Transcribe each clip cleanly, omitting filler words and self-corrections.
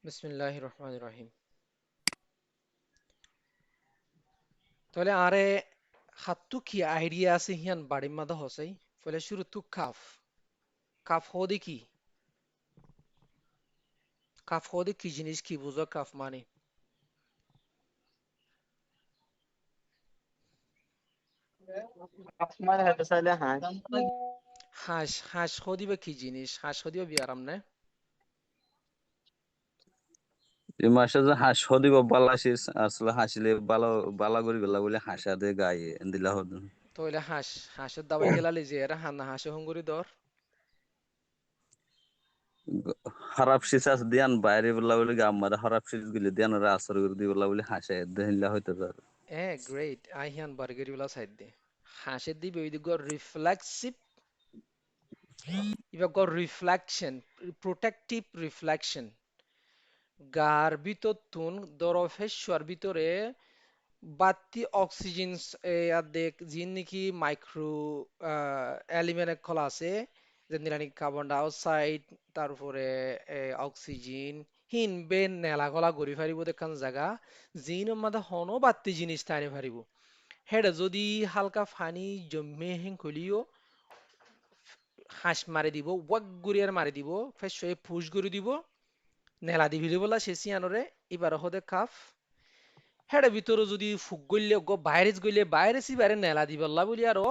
বিসমিল্লাহির রহমানির রহিম। তাহলে আরে হাত্তু কি আইডিয়া আছে হিয়ান বাড়ির মাঝে হসাই ফলে শুরু তু কাফ কাফ হদি কি কাফ হদি কি জিনিস কি বুঝো কাফ মানে আসমানে হেঁটে চাইলে হাঁস হাঁস হাঁস হদি বা কি জিনিস হাঁস হদিও বিয়ারাম না এই মাসে যে হাঁস হদিব বালাসিস আসলে হাসিলে বালা বালা করি বেলা বলে হাসা দে গায়ে দিলা হদ তাহলে হাঁসের দাবাই গেলালি যে এরা হান্না হাঁসে হুঙ্গুরি দর খারাপ সিস আছে দিয়ান বাইরে বেলা বলে আমার খারাপ সিস গুলি দিয়ান ওরা আসর করে দি বেলা বলে হাসে দিলা হইতে পারে গ্রেট আই হিয়ান বার্গেরি বেলা সাইড দে হাঁসের দিবে ওই দিকে রিফ্লেক্সিভ ইবা গর রিফ্লেকশন প্রোটেক্টিভ রিফ্লেকশন গার ভিতর তুন দরফেশ্বর ভিতরে বাড়তি অক্সিজেন দেখ যিন নাকি মাইক্রো এলিমেন্ট খোলা আছে যে নিরানি কার্বন ডাই অক্সাইড তারপরে অক্সিজেন হিন বে নেলা গলা গড়ি ফারিব দেখান জায়গা জিন মাদে হনো বাড়তি জিনিস টানি ফারিব হেডে যদি হালকা ফানি জমে হেন কলিও হাঁস মারি দিব ওয়াক গুড়িয়ার মারি দিব ফেস হয়ে ফুস গুড়ি দিব নেলা দিবি বলা শেষি আনরে এবার হদে কাফ হেডে ভিতরে যদি ফুক গইলে ভাইরাস গইলে ভাইরাসই বাইরে নেলা দিবল্লা বলি আরো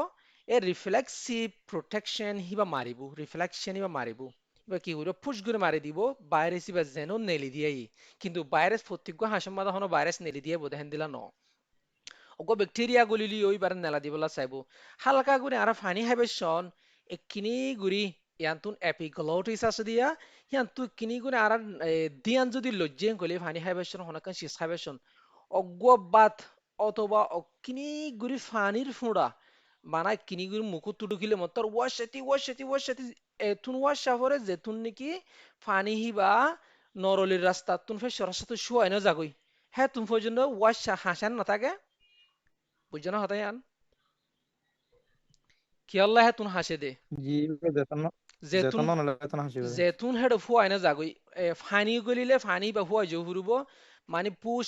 এ রিফ্লেক্সিভ প্রোটেকশন হিবা মারিব রিফ্লেকশন হিবা মারিব এবার কি হইল ফুস করে মারি দিব ভাইরাস বা যেন নেলি দিয়াই কিন্তু ভাইরাস প্রত্যেক হাসম মাদা হনো ভাইরাস নেলি দিয়ে বোধ দিলা ন ব্যাকটেরিয়া গলিলি ওই বারে নেলা দিবলা চাইব হালকা করে আর ফানি হাইবে সন একখিনি গুড়ি ইয়ান্তুন এপিগ্লটিস আছে দিয়া ইয়ান্তু কিনি করে আর দিয়ান যদি লজ্জেন কইলে ফানি হাইবে সন হনাকান শিস হাইবে সন অজ্ঞবাত অথবা অকিনি গুড়ি ফানির ফুঁড়া বানা কিনি গুড়ি মুকুট তুডুকিলে মতর ওয়াশাতি এতুন ওয়াশা হরে যেতুন নাকি ফানি হিবা নরলির রাস্তা তুন ফে সরাসরি শুয়াই না জাগই হ্যাঁ তুমি পর্যন্ত ওয়াশা হাসান না থাকে বুঝছো না হতাই আন কি আল্লাহ তুন হাসে দে জি যেতন জেতুন যেতন নলে যেতন হাসিবে জেতুন হেড ফুয়াই না জাগই ফানি গলিলে ফানি বা ফুয়াই জো ফুরুব মানে পুশ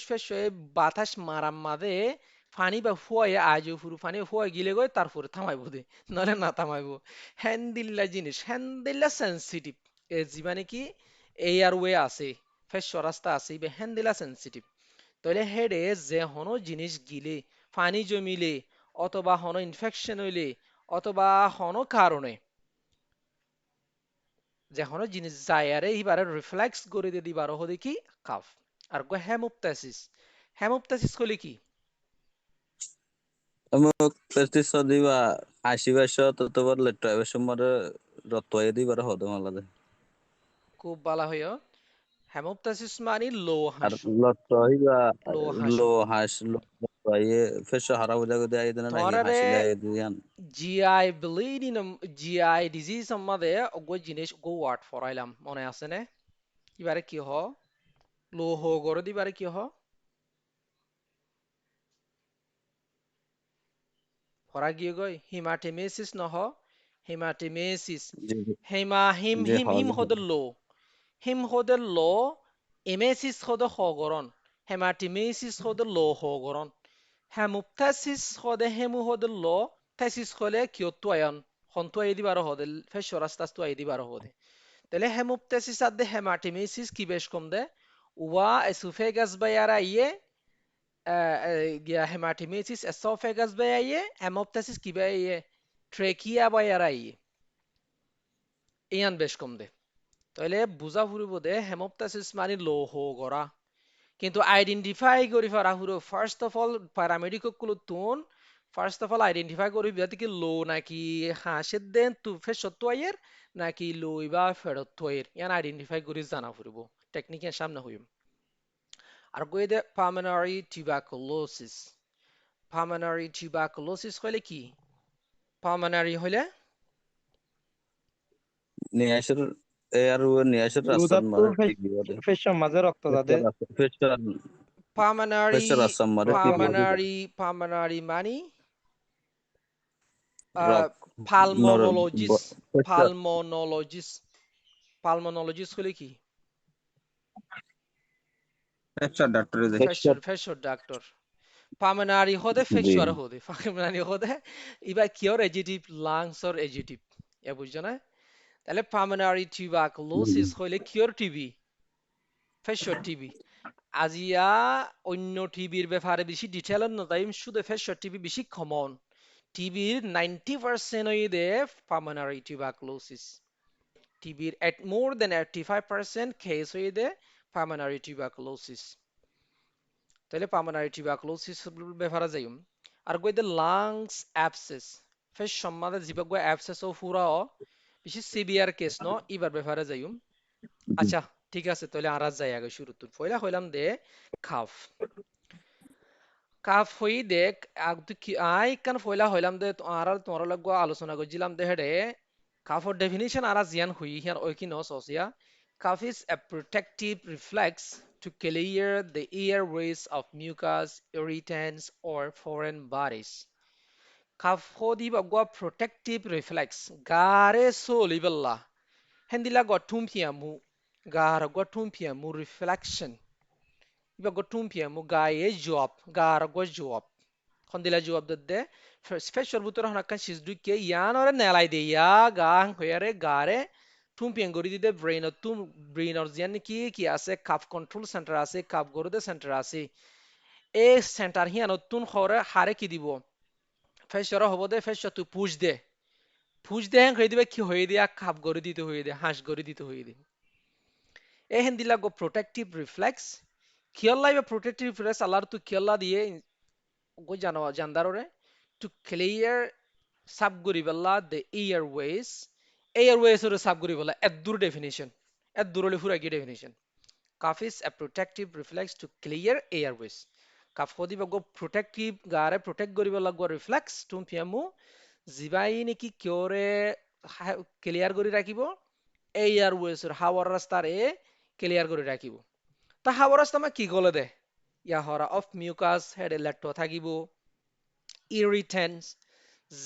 ফেস হয়ে বাতাস মারাম মাদে ফানি বা ফুয়াই আজো ফুরু ফানি ফুয়াই গিলে গই তারপরে থামাইবো দে নলে না থামাইবো হ্যান্দিল্লা জিনিস হ্যান্দিল্লা সেন্সিটিভ এ জীবানে কি এয়ার ওয়ে আছে ফেস রাস্তা আছে বে হ্যান্দিল্লা সেন্সিটিভ তাহলে হেডে যে হনো জিনিস গিলে পানি জমিলে অথবা হনো ইনফেকশন হইলে অথবা হনো কারণে যে হনো জিনিস যায় আরে এবারে রিফ্লেক্স করে দিয়ে দিবার হদি কি কাফ আর গো হেমোপথেসিস হেমোপথেসিস কইলে কি আমি প্রেস্টিজ দিবা হাসি বাস তো বললে ট্রাইবের সময় রত্তয়ে দিবার হদ মালাদে খুব বালা হইয় হেমোপথেসিস মানে লো আর হাসু লত্ত হইবা লো লো হাসু হাস লত্তয়ে ফেস হারা বুঝা করে আই দেনা নাহি তোরারে হাসিলে আই দিয়ান জিআই ব্লিডিং জিআই ডিজিজ আমাদে ওগো জিনিস গো ওয়ার্ড ফরাইলাম মনে আছে নে এবারে কি হ লো হো গরো দিবারে কি হ ফরা গিয়ে গই হিমাটেমেসিস নহ হিমাটেমেসিস যে যে হিম হজ হদর লো হিম হদর লো এমেসিস হদ হগরন হেমাটিমেসিস হদ লো হগরন হেমোপথাসিস হদে হেমু হদর লো থেসিস হলে কিয়ত্তু আয়ন হন্তু আই দিবার হদে ফেসরাস্তাস্তু আই দিবার হদে তাহলে হেমোপথাসিস আদে হেমাটিমেসিস কি বেশ কম দে ওয়া এসোফেগাস বাইয়ারা ইয়ে hematemesis esophagus ba iye hemoptysis কি ba iye trachea ba yara iye ইয়ান বেশ কম দে তাহলে বুঝা ফুরিব দে হেমোপটাসিস মানে লৌহ গড়া কিন্তু আইডেন্টিফাই করি ফারা হুরো ফার্স্ট অফ অল প্যারামেডিক গুলো তুন ফার্স্ট অফ অল আইডেন্টিফাই করি যাতে কি লো নাকি হাসের দেন তু ফেসত আইয়ের নাকি লো বা ফেরত আইয়ের ইয়ান আইডেন্টিফাই করি জানা ফুরিব টেকনিকের সামনে হইম আর কই দে পালমোনারি টিউবাকুলোসিস পালমোনারি টিউবাকুলোসিস হইলে কি পালমোনারি হইলে নিয়াসের এ আর নিয়াসের রাস্তার রুদাত মারে ঠিক বিবাদে ফেসর মাঝে রক্ত যাতে ফেসার পালমোনারি ফেসার রাস্তার মারে ঠিক রক্ত বিবাদে পালমোনারি মানে রক নর পালমোনোলজিস্ট ফেসার পালমোনোলজিস্ট পালমোনোলজিস্ট হলে কি ফেফসার ডাক্তারে যাই। ফেশর ডাক্তার পামেনারি হদে জি। ফেশর হদে পামেনারি হদে ইবা কিয়র এজিটিভ লাংসর এজিটিভ এ বুঝছো না তাহলে পামেনারি টিউবাকুলোসিস হইলে কিয়র টিবি ফেশর টিবি আজিয়া অন্য টিবির ব্যাপারে বেশি ডিটেইল নতাইম শুধু ফেশর টিবি বেশি কমন টিবির 90% হইদে পামেনারি টিউবাকুলোসিস টিবির at more than 85% কেস হইদে পামেনারি টিউবাকুলোসিস তাহলে পালমোনারি টিউবাকুলোসিস ব্যাপারে যাইম আর গইতে লাংস অ্যাবসেস ফেস সম্মাদে জিবাগ অ্যাবসেস ও ফুরাও বেশি সিভিয়ার কেস ন ইবার ব্যাপারে যাইম আচ্ছা ঠিক আছে তাহলে আর যাই আগে শুরু তুই পয়লা হইলাম দে কাফ কাফ হই দেখ আগ কি আই কান পয়লা হইলাম দে আর তোমার লগ আলোচনা করছিলাম দে হেডে কাফর ডেফিনিশন আর জিয়ান হুই হিয়ার ওই কি নস অসিয়া cough is a protective reflex to clear the airways of mucus, irritants, or foreign bodies. Cough হদি bagwa protective reflex gare so libella hendila gotum piamu gara gotum piamu reflection iba gotum piamu gaye job gara go job hondila job de special butor hona kan shizduke yan ore nelai de ya ga hoyare gare tum piangori dide brain tum brain or jan কি আছে calf control centre আছে calf গরুদে centre আছে এই centre হিয়ান তুন হরে হারে কি দিব phasor হবো দে phasor তুই পুষ দে হয়ে দিবে কি হয়ে দিয়া কাফ গরু দিতে হয়ে দে হাঁস গরু দিতে হয়ে দে এহেন দিলা গো প্রোটেক্টিভ রিফ্লেক্স কিয়ল্লা ইবে প্রোটেক্টিভ রিফ্লেক্স আল্লাহর তুই কিয়ল্লা দিয়ে গো জানো জানদাররে টু ক্লিয়ার সাবগুরিবাল্লা the airways airways ওর সাবগুরিবাল্লা এদুর ডেফিনিশন এদুর হলে ফুরা কি definition cough is a protective reflex to clear airways cough হদি বাগো protective গারে protect করিবাল্লা গো reflex তুম পিয়ামু জিবাই নেকি কিয়রে ক্লিয়ার কৰি ৰাখিব এয়ারওয়েজ ওর হাওয়ার রাস্তারে ক্লিয়ার কৰি ৰাখিব তা হাওয়ার রাস্তা মা কি গলে দে ইয়া হরা অফ মিউকাস হেডে লেট্ট থাকিব ইরিটেন্স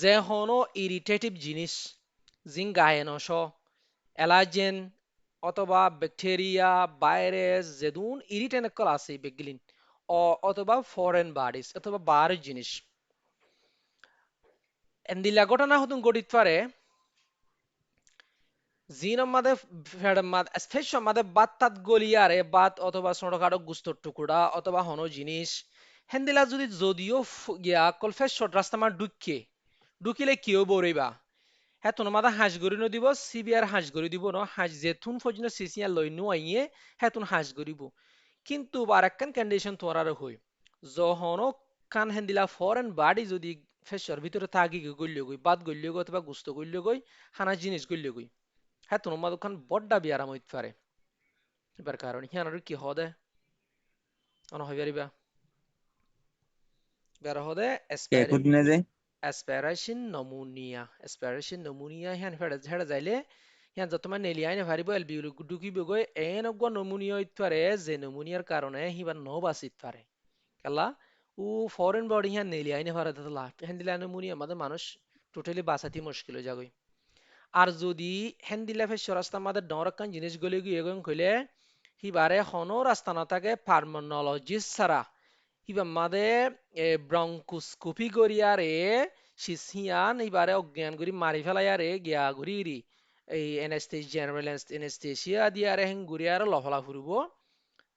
যে হনো ইরিটেটিভ জিনিস জিং গায়ে নশ অ্যালার্জেন অথবা ব্যাকটেরিয়া ভাইরাস যেদুন ইরিটেন কল আছে বেগলিন অথবা ফরেন বডিজ অথবা বাহিরের জিনিস এন্দিলা ঘটনা হতুন গঠিত পারে জিনম মাদে ফেডম মাদ স্পেশাল মাদে বাত তাত গলিয়ারে বাত অথবা ছোটখাটো গুস্তর টুকুরা অথবা হনো জিনিস হেন্দিলা যদি যদিও গিয়া কলফেস শর্ট রাস্তা মার ঢুকিলে কিও বরিবা হ্যাঁ তোর মাদা হাঁস গড়ি দিব সিবিআর হাঁস গড়ি দিব ন হাঁস যেতুন পর্যন্ত সিসিয়া লই নু আইয়ে হ্যাঁ তুন হাঁস গড়িব কিন্তু আরেকখান কন্ডিশন তোর আর হই যখন কান হেন্দিলা ফরেন বাডি যদি ফেসর ভিতরে থাকি গইলে গই বাদ গইলে গই অথবা গুস্ত গইলে গই হানা জিনিস গইলে গই হ্যাঁ তোর মাদা খান বড্ডা বিয়ারাম হইতে পারে এবার কারণ হিয়ান আর কি হদে অন হইবারিবা বের হদে কে কুদিনে যাই। aspiration pneumonia hian hera jaile hian যতমান নেলিয়াইনে ভারিব এলবিউল ডুকিব গই এন অগ নমুনিয়া ইতপারে যে নমুনিয়ার কারণে হিবার ন বাসিত পারে কালা ও ফরেন বডি হিয়ান নেলিয়াইনে ভারে দলা হেন্দিলা নমুনিয়া আমাদের মানুষ টোটালি বাঁচাতে মুশকিল হয়ে যাবে আর যদি হেন্দিলা ফে সরাস্তা আমাদের ডরকান জিনিসগুলি গিয়ে গন কইলে হিবারে হনো রাস্তা না থাকে পার্মোনোলজিস্ট ছাড়া হিবা মাদে ব্রঙ্কোস্কোপি করিয়ারে সিসিয়ান এবারে অজ্ঞান করি মারি ফেলাইয়ারে গিয়া ঘুরি এই এনেস্থেসিয়া জেনারেল এনেস্থেসিয়া দিয়ারে হেন ঘুরিয়ারে লফলা ফুরব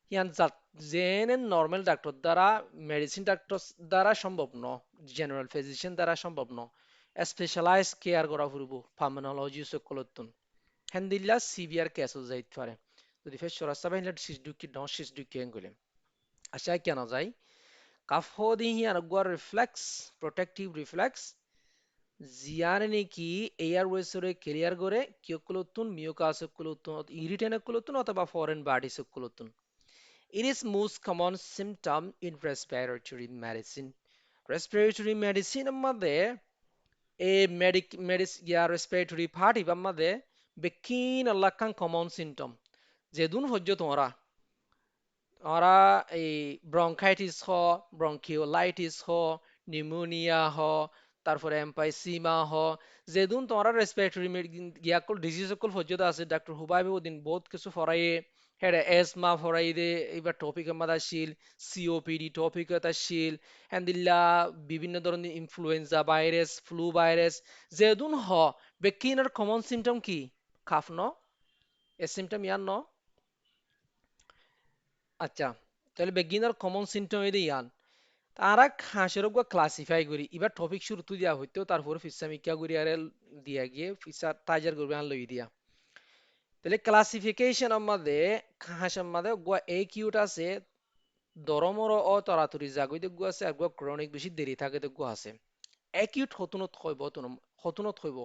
হিয়ান যেন নর্মাল ডাক্তার দ্বারা মেডিসিন ডাক্তার দ্বারা সম্ভব ন জেনারেল ফিজিশিয়ান দ্বারা সম্ভব ন স্পেশালাইজ কেয়ার করা ফুরব পালমোনোলজি সকলতুন হেন দিল্লা সিভিয়ার কেস যাইতে পারে যদি ফেস সরাসা বাহিনী সিসডুকি ন সিসডুকি এঙ্গুলে আশা কেন যায় কাফহদি হিয়ান গর রিফ্লেক্স প্রোটেক্টিভ রিফ্লেক্স জিয়ানে কি এয়ারওয়েসরে ক্লিয়ার করে কিয়কুলতুন মিউকাসকুলতুন ইরিটেনকুলতুন অথবা foreign বডিসকুলতুন it is most common symptom in respiratory medicine respiratory medicine মধ্যে এই respiratory party মধ্যে বেকিন আল্লাহকান common symptom যেদুন হজ্জ তোমরা ওরা এই ব্রঙ্কাইটিস হ ব্রঙ্কিওলাইটিস হ নিউমোনিয়া হ তারপরে এম্পাইসিমা হ যেদুন তোমরা রেসপিরেটরি গিয়াকল ডিজিজ সকল ফজ্জত আছে ডাক্তার হুবাইবে ওদিন বহুত কিছু ফরাইয়ে Here asthma for এবার টপিক আমাদের শিল সিওপিডি টপিক এটা শিল হ্যান্দিল্লা বিভিন্ন ধরনের influenza virus flu virus যেদুন বেকিনার common symptom কি কাফ ন এ সিমটম ইয়ান ন আচ্ছা তাহলে বেগিনার কমন সিমটম এদি ইয়ান তারা হাঁসের ক্লাসিফাই করি এবার টপিক শুরু তো দিয়া হইতো তারপরে ফিসামিকা করি আরে দিয়া গিয়ে ফিসা টাইজার করবে আন লই দিয়া তাহলে ক্লাসিফিকেশন আমাদের হাঁসের মধ্যে কিউট আছে দরমর ও তরাতরি জাগই দেখগু আছে আর ক্রনিক বেশি দেরি থাকে দেখগু আছে একিউট হতুনত হইব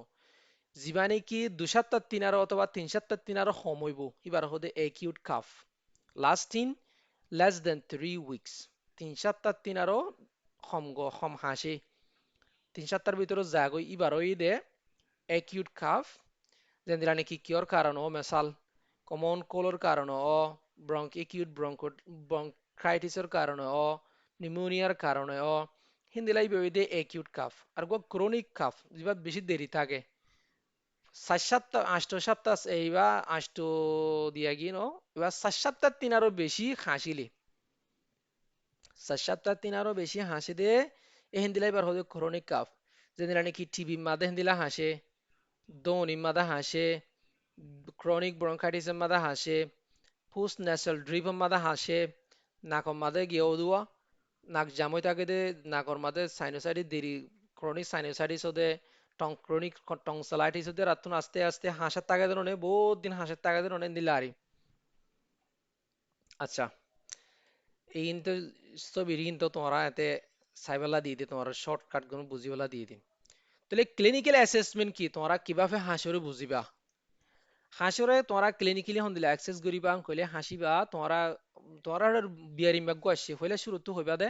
যিবা নেকি 2 সপ্তাহ 3 অথবা 3 সপ্তাহ 3 সমইব ইবার হদে acute cough lasting less than 3 weeks 3 সপ্তাহ 3 সম হাসে 3 সপ্তাহের ভিতরে জাগই ইবার দে একিউট কাফ যেন দিলা নাকি কিয়র কারণ ও মেসাল কমন কোলর কারণ ও একিউট ব্রঙ্কাইটিসের কারণে ও নিউমোনিয়ার কারণে ও হিন্দিলাই বেবিদে একিউট কাফ আর ক্রনিক কাফ যেবা বেশি দেরি থাকে 7 সপ্তাহ 8 সপ্তাহ এইবা 8 দিয়া গিয়ে ন এবার 7 সপ্তাহ 3 বেশি হাসিলে 7 সপ্তাহ 3 বেশি হাসি দে এ হিন্দিলাই বার হতে ক্রনিক কাফ যেন নাকি টিবি মাদে হিন্দিলা হাসে দোনি মাদা হাসে ক্রনিক ব্রঙ্কাইটিসের মাদা হাসে পোস্ট ন্যাসাল ড্রিপের মাদা হাসে নাকর মাদে গিয়ে ওদুয়া নাক জামই থাকে দে নাকর মাদে সাইনোসাইটিস দেরি ক্রনিক সাইনোসাইটিস হতে ক্রনিক টংসালাইটিস হতে রাতুন আস্তে আস্তে হাসার তাগে ধরনে বহুত দিন হাসার তাগে ধরনে দিলারি আচ্ছা এই কিন্তু ছবির কিন্তু তোমরা এতে সাইবেলা দিয়ে দিই তোমার শর্টকাট গুলো বুঝিবেলা দিয়ে দিন তাহলে ক্লিনিক্যাল অ্যাসেসমেন্ট কি তোমরা কিভাবে হাসিরে বুঝিবা হাসিরে তোমরা ক্লিনিক্যালি হন দিলে অ্যাক্সেস করিবা কইলে হাসিবা তোমরা বিয়ারিং বাগ আসছে হইলে শুরু তো হইবা দে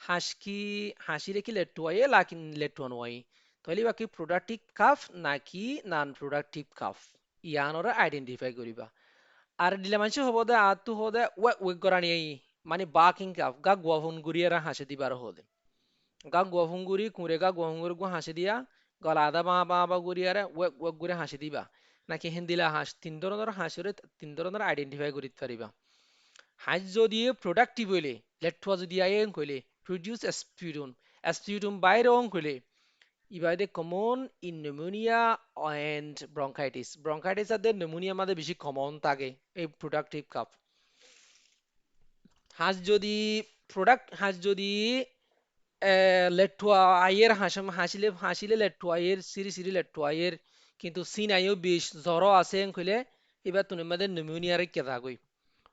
হাসকি হাসিরে কি লেটুয়াইয়ে লাকিন লেটুয়ান ওয়াই তাহলে বাকি প্রোডাক্টিভ কাফ নাকি নন প্রোডাক্টিভ কাফ ইয়ানরে আইডেন্টিফাই করিবা আর দিলে মানুষ হবো দে আর তু হদে ওয়ে গরানি মানে বাকিং কাফ গা গুয়াফুন গুরিয়ারা হাসে দিবার হদে গা গুয়াফুঙ্গুরি কুঁড়ে গা গুয়াফুঙ্গুরি গু হাসি দিয়া গলা আদা বা গুরিয়ারে ওয়ে গুরে হাসি দিবা নাকি হিন্দিলা হাঁস 3 ধরনের হাঁসরে 3 ধরনের আইডেন্টিফাই করিতে পারিবা হাঁস যদি প্রোডাক্টিভ হইলে লেটুয়া যদি আইন কইলে প্রডিউস অ্যাসপিউটুম বাইরে অং কইলে ইবাইদে common in pneumonia and bronchitis আদের নিউমোনিয়া মাঝে বেশি কমন থাকে এই প্রোডাক্টিভ কাপ হাঁস যদি লেটুয়া আইয়ের হাসিলে লেটুয়া আইয়ের সিরি লেটুয়া আইয়ের কিন্তু সিন আইও বিষ জ্বর আছে কইলে এবার তুমি মাদের নিউমোনিয়ার কেদা গই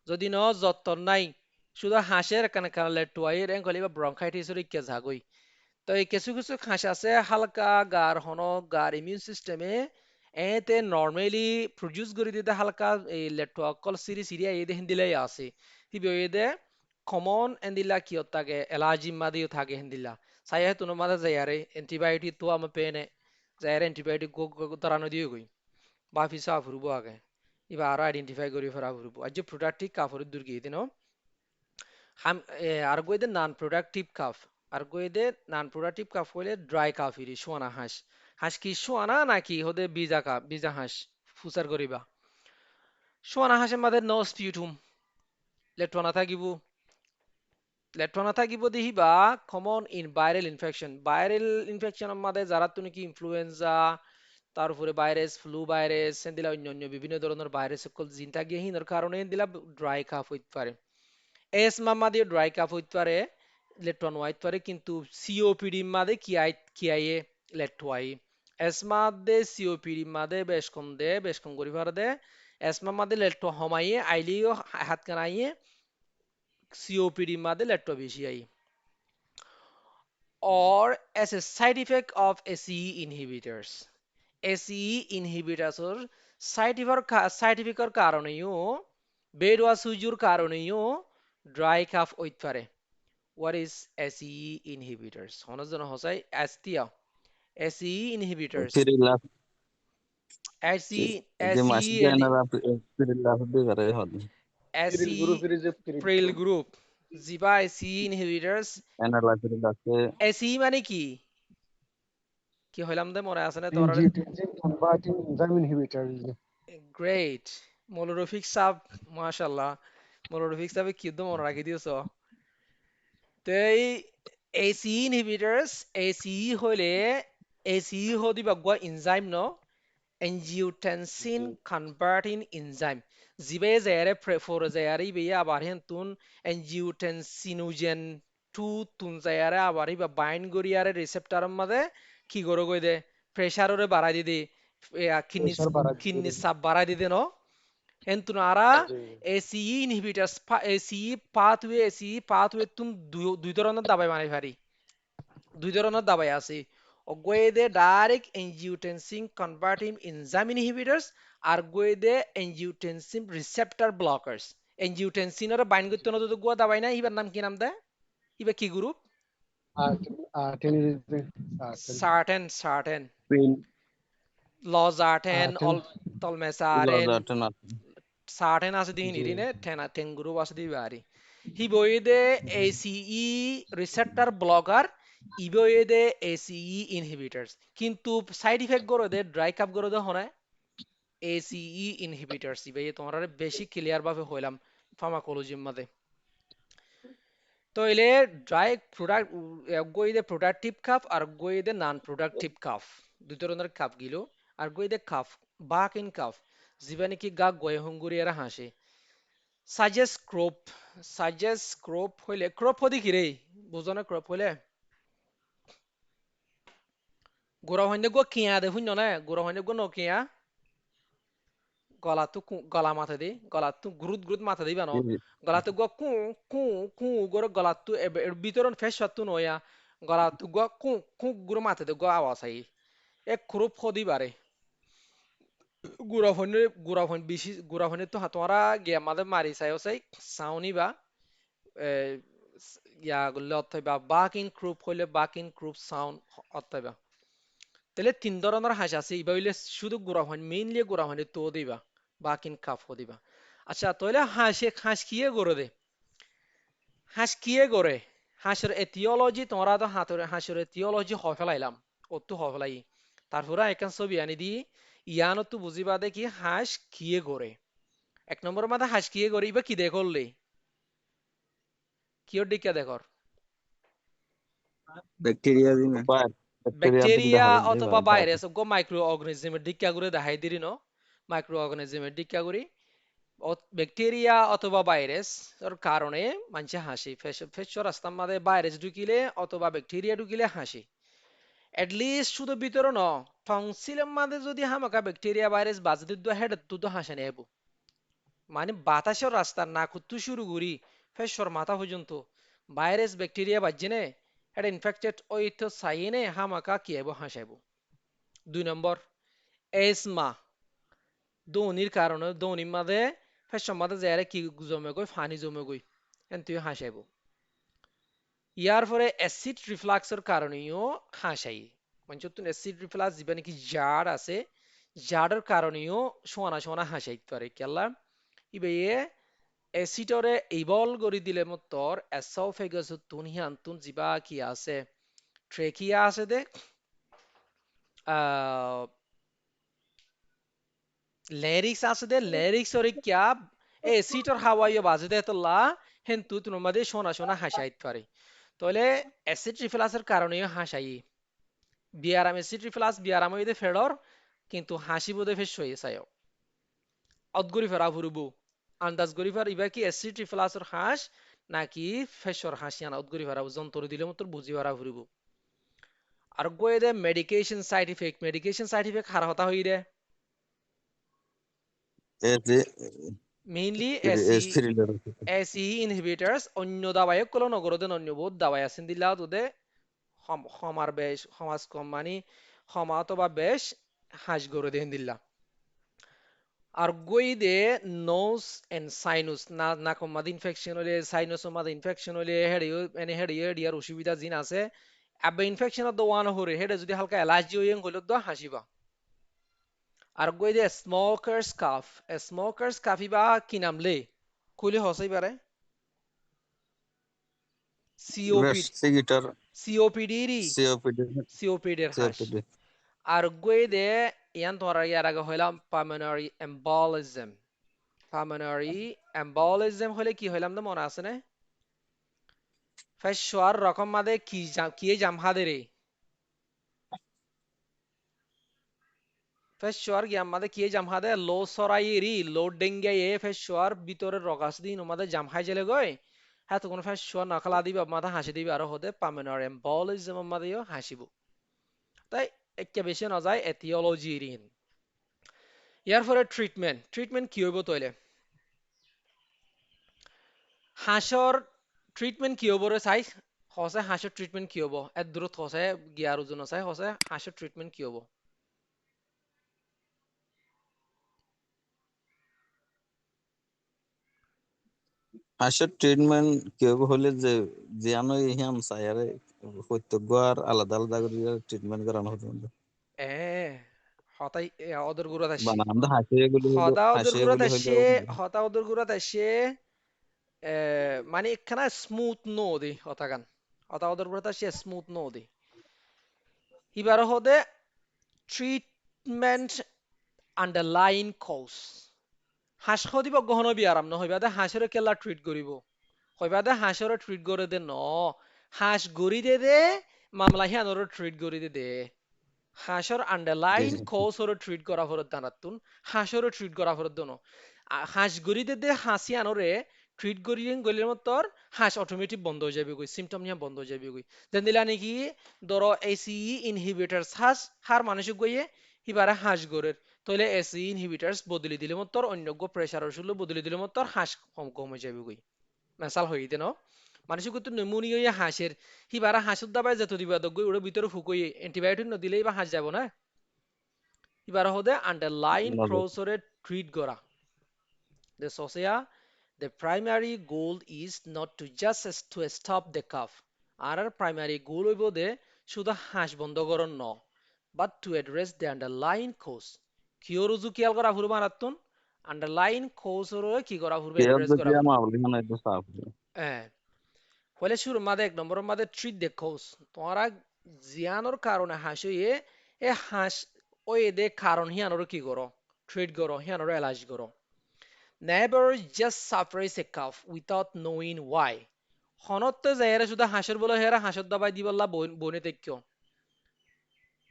যদি ন যত্তর নাই শুধু হাঁসের কানে কানে লেটুয়া আইয়ের কইলে এবার ব্রঙ্কাইটিসের কেজা গই তো এই কিছু কিছু হাঁস আছে হালকা গার ইমিউন সিস্টেমে এতে নর্মালি প্রডিউস করে দিতে হালকা এই লেটুয়া কল সিরি আইয়ে দেখেন দিলাই আছে হিবে দে কমন এন্দিলা কিয়ত থাকে এলার্জি মাদিও থাকে হেন্দিলা সাইয়া তুনো মাদা যায়ারে এন্টিবায়োটিক তো আমা পেনে যায়ারে এন্টিবায়োটিক গো তরানো দিও গই বা ফিসা ফুরবো আগে ইবা আর আইডেন্টিফাই করি ফেরা ফুরবো আজ যে প্রোডাক্টিভ কাফরের দূর গিয়ে দিনো হাম আর গইদে নন প্রোডাক্টিভ কাফ আর গইদে নন প্রোডাক্টিভ কাফ হইলে ড্রাই কাফিরি শোয়ানা হাঁস কি শোয়ানা নাকি হদে বিজা হাঁস ফুসার করিবা শোয়ানা হাঁসের মাঝে নো স্পিউটুম লেট্রনা থাকিব দেখিবা কমন ইন ভাইরাল ইনফেকশনের মাঝে যারা তুমি কি ইনফ্লুয়েঞ্জা তারপরে ভাইরাস ফ্লু ভাইরাস দিলা অন্য বিভিন্ন ধরনের ভাইরাস সকল জিনটা গিয়ে হিনের কারণে দিলা ড্রাই কাফ হইতে পারে এসমা মাদে ড্রাই কাফ হইতে পারে লেট্রন হইতে পারে কিন্তু সিওপিডি মাদে কি আইয়ে লেট্রোয়াই এসমা দে সিওপিডি মাদে বেশ কম করি পারে দে এসমা মাদে লেট্রো হমাইয়ে আইলিও হাত কানাইয়ে COPD মাদে লেট্রোবিশিয়াই or as a side effect of ACE inhibitors ACE inhibitors side effector কারণেও বেডওয়া সুজুর কারণেও ড্রাই কাফ হইতে পারে what is ACE inhibitors হনজন হসাই অ্যাস্টিয়া ACE inhibitors ফিরিলা ACE যে মাসি ACE যায় and না ফিরিলা হবে করে হবে ফিরিল ACE গ্রুপ ফিরিজে ফিরিল প্রেল গ্রুপ জিবা ACE inhibitors এনালা ফিরিলা আছে ACE মানে কি কি হইলাম দে মনে আছে না তোর angiotensin converting enzyme inhibitor great মৌলা রফিক সাহ, মাশাল্লাহ, মৌলা রফিক সাহেব কি একদম মনে রাখি দিয়েছ। তো এই ACE inhibitors, ACE হইলে ACE হদি বাগুয়া এনজাইম ন, angiotensin converting enzyme, জিবে যারে প্রেফর যারে বে আবার হেন তুন angiotensinogen 2 তুন যারে আবার ইবা বাইন্ড করিয়ারে রিসেপ্টরের মাঝে কি করো কই দে, প্রেসাররে বাড়াই দিদি, কিডনি প্রেসার বাড়া কিডনি দিতে চাপ বাড়াই দিদি ন। হেন আরা জি ACE inhibitors, ACE pathway তুন দুই ধরনের দাবাই বানাই পারি, দুই ধরনের দাবাই আছে। অগুয়েদে direct angiotensin converting enzyme inhibitors, আর গুয়েদে এনজিওটেনসিন রিসেপ্টর ব্লকার্স। এনজিওটেনসিনের বাইন্ড করতে না তো গুয়া দাবাই না, ইবার নাম কি নাম দেয়, ইবা কি গ্রুপ? সার্টেন পিল লজার্টেন তলমেসারেন লজাটন সার্টেন আছে দিন ইরিনে টেন গ্রুপ আছে দি বারি। হি বইদে ACE রিসেপ্টর ব্লকার, ইবইদে ACE ইনহিবিটরস, কিন্তু সাইড ইফেক্ট করে দে ড্রাই কাপ করে দে হনে ACE ইনহিবিটরস, ইবে তোমার বেশি ক্লিয়ার ভাবে হইলাম ফার্মাকোলজির মধ্যে। তো এলে ড্রাই প্রোডাক্ট গইদে প্রোডাক্টিভ কাপ আর গইদে নন প্রোডাক্টিভ কাপ, দুই ধরনের কাপ গিলো। আর গইদে কাপ বাক ইন কাপ, যিবা নাকি গা গয়ে হুঙ্গুরি এরা হাসে, সাজেস্ট ক্রপ, সাজেস্ট ক্রপ হইলে, ক্রপ হদি কি রে, বুঝো না ক্রপ হইলে গোড়া হইনে গো কিয়া দে শুন্য না, গোড়া হইনে গো নকিয়া গলাটো গলা মাথা দি, গলাটো গ্রুত গ্রুত মাথা দিবা ন, গলাটো গো কু কু কু গরো গলাটো এর ভিতরন ফেস সত্তু নয়া, গলাটো গো কু কু গুরো মাথা দি গো আওয়াজ আই, এক ক্রপ হদি বারে। গুড়া হইন বেশি গুড়া হইনে তো হাতোয়ারা গিয়া মাদে মারি চাইও চাই চাউনি বা এ, ইয়া গুলো অথবা বাক ইন গ্রুপ হইলে বাক ইন গ্রুপ সাউন্ড অথবা, তাহলে তিন ধরনের হাঁস আছে, ইবা হইলে শুধু গুড়া হইন মেইনলি গুড়া হইনে তো দিবা বাক ইন কাফ দিবা। আচ্ছা তাহলে হাঁস কিয়ে গড়ে দে, হাঁস কিয়ে গড়ে, হাঁসের এটিওলজি তোমরা তো হাঁসের এটিওলজি হয় ফেলাইলাম, অত হয় ফেলাই, তারপরে এখান ছবি আনি দি ইয়ানো তো বুঝিবা দে কি হাঁস কিয়ে গড়ে। এক নম্বর মাথা হাঁস কিয়ে গড়ে, ইবা কি দেখলে কিয়র দিকে দেখর, ব্যাকটেরিয়া দিনে ব্যাকটেরিয়া দিন ব্যাকটেরিয়া দেখা যায় অথবা ভাইরাস গো মাইক্রো অর্গানিজমের দিকা করে দেখাই দিরি ন, মাইক্রো অর্গানিজমের দিকা করে ব্যাকটেরিয়া অথবা ভাইরাস এর কারণে মানুষে হাসি, ফেস রাস্তার মাঝে ভাইরাস ঢুকিলে অথবা ব্যাকটেরিয়া ঢুকিলে হাসি। এটলিস্ট শুধু ভিতরে ন, টনসিলের মাঝে যদি হামাকা ব্যাকটেরিয়া ভাইরাস বাজে দিত হেড তো হাসে নেব, মানে বাতাসের রাস্তা না কুত্তু শুরু করি ফেসর মাথা পর্যন্ত ভাইরাস ব্যাকটেরিয়া বাজছে নে, এটা ইনফেক্টেড ওই তো সাইনে হামাকা কি আইব হাসাইব। দুই নম্বর এসমা, দৌনির কারণে দৌনির মাঝে ফেসর মাঝে যারে কি জমে গই ফানি জমে গই এন তুই হাসাইব। ইয়ার পরে অ্যাসিড রিফ্লাক্সের কারণেও হাসাই, মানে তুমি অ্যাসিড রিফ্লাক্স যেটা নাকি জার আছে, জারের কারণেও শোনা শোনা হাসাইতে পারে কেলা, ইবে এসিটরে ইভল কৰি দিলে মতর এসোফেগাস তুন হিয়ান্তুন জিবা কি আছে, ট্রেকিয়া আছে দে, লেরিক্স আছে দে, লেরিক্স ওরে কিয়া এসিটর হাওয়াইও বাজে দে তোলা হেন্তু তুন মাদে শোনা শোনা হাসাইতে পারে। তাহলে অ্যাসিড রিফ্লাক্সের কারণেও হাসাই, বিয়ারাম অ্যাসিড রিফ্লাক্স বিয়ারাম হইতে ফেডর, কিন্তু হাসি বোধে ফেস হয়ে চাই অদগরি ফেরা ফুরবো আন্দাজ করি ফের ইবা কি অ্যাসিড রিফ্লাক্সের হাঁস নাকি ফেসর হাসি আনা অদগরি ফেরা যন্ত্র দিলে মতো বুঝি ফেরা ফুরবো। আর গয়ে দে মেডিকেশন সাইড ইফেক্ট হার হতা হই রে, মেইনলি এসি ইনহিবিটার্স, অন্য দাবায়ক কলো নগরদে অন্য বহুত দাবাই আছেন দিলা তোদে সমার বেশ সমাজ কম মানে সমা অথবা বেশ হাঁস গরু দেন দিলা। আর গই দে নোজ এন্ড সাইনুস না নাকম মাদ ইনফেকশন হলে সাইনুস মাদ ইনফেকশন হলে হেডিও এনে হেডিও এডিয়ার অসুবিধা জিন আছে, আবে ইনফেকশন দ ওয়ান হরে হেডে যদি হালকা অ্যালার্জি হইন হইল দ হাসিবা। আর গই দে স্মোকার্স কাফ ইবা কি নামলে কইলে হসাই পারে, সিওপি সিগিটার সিওপিডি রি, সিওপিডি সিওপিডির হাস। সিওপিডি আর গই দে ইয়ান তোমার ইয়ার আগে হইলাম পালমোনারি এম্বলিজম, পালমোনারি এম্বলিজম হলে কি হইলাম তো মনে আছে না? ফেসওয়ার রকম মাদে কি জাম হাদে রে ফেসওয়ার গিয়াম মাদে কি জাম হাদে লো সরাই রি লো ডেঙ্গে এ ফেসওয়ার ভিতরে রগাস দিন মাদে জাম হাই জেলে গয় হ্যাঁ তো কোন ফেসওয়ার নকলা দিবা মাদে হাসি দিবা আর হদে পালমোনারি এম্বলিজম মাদেও হাসিব তাই একে বেশি না যায় এটিওলজি রিন ইয়ার পরে ট্রিটমেন্ট কি হইব তইলে হাঁসৰ ট্ৰিটমেণ্ট কি হ'ব ৰে চাই সঁচাই হাঁসৰ ট্ৰিটমেণ্ট কি হ'ব এত দূৰত সঁচাই গিয়াৰ ওজন চাই সঁচাই হাঁসৰ ট্ৰিটমেণ্ট কি হ'ব হাঁসের ট্রিটমেন্ট কেউ হলে যে জিয়ানো ইহান সায়ারে প্রত্যেক আর আলাদা আলাদা করে ট্রিটমেন্ট করানো হতো এ সদায় অদৰ গুৰত মানে আসি আমরা হাসি এগুলি হইলো সদা অদৰ হাসি গুৰত এগুলি হইলো আসে সদা অদৰ গুৰত আসে মানে একখানা স্মুথ নো দি সতাগান সদা অদৰ গুৰত আসে স্মুথ নো দি ইবাৰ হদে ট্ৰিটমেণ্ট আণ্ডাৰলাইন কজ হাঁস দিব গহন বিয়ারাম নহইবা দে হাঁসের কেলা ট্রিট করিব হইবা দে হাঁসের ট্রিট করে দে ন হাঁস গড়ি দে মামলা হিয়ানোর ট্রিট করি দে হাঁসর জি আন্ডারলাইন জি কোসর ট্রিট করা ফরত দানাতুন হাঁসর ট্রিট করা ফরত দন হাঁস গড়ি দে হাসি আনোরে ট্রিট করিয়ে গলির মতর হাঁস অটোমেটিক বন্ধ হয়ে যাবে গই সিমটম নিয়ে বন্ধ হয়ে যাবে গই দেন দিলা নাকি ধরো এসি ইনহিবিটারস হাঁস হার মানুষক গইয়ে হিবারে হাঁস গড়ের তইলে এসি ইনহিবিটারস বদলি দিলে মতর অন্য প্রেসার ওষুধ বদলি দিলে মতর হাঁস কম কম হয়ে যাবে গই মেসাল হয়ে দিতে ন মানুষ কিন্তু নিউমোনিয়া হাঁসের হিবারা হাঁসুর দাবায় যেত দিবা দগ্গই ওর ভিতরে ফুকই অ্যান্টিবায়োটিক ন দিলেই বা হাঁস যাব না হিবারা হদে আন্ডারলাইন নজর ক্রোসরে ট্রিট করা the socia the primary goal is not to just to stop the cough আর primary goal হইব দে শুধু হাঁস বন্ধ করন ন but to address the underlying cause কিয় রুজু কিয়াল করা ফুরবা মারাত্তুন আন্ডারলাইন cause কি করা ফুরবে কেউ অ্যাড্রেস যদি করা আমার ফুরবে বলি মানে একটু সাফ ফলে শুরু মাদে এক নম্বর মাদে ট্রিট দে কজ তোমরা জিয়ানোর কারণে হাসিয়ে এ হাঁস ওই দে কারণ হিয়ানোর কি করো ট্রিট করো হিয়ানোর এলাজ করো নেভার জাস্ট সাপ্রাইজ এ কাফ উইথাউট নোইং ওয়াই হনতে যাইরে শুধু হাঁসের বলে হেরা হাঁসের দাবাই দিবল্লা বনে তেক্য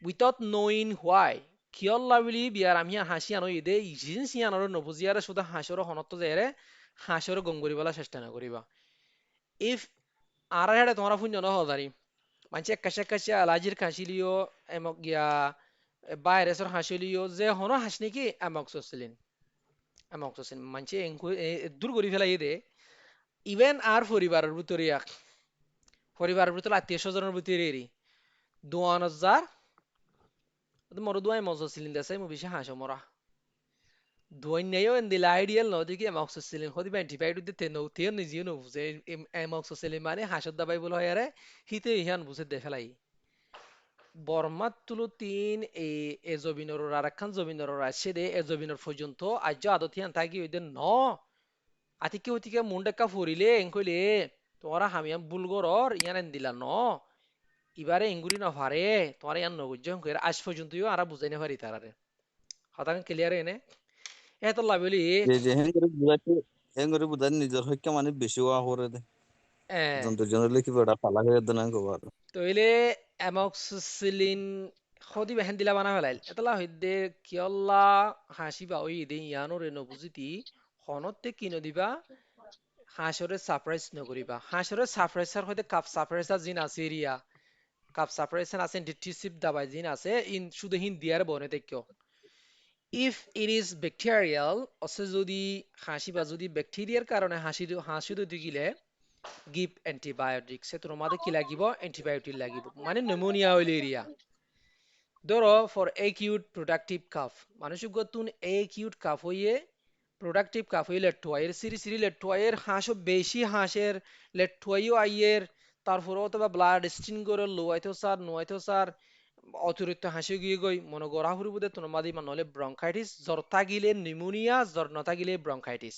উইথাউট নোইং হোয়াই কিয়ল্লা বুলি বিয়ার আমি হাসি আনো ইদে ইজিন সিয়ানোর নবুজিয়ারে শুধু হাঁসের হনত যাইরে হাঁসের গম করিবলা চেষ্টা না করিবা ইফ আর হেডে তোমরা ফুঞ্জ ন হদারি মানছে কাছে আলাজির খাসিলিও এমক গিয়া ভাইরাসের হাসিলিও যে হনো হাস নাকি অ্যামক্সিসিলিন মানছে দূর করি ফেলাই দে ইভেন আর পরিবারের ভিতরে আত্মীয় স্বজনের ভিতরে এরি দোয়ান হাজার মরো দোয়াই মজসিলিন দেশে মু বেশি হাসো মরা দোয়াই নেও এন দিলা আইডিয়াল ন দেখি অ্যামক্সিসিলিন হদি বা অ্যান্টিবায়োটিক দিতে নৌ তেও নিজে নৌ যে অ্যামক্সিসিলিন মানে হাসর দাবাই বলে হয় আরে হিতে ইহান বুঝে দে ফেলাই বর্মাত তুলো তিন এজবিনর আর একখান জবিনর আছে দে এজবিনর পর্যন্ত আজ আদতিয়ান থাকি ওই ন আতিকে ওতিকে মুন্ডেকা ফুরিলে এঙ্কইলে তোমরা হামিয়াম বুলগরর ইয়ান দিলা ন ইবারে এঙ্গুরি না পারে তোমার ইয়ান নগুজ্জ কইরা আজ পর্যন্তও আরা বুঝাই না পারি তারারে হতাং ক্লিয়ার এনে এত লাভলি যে যে হেন করে বুঝাই নিজের হইকে মানে বেশি হওয়া হরে দে যন্ত্র জন্য লিখি বেড়া ফালা হয়ে দেন গোবার তইলে অ্যামক্সিসিলিন সদি বেহেন দিলা বানা ফেলাইল এতলা হইদে কিয়ল্লা হাসিবা ওই দে ইয়ানোরে নবুজিতি হনতে কিনো দিবা হাঁসরে সারপ্রাইজ নকরিবা হাঁসরে সারপ্রাইজার হইতে কাপ সারপ্রাইজার জিন আছে এরিয়া কাপ সারপ্রাইজার আছে ডিটিসিপ দাবাই জিন আছে ইন শুধু হিন দিয়ার বনে তেকিও ইফ ইট ইজ ব্যাকটেরিয়াল অসে যদি হাসি বা যদি ব্যাকটেরিয়ার কারণে হাসি যদি গিলে গিভ অ্যান্টিবায়োটিক সে তোমাদের কি লাগিব অ্যান্টিবায়োটিক লাগিব মানে নিউমোনিয়া হইল এরিয়া ধরো ফর একিউট প্রোডাক্টিভ কাফ মানুষ গতুন একিউট কাফ হইয়ে প্রোডাক্টিভ কাফ হইলে লেট্টোয়াইয়ের সিরি লেট্টোয়াইয়ের হাঁসও বেশি হাঁসের লেট্টোয়াইও আইয়ের তারপরে অথবা ব্লাড স্টিন করে লোয়াইতো স্যার নোয়াইতো স্যার অতিরিক্ত হাসি গিয়ে গই মনে গড়া হুরুবুদে তোমাদি নহলে ব্রঙ্কাইটিস জ্বর থাকিলে নিউমোনিয়া জ্বর নথাকিলে ব্রঙ্কাইটিস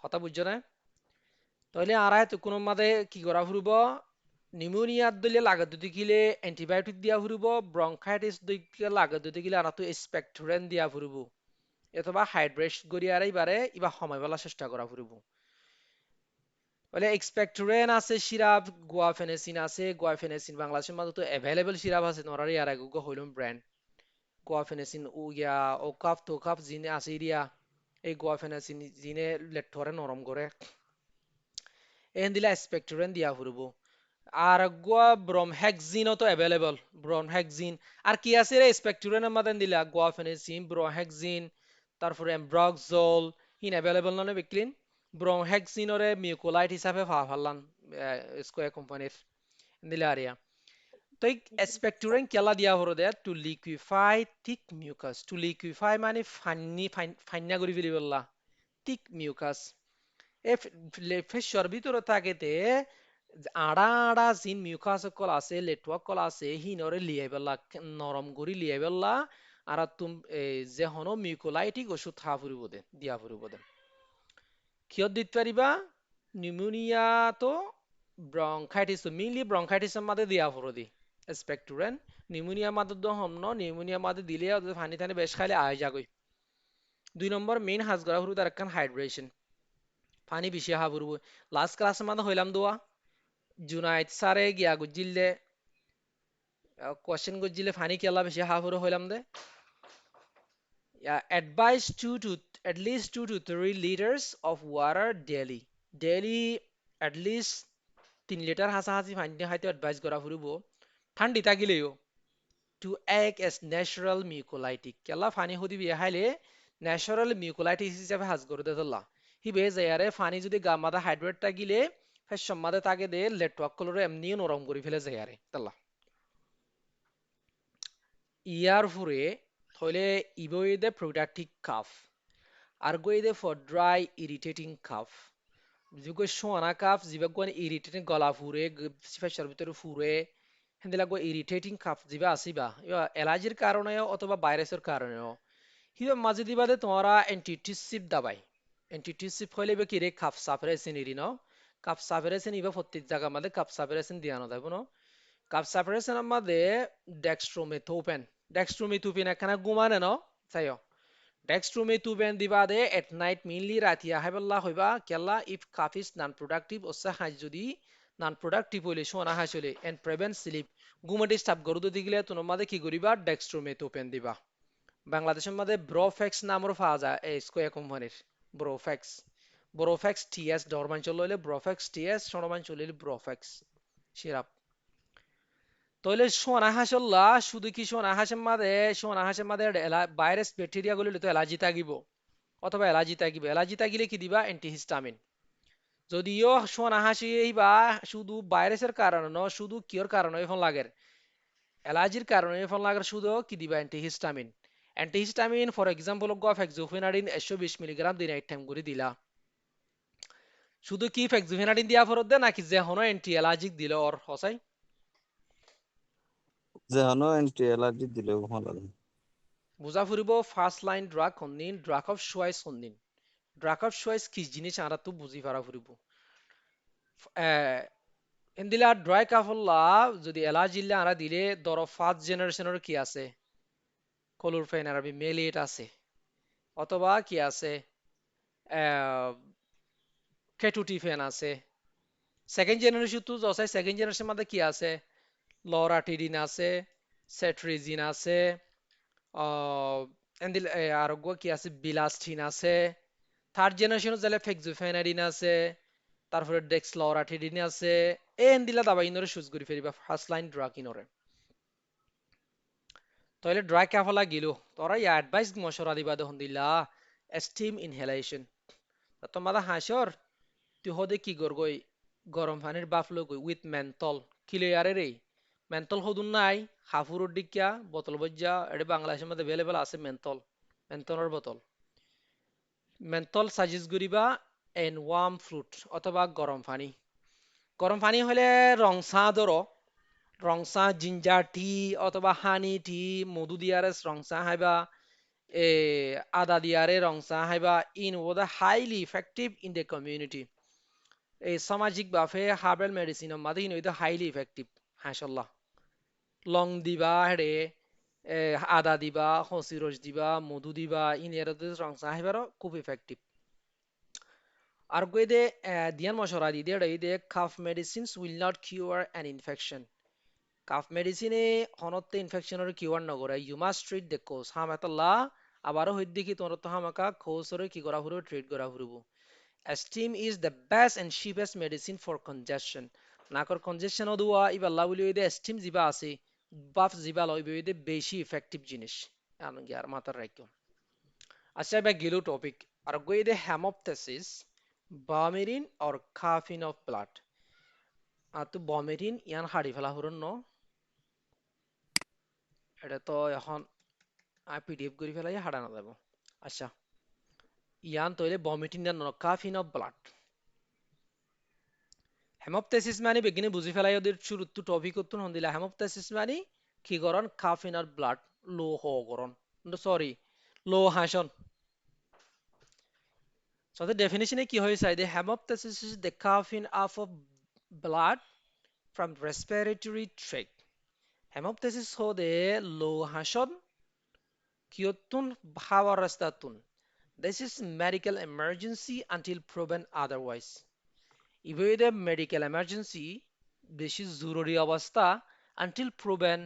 কথা বুঝছো না তাহলে আড়াই তো কোনো মাদে কি করা ফুরব নিউমোনিয়ার দিলে লাগাতে দেখিলে অ্যান্টিবায়োটিক দিয়া ফুরব ব্রঙ্কাইটিস দিলে লাগাতে দেখিলে আর তো স্পেকট্রেন দিয়া ফুরব অথবা হাইড্রেট গড়িয়ারাই বারে ইবা সময় বেলা চেষ্টা করা ফুরিব বলে এক্সপেক্টরেন আছে সিরাপ গুয়াফেনেসিন আছে গুয়াফেনেসিন বাংলাদেশের মধ্যে তো অ্যাভেলেবল সিরাপ আছে নরারি আর আগে হইলুম ব্র্যান্ড গুয়াফেনেসিন ও ইয়া ও কাপ তো কাপ জিনে আছে ইরিয়া এই গুয়াফেনেসিন জিনে লেটরে নরম করে এন দিলা এক্সপেক্টরেন দিয়া ফুরব আর গোয়া ব্রমহেক্সিনও তো অ্যাভেলেবল ব্রমহেক্সিন আর কি আছে রে স্পেকটুরেনের মধ্যে দিলা গুয়াফেনেসিন ব্রমহেক্সিন তারপরে এমব্রক্সল হিন অ্যাভেলেবল ননে বিক্লিন ব্রমহেক্সিনরে মিউকোলাইট হিসাবে ফালান স্কোয়ার কোম্পানির দিলা আরিয়া তো স্পেকটুরেন কেলা দিয়া হলো দে to liquefy thick mucus to liquefy মানে ফান্না করি ফেলি বললা থিক মিউকাস ফেসর ভিতরে থাকেতে আড়া আড়া জিন মিউকাস কল আছে লেটওয়ার্ক কল আছে হিনরে লিয়াই বেলা নরম করি লিয়াই বেলা আর তুম যে হনো মিউকোলাইটিক ওষুধ খা ফুরিব দে দিয়া ফুরিব দে কিয়ত দিতে পারিবা নিউমোনিয়া তো ব্রংকাইটিস মেইনলি ব্রংকাইটিসের মাঝে দিয়া ফুরো দি স্পেকটুরেন নিউমোনিয়া মাঝে তো হম নিউমোনিয়া মাঝে দিলে পানি টানি বেশ খাইলে আয় যাগই 2 নম্বর মেইন হাজ করা ফুরু তার একখান হাইড্রেশন পানি বেশি হা ফুরব লাস্ট ক্লাসের মাঝে হইলাম দোয়া জুনাইদ স্যারে গিয়া গুজিলে কোশ্চেন গুজিলে পানি কেলা বেশি হা ফুরো হইলাম দে advise 2 to at least 2 to 3 liters of water daily daily at least 3 litre হাসাহাসি পানি খাইতে অ্যাডভাইস করা ফুরিব ঠান্ডি থাকিলেও to act as natural mucolytic কেলা পানি হদি বিয়া খাইলে ন্যাচারাল মিউকোলাইটিস হিসাবে হাজ করে দেতলা হি বে যায়ারে পানি যদি গা মাদা হাইড্রেট থাকিলে ফেস সম্মাদে তাকে দে লেটওয়াক কলরে এমনি নরম করে ফেলে যায়ারে তাল্লা ইয়ার ফুরে হইলে ইবইদে প্রোডাক্টিভ কাফ আর গইদে ফর ড্রাই ইরিটেটিং কাফ যুগ সোয়ানা কাফ জিবা গন ইরিটেটিং গলা ফুরে ফেসার ভিতরে ফুরে হেন্দিলা গো ইরিটেটিং কাফ জিবা আসিবা ইয়া অ্যালার্জির কারণেও অথবা ভাইরাসের কারণেও হিবা মাঝে দিবাদে তোমরা অ্যান্টিটিউসিভ দাবাই অ্যান্টিটিউসিভ হইলে কি রে কাফ সাফারেসিন ইরি ন কাফ সাফারেসিন ইবা প্রত্যেক জায়গা মধ্যে কাফ সাফারেসিন দিয়ানো যাবে ন কাফ সাফারেসিনের মধ্যে ডেক্সট্রোমেথোপেন ডেক্সট্রোমেথোপেন একখানা গুমানে ন চাইও ডেক্সট্রোমেথোপেন দিবাদে এট নাইট মেইনলি রাতিয়া হাইবাল্লা হইবা কেলা if cough is non productive ওসা হাজ যদি নন প্রোডাক্টিভ হইলে সোনা হাসলে এন্ড প্রিভেন্ট স্লিপ গুমাটি স্টাপ গরুদ দিগলে তোমার মাঝে কি করিবা ডেক্সট্রোমেথোপেন দিবা বাংলাদেশের মধ্যে ব্রোফেক্স নামেরও পাওয়া যায় এই স্কোয়ার কোম্পানির ব্রোফেক্স ব্রোফেক্স টিএস ডরমাঞ্চল হইলে ব্রোফেক্স টিএস সরমাঞ্চল হইলে ব্রোফেক্স সিরাপ তাহলে সোনা হাসল্লা শুধু কি সোনা হাঁসের মাঝে ভাইরাস ব্যাকটেরিয়া গুলো তো অ্যালার্জি থাকিব অথবা অ্যালার্জি থাকিলে কি দিবা অ্যান্টিহিস্টামিন যদিও সোনা হাসি বা শুধু ভাইরাসের কারণে ন শুধু কিয়র কারণে এখন লাগে অ্যালার্জির কারণে এখন লাগে শুধু কি দিবা antihistamine antihistamine for example fexofenadine 120 milligram দিন এক টাইম করে দিলা শুধু কি ফেক্সোফেনাডিন দিয়া ফরত দে নাকি যে হনো অ্যান্টি অ্যালার্জিক দিল ওর হসাই যে হনো এন্টি অ্যালার্জি দিলেও ভালো লাগে। বুঝা ফুরিব ফার্স্ট লাইন ড্রাগ হন্দিন ড্রাগ অফ চয়েস হন্দিন ড্রাগ অফ চয়েস কি জিনিস আমরা তো বুঝি পারা ফুরিব এন্দিলা ড্রাই কাফল্লা যদি অ্যালার্জি আমরা দিলে ধরো ফার্স্ট জেনারেশনের কি আছে কলুরফেন আরবি মেলিয়েট আছে অথবা কি আছে কেটুটিফেন আছে সেকেন্ড জেনারেশন তো আছে সেকেন্ড জেনারেশন মধ্যে কি আছে লরাটিডিন আছে সেট্রিজিন আছে এন্দিল আরোগ্য কি আছে বিলাস্টিন আছে থার্ড জেনারেশন যালে ফেক্সোফেনাডিন আছে তারপরে ডেক্সলরাটিডিন আছে এন্দিলা দাবা ইনরে সুজ করি ফেরিবা ফার্স্ট লাইন ড্রাগ ইনরে তাহলে ড্রাগ কাফলা গিলো তোরা ইয়া অ্যাডভাইস মশরা দিবা দহন দিলা স্টিম ইনহেলেশন তোমাদা হাসর তুই হদে কি গরগই গরম পানির বাফ লগই উইথ মেন্থল কিলিয়ারে রে মেন্থল হদুন নাই হাফুরুর ডিকিয়া বোতল বজ্জা এটা বাংলাদেশের মধ্যে অ্যাভেলেবল আছে মেন্থল মেন্থলের বোতল মেন্থল সাজেস্ট করিবা এন ওয়ার্ম ফ্রুট অথবা গরম পানি হলে রংসা ধরো রংসা জিঞ্জার টি অথবা হানি টি মধু দিয়ারে রংসা হাইবা এ আদা দিয়ারে রংসা হাইবা ইন ওদা highly effective in the community এই সামাজিক ভাবে হার্বাল মেডিসিন মাঝে ইন হাইলি ইফেক্টিভ হাসাল্লাহ লং দিবা হেডে আদা দিবা হসি রস দিবা মধু দিবা ইনিয়ারতে রং সাহেবারও খুব ইফেক্টিভ আর গইদে দিয়ান মশরা দি দে cough medicines will not cure an infection cough মেডিসিনে হনতে ইনফেকশনের কিউর নগরে ইউ মাস্ট ট্রিট দ্য কোজ হামাতাল্লাহ আবারও হইদ দেখি তোর তো হামাকা কোসরে কি করা ফুরো ট্রিট করা ফুরবো Esteem is the best and cheapest medicine for congestion. নাকর congestion দুয়া ইবাল্লা বলি ওই esteem জিবা আছে বাফ জিবা লই ওই বেশি effective জিনিস আমি আর মাথার রাখো আচ্ছা এবার গেল টপিক আর গই হেমোপথেসিস বামেরিন or coughing of blood আর তো বমেরিন ইয়ান হাড়ি ফেলা হরন ন এটা তো এখন পিডিএফ করে ফেলাই হাড়ানো যাব আচ্ছা ইয়ান তৈলে বমিটিন ন coughing of blood হেমপটেসিস মানে বেগিনে বুঝি ফেলাই ওদের শুরুতে টপিক উত্তর হন দিলা হেমপটেসিস মানে কি করন কাফ ইন আর ব্লাড লো হ করন সরি লো হাসন সো দ্য ডেফিনিশনে কি হয়েছে the hemoptysis is the coughing off of blood from respiratory tract হেমপটেসিস হদে লো হাসন কিয়তুন হাওয়ার রাস্তাতুন this is medical emergency until proven otherwise ইভেদে মেডিকেল এমার্জেন্সি বেশি জরুরি অবস্থা until proven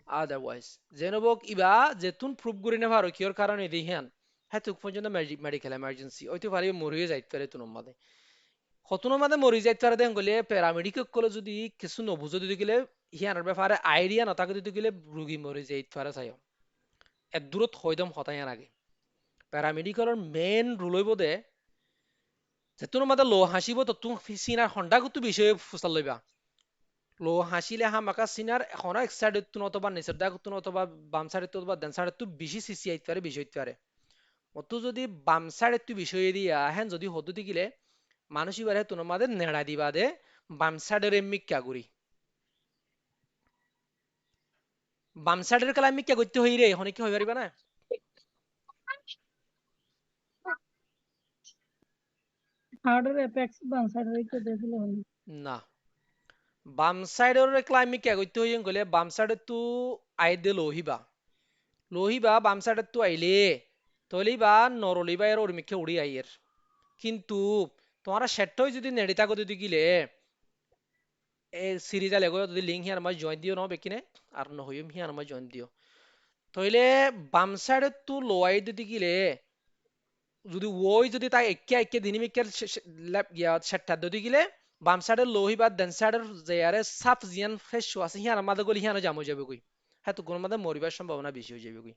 otherwise জেনবক ইবা যেতুন প্রুভ করি না পারো কিয়র কারণে দিহান হ্যাঁ তুক পর্যন্ত মেডিকেল এমার্জেন্সি ওইতে পারি মরিয়ে যাইতে পারে তুন মাদে হতুন মাদে মরি যাইতে পারে দেন গলে প্যারামেডিক কলে যদি কিছু নবুঝো দিতে গেলে হিয়ানোর ব্যাপারে আইডিয়া না থাকে দিতে গেলে রোগী মরে যাইতে পারে চাই এর দূরত হইদম হতাইয়ান আগে প্যারামেডিকেলের মেন রুল হইব দে যেতুন মাদে লো হাসিব তো তুম সিনার হন্ডা কুতু বিষয়ে ফুসাল লইবা লো হাসিলে হামাকা সিনার এখন এক সাইডে তুন অথবা নিচের দাগ তুন অথবা বাম সাইডে তো অথবা ডান সাইডে তো বেশি সিসি আইতে পারে বেশি হইতে পারে অত যদি বাম সাইডে তুই বিষয় দিয়া হেন যদি হতো দিলে মানুষ এবারে তুন মাদে নেড়া দিবা দে বাম সাইডের মিক্কা গুড়ি বাম সাইডের কালা মিক্কা করতে হই রে এখন কি হই পারিবা না হার্ডের অ্যাপেক্স বাম সাইডে রেখে দিয়েছিল হলো না বাম সাইডের কালা মিক্কা করতে হই গলে বাম সাইডে তু আই দে লোহিবা বাম সাইডে তু আইলে তলিবা নরলিবা এর ওর মিক্কে উড়ি আইয়ের কিন্তু তোমারা সেটই যদি নেড়ি থাকো যদি গিলে এ সিরিজা লেগো যদি লিঙ্ক হিয়ার মাঝ জয়েন দিও ন বেকিনে আর নহইম হিয়ার মাঝ জয়েন দিও তইলে বাম সাইডে তু লোয়াই যদি গিলে যদি ওই যদি তাই একে একে দিনিমিকের গিয়া সেটটা যদি গিলে বাম সাইডে লোহি বা দেন সাইডের যে সাফ জিয়ান ফ্রেশ আছে হিয়ার মাঝে গলি হিয়ানো জামো যাবে কই হ্যাঁ তো কোনো মাঝে মরিবার সম্ভাবনা বেশি হয়ে যাবে কই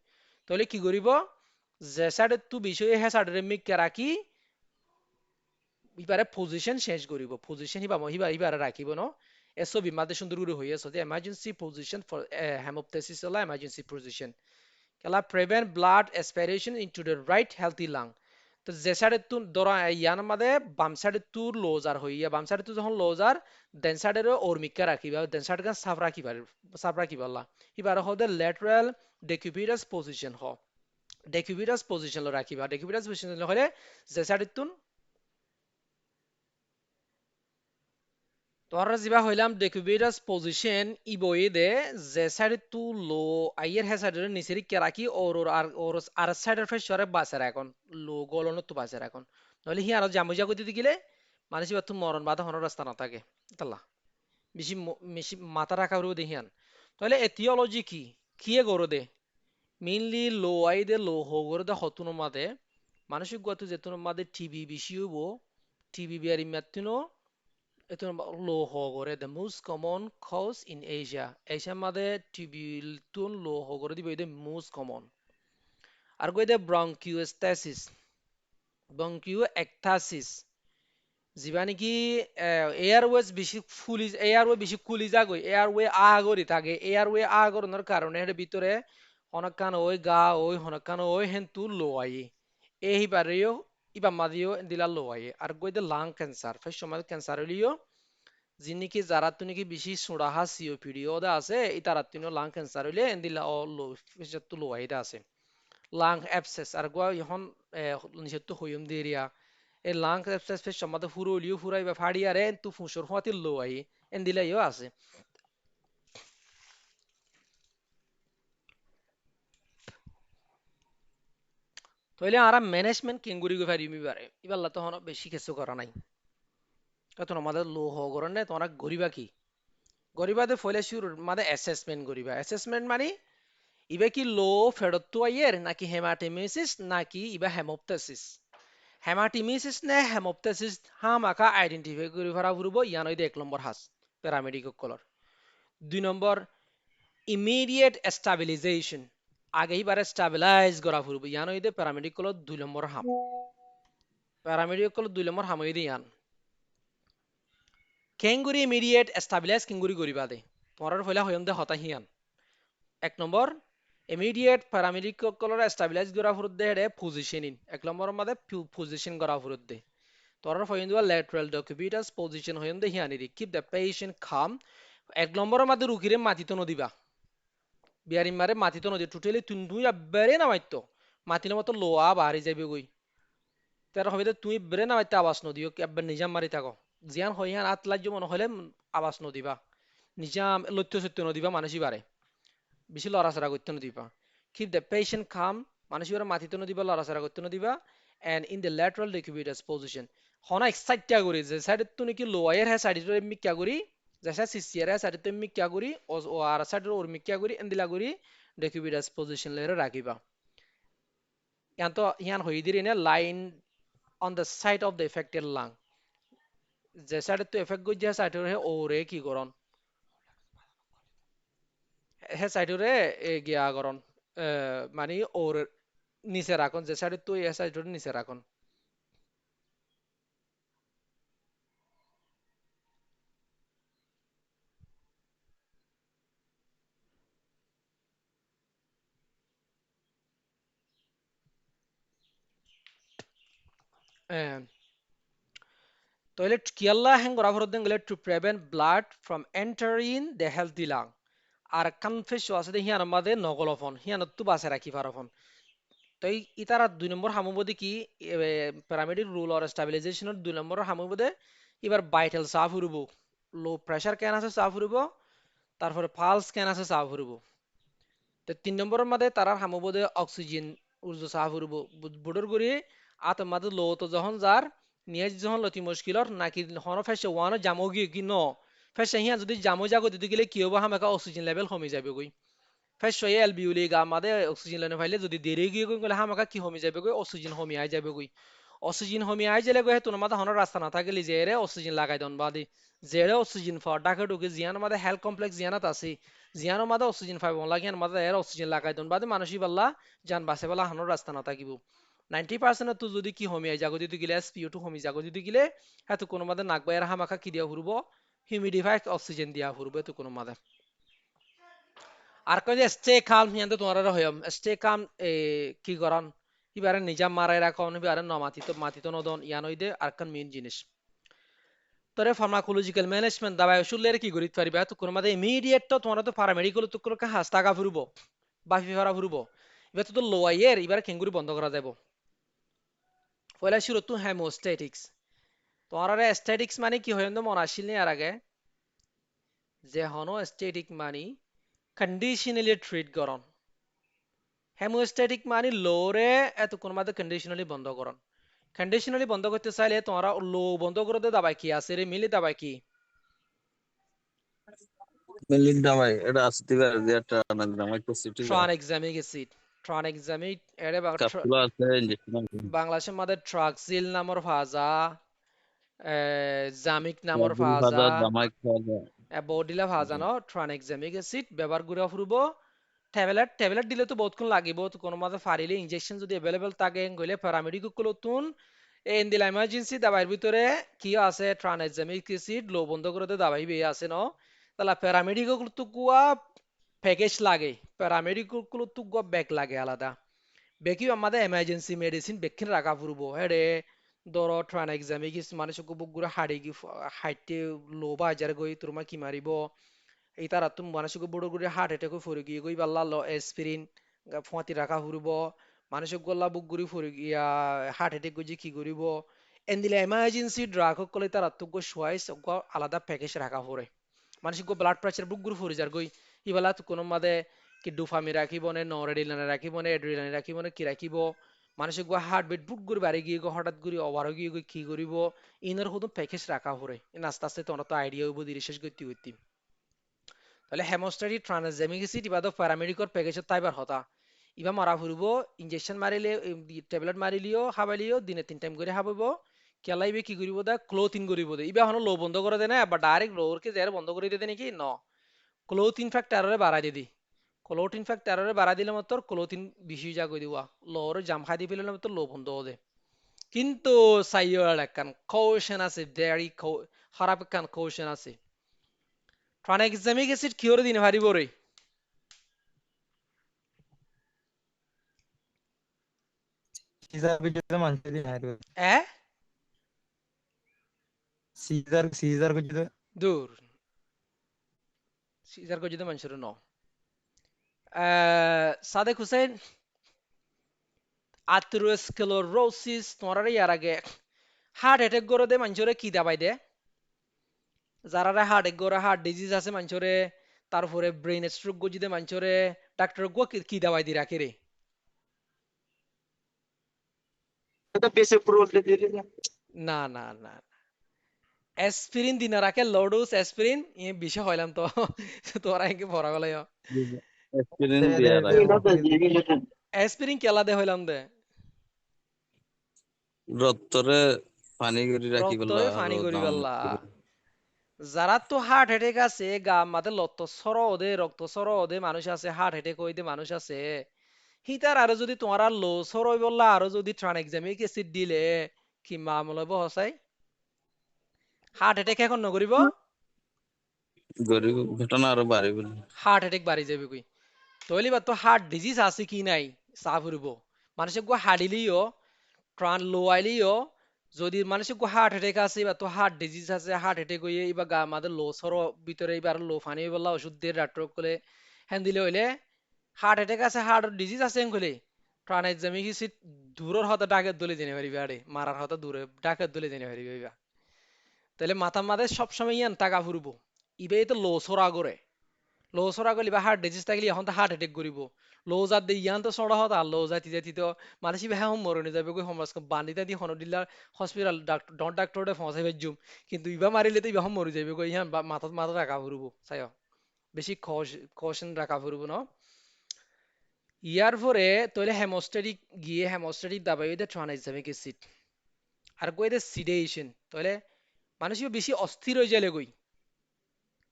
তাহলে কি করিব যে সাইডে তু বিষয় হ্যাঁ সাইডের মিক্কে রাখি ইবারে পজিশন চেঞ্জ করিব পজিশন হিবারে রাখিব ন এসো বিমাদে সুন্দর করে হই আছে এমার্জেন্সি পজিশন ফর হেমোপথেসিস হলা এমার্জেন্সি পজিশন কেলা prevent blood aspiration into the right healthy lung তো যে সাইডে তু ধরা ইয়ান মাদে বাম সাইডে তু লোজার হইয়া বাম সাইডে তু যখন লোজার দেন সাইডের ওরমিকা রাখিবা দেন সাইড গান সাফ রাখিবা আল্লাহ হিবারে হদে ল্যাটারাল ডেকুবিটাস পজিশন হ ডেকুবিটাস পজিশন রাখিবা ডেকুবিটাস পজিশন হলে যে সাইডে তুন তোরা জিবা হইলাম ডেকুবিটাস পজিশন ইবই দে যে সাইডে তু লো আইয়ের হে সাইডের নিচের কেরাকি আর সাইডের ফেস সরে বাসের এখন লো গলন তো বাসের এখন নইলে হি আর জামুজা কইতে দিলে মানুষ বা তু মরণ বাধা হন রাস্তা না থাকে তাল্লা বেশি বেশি মাথা রাখা হইব দেহিয়ান তাহলে এথিওলজি কি কিয়ে গরো দে মেইনলি লো আই দে লো হো গরো দে হতুন মাদে মানসিক গত যেতুন মাদে টিবি বেশি হইব TB বিয়ারি মাতিনো ito low hogore the most common cause in Asia. Asia মাদে টিবি তুন লো হগরে দিবে the most common. R গইদে bronchiectasis, bronchiectasis যিবা নেকি এয়ারওয়েজ বেশি ফুলি এয়ারওয়ে বেশি কুলি যাগই এয়ারওয়ে আগরি থাকে এয়ারওয়ে আগরনের কারণে এর ভিতরে হনকান ওই গা ওই হনকান ওই হেনতু লো আই এই বারেও ইবা মাদিও দিলা লো আই আর গইদে লাং ক্যান্সার ফাইস সময় ক্যান্সার হলিও যিনিকি যারা তুনিকি বেশি সুড়াহা সিওপিডি ওদা আছে এই তারা তিনো লাং ক্যান্সার হইলে এন্দিলা ও লো ফিসেতু লো আইদা আছে লাং অ্যাবসেস আর গোয়া ইহন নিষেধ হইম দেরিয়া এই লাং অ্যাবসেস ফেস সম্মাদে ফুরো লিও ফুরাই বা ফাড়ি আরে তু ফুসর হওয়াতে লো আই এন্দিলা ইও আছে তাহলে আরা ম্যানেজমেন্ট কেঙ্গুরি গো ফারি মিবারে ইবাল্লা তো হন বেশি কিছু করা নাই তখন আমাদের লো হ গরনে তোমরা গরিবা কি গরিবাদে ফলে শুরু মাদে অ্যাসেসমেন্ট গরিবা অ্যাসেসমেন্ট মানে ইবে কি লো ফেরত আইয়ের নাকি হেমাটেমেসিস নাকি ইবা হেমোপথেসিস হেমাটিমিসিস নে হেমোপথেসিস হামাকা আইডেন্টিফাই করে ফেরা ফুরব ইয়ানই এক নম্বর হাস প্যারামেডিক কলর 2 নম্বর ইমিডিয়েট স্টাবিলাইজেশন আগেই বারে স্টাবিলাইজ করা ফুরব ইয়ানই প্যারামেডিক কলর 2 নম্বর হাম প্যারামেডিক কলর 2 নম্বর হামই দে ইয়ান কেঙ্গুরি ইমিডিয়েট স্টাবিলাইজ কেঙ্গুরি করিবা দে তোমার ফলে হয়ম দে হতা হিয়ান 1 নম্বর ইমিডিয়েট প্যারামেডিক কলর স্টাবিলাইজ করা ফুরদ দে হেডে পজিশনিং 1 নম্বর মাদে পজিশন করা ফুরদ দে তোরার ফয়ন্দুয়া lateral decubitus position হয়ন্দে হিয়ানিরি keep the patient calm 1 নম্বরের মধ্যে রুগীরে মাটিতে নদিবা বিয়ারিং মারে মাটিতে নদি টোটালি তুই আব্বারে না মাইতো মাটির মতো লোয়া বাহারি যাবে গই তার হবে তুই ব্রে না মাইতে আওয়াজ নদিও কি আব্বার নিজাম মারি থাকো জিয়ান হইয়ান আতলাজ্য মনে হলে আওয়াজ নদিবা নিজাম লত্য সত্য নদিবা মানুষই বারে বেশি লড়াচড়া করতে নদিবা keep the patient calm মানুষই বারে মাটিতে নদিবা লড়াচড়া করতে নদিবা and in the lateral decubitus position হনা এক্সাইটটা করি যে সাইডে তো নাকি লোয়ার হ্যাঁ সাইডে মিক্কা করি যেসা সিসিয়ার হ্যাঁ সাইডে তো মিক্কা করি ও আর সাইডে ওর মিক্কা করি এন্দিলা করি decubitus position লেরে রাখিবা ইয়ান তো ইয়ান হই দিরি না line on the side of the affected lung যে সাইডে তো এফেক্ট গই যে সাইডে হে ওরে কি করন হে সাইডে রে এ গিয়া করন মানে ওর নিচে রাখুন যে সাইডে তো এ সাইডে নিচে রাখুন toilet kialla hang gora phrodden gele to prevent blood from entering the healthy lung আর কনফেস আছে হিয়ান মাদে নগলফন হিয়ান তো বাসে রাখি পারফন তো ইতারা 2 নম্বর হামুবদি কি প্যারামেডিক রুল অর স্টাবিলাইজেশনের 2 নম্বর হামুবদে এবার ভাইটাল সাফ হইব লো প্রেসার কেন আছে সাফ হইব তারপরে পালস কেন আছে সাফ হইব তো 3 নম্বরের মধ্যে তারা হামুবদে অক্সিজেন উর্জ সাফ হইব বুডর করি আত মাদে লো তো যখন যার নিয়ে যখন লতি মুশকিলর নাকি হন ফেসে ওয়ানো জামো গিয়ে কি ন ফেসে হিয়া যদি জামো জাগো দিতে গেলে কি হবো হামাকা অক্সিজেন লেভেল কমে যাবে গই ফেসে এলবিউলি গা মাদে অক্সিজেন লেনে ফাইলে যদি দেরি গিয়ে গই হামাকা কি কমে যাবে গই অক্সিজেন কমে আই যাবে গই অক্সিজেন কমে আই গেলে গই তোর মাথা হন রাস্তা না থাকলে যে রে অক্সিজেন লাগাই দন বাদি যে রে অক্সিজেন ফর ডাকে ঢুকে জিয়ান মাদে হেলথ কমপ্লেক্স জিয়ানাত আছে জিয়ানো মাদে অক্সিজেন ফাইব লাগিয়ান মাদে এর অক্সিজেন লাগাই দন বাদে মানুষই বাল্লা জান বাসে বালা হন রাস্তা না থাকিব 90% তো যদি কি হমি জাগো দিতে গেলে SpO2 হমি জাগো দিতে গেলে এত কোনো মাদে নাক বাইরে হামাকা কি দিয়া ফুরবো হিউমিডিফাই অক্সিজেন দিয়া ফুরবো এত কোনো মাদে আর কই যে স্টে কাম হিয়ান্তে তোমার হয়ম স্টে কাম কি করান ইবারে নিজাম মারাই রাখন ইবারে ন মাতি তো নদন ইয়ানই দে আর কান মেইন জিনিস তরে ফার্মাকোলজিক্যাল ম্যানেজমেন্ট দাবাই ওষুধের কি করিতে পারিবা তো কোনো মাদে ইমিডিয়েট তো তোমার তো প্যারামেডিক্যাল তো কোনো হাস টাকা ফুরবো বাফি ফারা ফুরবো এবার তো লোয়াইয়ের এবারে কেঙ্গুরি বন্ধ করা যাব পয়লা শুরু তো হেমোস্ট্যাটিক্স তোমার স্ট্যাটিক্স মানে কি হয় মনে আসিল নি আর আগে যে হনো স্ট্যাটিক মানে কন্ডিশনালি ট্রিট করন হেমোস্ট্যাটিক মানে লোরে এত কোন মাঝে কন্ডিশনালি বন্ধ করন কন্ডিশনালি বন্ধ করতে চাইলে তোমরা লো বন্ধ করতে দাবাই কি আছে রে মিলি দাবাই কি মিলিক দামাই এটা আসতে পারে যে একটা দামাই তো সিটি যা ট্রানএক্সামিক অ্যাসিড ট্রানএক্সামিক এর ক্যাপসুল আছে ইনজেকশন আছে বাংলাদেশের মধ্যে ট্রাক্সিল নামর ফাজা জামিক নামর রাজুল ফাজা ভাজা জামাই খাজা বডিলা ফাজা ন ট্রানএক্সামিক অ্যাসিড ব্যবহার করে ফুরবো ট্যাবলেট দিলে তো বহুতক্ষণ লাগিব তো কোনো মাঝে ফারিলে ইনজেকশন যদি অ্যাভেলেবল থাকে গলে প্যারামেডিক কুলতুন এই দিলা ইমার্জেন্সি দাবাইর ভিতরে কি আছে ট্রানএক্সামিক অ্যাসিড লো বন্ধ করতে দাবাই বে আছে ন তাহলে প্যারামেডিক কুলতু গুয়া প্যাকেজ লাগে প্যারামেডিক কুলতু গুয়া ব্যাগ লাগে আলাদা বেকি আমাদের এমার্জেন্সি মেডিসিন বেকিন রাখা ফুরবো হেডে ধরো ট্রানএক্সামিক মানুষকে বুক গুলো হাড়ি হাইটে লো বাজার গই তোমার কি মারিব এই তারা তুমি মানুষকে বড় করে হার্ট অ্যাটাক ফুরে গিয়ে গই পাল্লা ল এসপিরিন ফুঁয়াতি রাখা ফুরব মানুষক গল্লা বুক গুড়ি ফুরে গিয়া হার্ট অ্যাটাক গজি কি করিব এন্দিলে এমার্জেন্সি ড্রাগ কলে তারা তো সোয়াইস আলাদা প্যাকেজ রাখা ফুরে মানুষক ব্লাড প্রেসার বুক গুড়ি ফুরে যার গই ইবেলা তো কোনো মাদে কি ডুফামি রাখিব নে নরেডিলানে রাখিব নে এড্রিলানে রাখিব নে কি রাখিব মানুষের গো হার্টবিট বুট করে বাড়ি গিয়ে গো হঠাৎ করে ওভার গিয়ে গো কি করিব ইনের হতো প্যাকেজ রাখা পড়ে আস্তে আস্তে তোমরা তো আইডিয়া হইব ধীরে শেষ করতে করতে তাহলে হেমোস্ট্যাটিক ট্রান্সজামিক অ্যাসিড ইবা তো প্যারামেডিকর প্যাকেজত তাইবার হতা ইবা মারা ফুরিব ইনজেকশন মারিলে ট্যাবলেট মারিলিও খাবাইলিও দিনে 3 টাইম করে খাবাইব কেলাইবে কি করিব দা ক্লোথিং করিব দে ইবা হনো লো বন্ধ করে দে না বা ডাইরেক্ট লোরকে জের বন্ধ করে দিতে নাকি ন ক্লোথিন ফ্যাক্টরে বাড়াই দিদি ক্লোথিন ফ্যাক্টরে বাড়াই দিলে মাত্র ক্লোথিন বেশি যা কই দিবা লোর জাম খাই দি ফেললে মাত্র লো বন্ধ হবে কিন্তু সাইয়ার একখান কৌশন আছে ভেরি খারাপ একখান কৌশন আছে ট্রানএক্সামিক অ্যাসিড কি করে দিনে পারিব রে সিজার ভিডিওতে মানুষ দিন হাইর এ সিজার সিজার ভিডিওতে দূর সিজার কো যদি মানুষের ন সাদেক হুসেন আথেরোস্ক্লেরোসিস তোমার ইয়ার আগে হার্ট অ্যাটাক করে দে মানুষরে কি দাবাই দে যারা হার্ট অ্যাটাক করে হার্ট ডিজিজ আছে মানুষরে তারপরে ব্রেন স্ট্রোক গো যদি মানুষরে ডাক্তার গো কি দাবাই দি রাখে রে এটা বেশি প্রোল দিয়ে দিন না না না অ্যাসপিরিন দিনা রাখে লোডোস অ্যাসপিরিন ই বিষয় হইলাম তো তোরা একে ভরা গেল এক্সপিরিয়েন্স দে দে দিয়া দে রাখে অ্যাসপিরিন কেলা দে হইলাম দে রক্তরে পানি করে রাখি বললা রক্তরে ফানি আরো করি দাম পাল্লা যারা তো হার্ট অ্যাটাক আছে গা মাঝে রক্ত সর ওদে রক্ত সর ওদে মানুষ আছে হার্ট অ্যাটাক হইতে মানুষ আছে হিতার আরো যদি তোমার লো সর হই বললা আরো যদি ট্রানএক্সামিক অ্যাসিড দিলে কি মামলা হইব হসাই হার্ট অ্যাটাক এখন নকরিব গরিব ঘটনা আরো বাড়ে বলে হার্ট অ্যাটাক বাড়ি যাবে কই তৈলি বা তো হার্ট ডিজিজ আছে কি নাই চা ফুরিব মানুষের গো হাডিলিও ট্রান লো আইলিও যদি মানুষের গো হার্ট অ্যাটাক আছে বা তো হার্ট ডিজিজ আছে হার্ট অ্যাটাক হইয়ে এবার গা আমাদের লো সর ভিতরে এবার লো ফানি বললা ওষুধ দিয়ে ডাক্তার কলে হ্যান দিলে হইলে হার্ট অ্যাটাক আছে হার্ট ডিজিজ আছে কলে ট্রান এক্সামিক সিট দূরের হতে ডাকের দলে জেনে পারিবে আরে মারার হতে দূরে ডাকের দলে জেনে পারিবে এবার তাহলে মাথা মাথায় সবসময় ইয়ান টাকা ফুরবো ইবে তো লো সরা করে লো সরা করলে বা হার্ট ডিজিজ থাকলে এখন তো হার্ট অ্যাটাক করিব লো জাত দিয়ে ইয়ান তো সরা হত আর লো জাতি জাতি তো মানুষ ইবে হ্যাঁ মরণে যাবে কই সমাজ বান্দিতা দি হন দিলা হসপিটাল ডাক্তার ডন ডাক্তারে ফসাই ভেজুম কিন্তু ইবা মারিলে তো ইবা হম মরি যাবে কই ইয়ান মাথা মাথা রাখা ফুরবো চাই বেশি কশন রাখা ফুরবো ন ইয়ার পরে তাহলে হেমোস্ট্যাটিক গিয়ে হেমোস্ট্যাটিক দাবাই দে ট্রানএক্সামিক অ্যাসিড আর কই দে সিডেশন তাহলে মানুষ বেশি অস্থির হয়ে যায় গই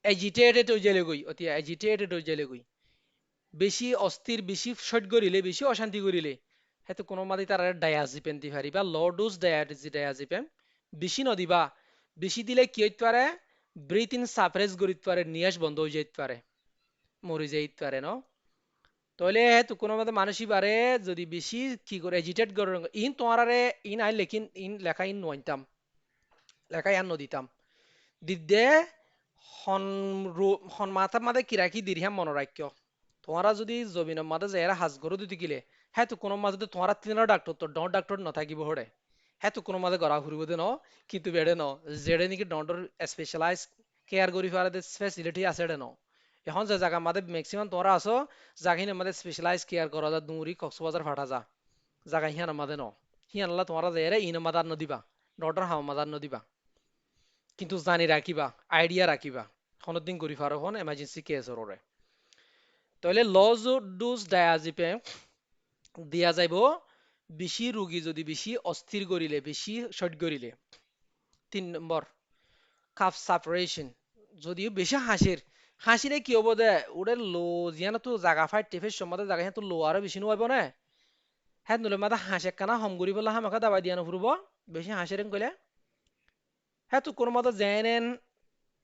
এজিটেটেড হয়ে যায় গই অতি এজিটেটেড হয়ে যায় গই বেশি অস্থির বেশি শট করিলে বেশি অশান্তি করিলে হয়তো কোনো মাদি তার ডায়াজিপেন দি পারি বা লো ডোজ ডায়াজিপেন বেশি নদিবা বেশি দিলে কি হইতে পারে ব্রিথ ইন সাপ্রেস করিতে পারে নিয়াস বন্ধ হয়ে যেতে পারে মরে যাইতে পারে ন তাহলে তো কোনো মতে মানুষই বারে যদি বেশি কি করে এজিটেট করে ইন তোমারে ইন আই লেকিন ইন লেখা ইন নইতাম লেখা ইয়ান নদিতাম দিদে হন হন মাথা মাদে কিরাকি দিরহাম মনোরাখ্য তোমারা যদি জমিনের মাঝে যাইরা হাজ গরু দিতে গেলে হ্যাঁ তো কোনো মাঝে তোমারা তিনটা ডাক্তার তো ডন ডাক্তার নাথাকিব হরে হ্যাঁ তো কোনো মাঝে গড়া ফুরিব দে ন কিন্তু বেড়ে ন যেড়ে নাকি ডন্টর স্পেশালাইজ কেয়ার করি ফারে ফেসিলিটি আছে ন এখন যে জায়গা মাঝে ম্যাক্সিমাম তোমরা আছো জাগিনে মাঝে স্পেশালাইজ কেয়ার করা যা দুরি কক্সবাজার ফাটা যা জায়গা হিয়ান মাঝে ন হিয়ান আল্লাহ তোমরা যাইরা ইন মাদার নদিবা ডন্টর হাও মাদার নদিবা কিন্তু জানি রাখিবা আইডিয়া রাখিবা হনদিন করি ফারো হন এমার্জেন্সি কেস ওরে তাহলে লজ ডোজ ডায়াজিপে দিয়া যাইব বেশি রোগী যদি বেশি অস্থির করিলে বেশি শর্ট করিলে 3 নম্বর কাফ সাপারেশন যদিও বেশি হাসিলে কি হবো দে ওরে লো জিয়ানা তো জাগা ফাই টেফের সম্বন্ধে জাগা হ্যাঁ তো লো আরো বেশি নোয়াইব না হ্যাঁ নলে মাথা হাসে কানা হম করি বলা হামাকা দাবাই দিয়া নফুরব বেশি হাসিরেন কইলে হ্যাঁ তো কোনো মতো জেনেন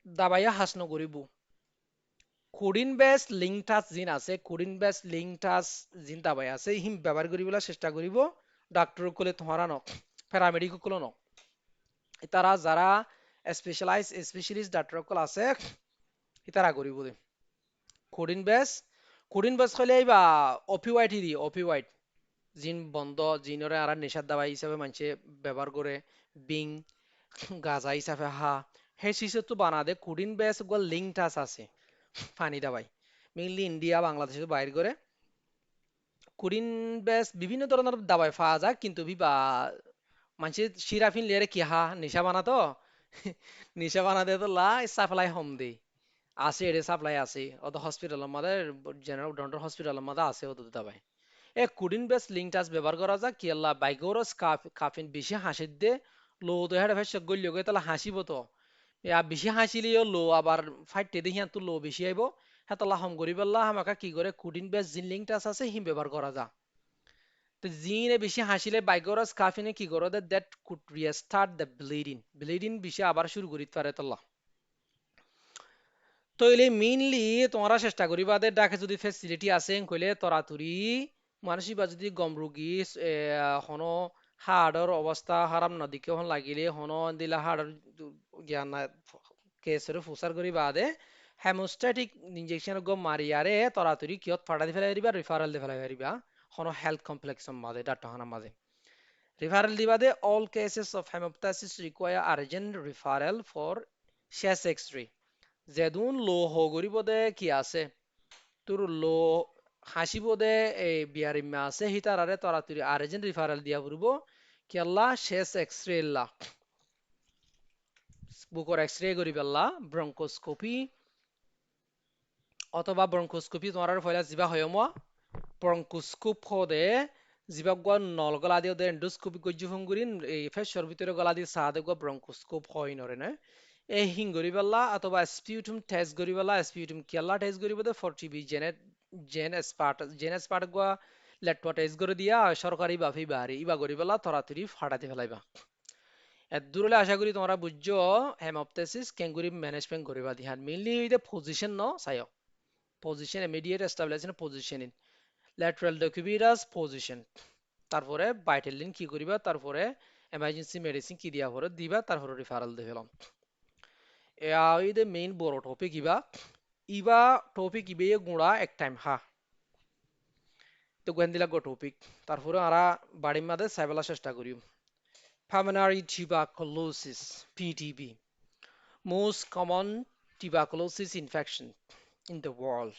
দাবাইয়া হাস নকরিব কোডিন বেস লিঙ্ক টাচ জিন আছে কোডিন বেস লিঙ্ক টাচ জিন দাবাই আছে হিম ব্যবহার করিবলৈ চেষ্টা করিব ডাক্তৰ কলে তোমারা নক প্যারামেডিক কলে নক তারা যারা স্পেশালিস্ট ডাক্তৰ কল আছে তারা করিব দে কোডিন বেস হলে বা অপিওয়াইড দি অপিওয়াইড জিন বন্ধ জিনরে আর নেশার দাবাই হিসাবে মানুষে ব্যবহার করে বিং গাঁজা হিসাবে হা সেই সিস্টেমটো বানা দে কোডিন বেস গল লিঙ্ক টাচ আছে পানি দাবাই মেইনলি ইন্ডিয়া বাংলাদেশে বাইর করে কুরিন বেশ বিভিন্ন ধরনের দাবাই পাওয়া যায় কিন্তু বিবা মানুষ সিরাফিন লিয়ারে কি হা নিশা বানাতো নিশা বানাতে তো লা সাপ্লাই হোম দে আছে এর সাপ্লাই আছে অত হসপিটালের মধ্যে জেনারেল ডন্টর হসপিটালের মধ্যে আছে অত দাবাই এ কুডিন বেস লিঙ্ক টাস ব্যবহার করা যায় কি আল্লাহ বাইগোরস কাফিন বেশি হাসি দে লো তো হেড ফেস গল্য গই তাহলে হাসিব তো ইয়া বেশি হাসিলিও লো আবার ফাইটে দেখি তো লো বেশি আইব হ্যাঁ তাহলে হম করি বললা আমাকে কি করে কুডিন বেস জিন লিঙ্ক টাস আছে হিম ব্যবহার করা যায় তো জিনে বেশি হাসিলে বাইগোরস কাফিনে কি করে that could restart the bleeding বেশি আবার শুরু করিতে পারে তাল্লা তো এলে মেইনলি তোমরা চেষ্টা করিবা দে ডাকে যদি ফেসিলিটি আছে কইলে তরাতুরি মানসিক বা যদি গম রোগী হনো হাড়র অবস্থা হারাম নদীকে হন লাগিলে হনো দিলা হাড়র জ্ঞান কেসের ফুসার করি বাদে হেমোস্ট্যাটিক ইনজেকশন গম মারিয়ারে তরাতুরি কিয়ত ফাটা দি ফেলাই দিবা রিফারেল দি ফেলাই দিবা হনো হেলথ কমপ্লেক্স মাঝে ডাক্তার খানার মাঝে রিফারেল দিবা দে all cases of haemoptysis require urgent referral for chest X-ray যেদুন লো হগরিব দে কি আছে তোর লো হাসিব দে এই বিয়ারিমা আছে হিতারারে তরাতুরি আর্জেন্ট রিফারেল দিয়া পড়ব কি আল্লাহ শেষ এক্স-রে লা বুকর এক্স-রে করি পেল্লা ব্রঙ্কোস্কোপি অথবা ব্রঙ্কোস্কোপি তোমার ফয়লা জিবা হয়মা ব্রঙ্কোস্কোপ হদে জিবা গয়া নল গলা দিও দে এন্ডোস্কোপি গজ্জু ফঙ্গুরিন এই ফেসর ভিতরে গলা দিয়ে সাদে গয়া ব্রঙ্কোস্কোপ হয় নরে না এই হিং করি পেল্লা অথবা স্পিউটুম টেস্ট করি পেল্লা স্পিউটুম কিয়াল্লা টেস্ট করিব দে ফর টিবি জেন স্পার্ট গয়া লেটওয়া টেস্ট করে দিয়া সরকারি বাফি বাহারি ইবা করি পেল্লা তরাতরি ফাটাতে ফেলাইবা এত দূরলে আশা করি তোমরা বুঝছো হেমোপ্টেসিস কেঙ্গুরি ম্যানেজমেন্ট করিবা দিহান মেইনলি ইদে পজিশন ন সাইও পজিশন ইমিডিয়েট এস্টাবলিশন পজিশনিং ল্যাটারাল ডেকুবিটাস পজিশন তারপরে ভাইটাল লিঙ্ক কি করিবা তারপরে এমার্জেন্সি মেডিসিন কি দিয়া পরে দিবা তারপরে রিফারেল দিলাম ইদে মেইন বড় টপিক ইবা টপিক ইবে গুড়া এক টাইম হা তো গোয়েন্দিলা গো টপিক তারপরে আরা বাড়ির মাঝে সাইবেলা চেষ্টা করি pulmonary tuberculosis PTB most common tuberculosis infection in the world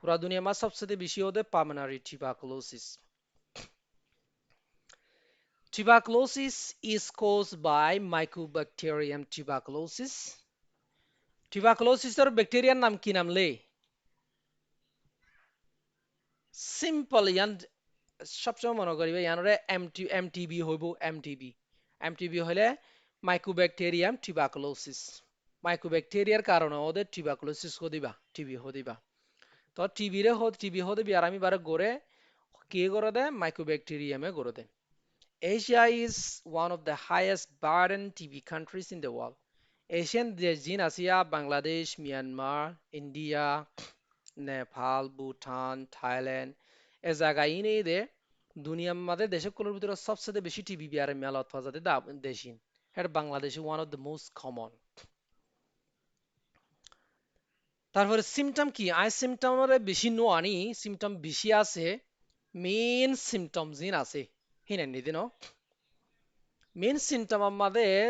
पूरा दुनिया में सबसे बेशी होते pulmonary tuberculosis tuberculosis is caused by mycobacterium tuberculosis और बैक्टीरिया नाम की नाम ले simple यान সবসময় মনে করিবে ইয়ানরে এমটিবি হইব এমটিবি হলে মাইকোব্যাকটেরিয়াম টিউবাকুলোসিস মাইকোব্যাকটেরিয়ার কারণে ওদের টিউবাকুলোসিস হদিবা তো টিবি হতে বিয়ার আমি বারে গড়ে কে করে দে মাইকোব্যাকটেরিয়ামে গড়ে দে Asia is one of the highest burden TB countries in the world Asian দেশ জিন আসিয়া Bangladesh Myanmar India Nepal Bhutan Thailand এ জায়গায় ইনে দে দুনিয়ার মধ্যে দেশগুলোর ভিতরে সবচেয়ে বেশি টিবি বিয়ারে মেলত হওয়া যাতে দেশিন এটা বাংলাদেশে one of the most common তারপরে সিমটম কি আই সিমটমের বেশি নো আনি সিমটম বেশি আছে মেইন সিমটম জিন আছে হিনেন নিদিন মেইন সিমটম আমাদের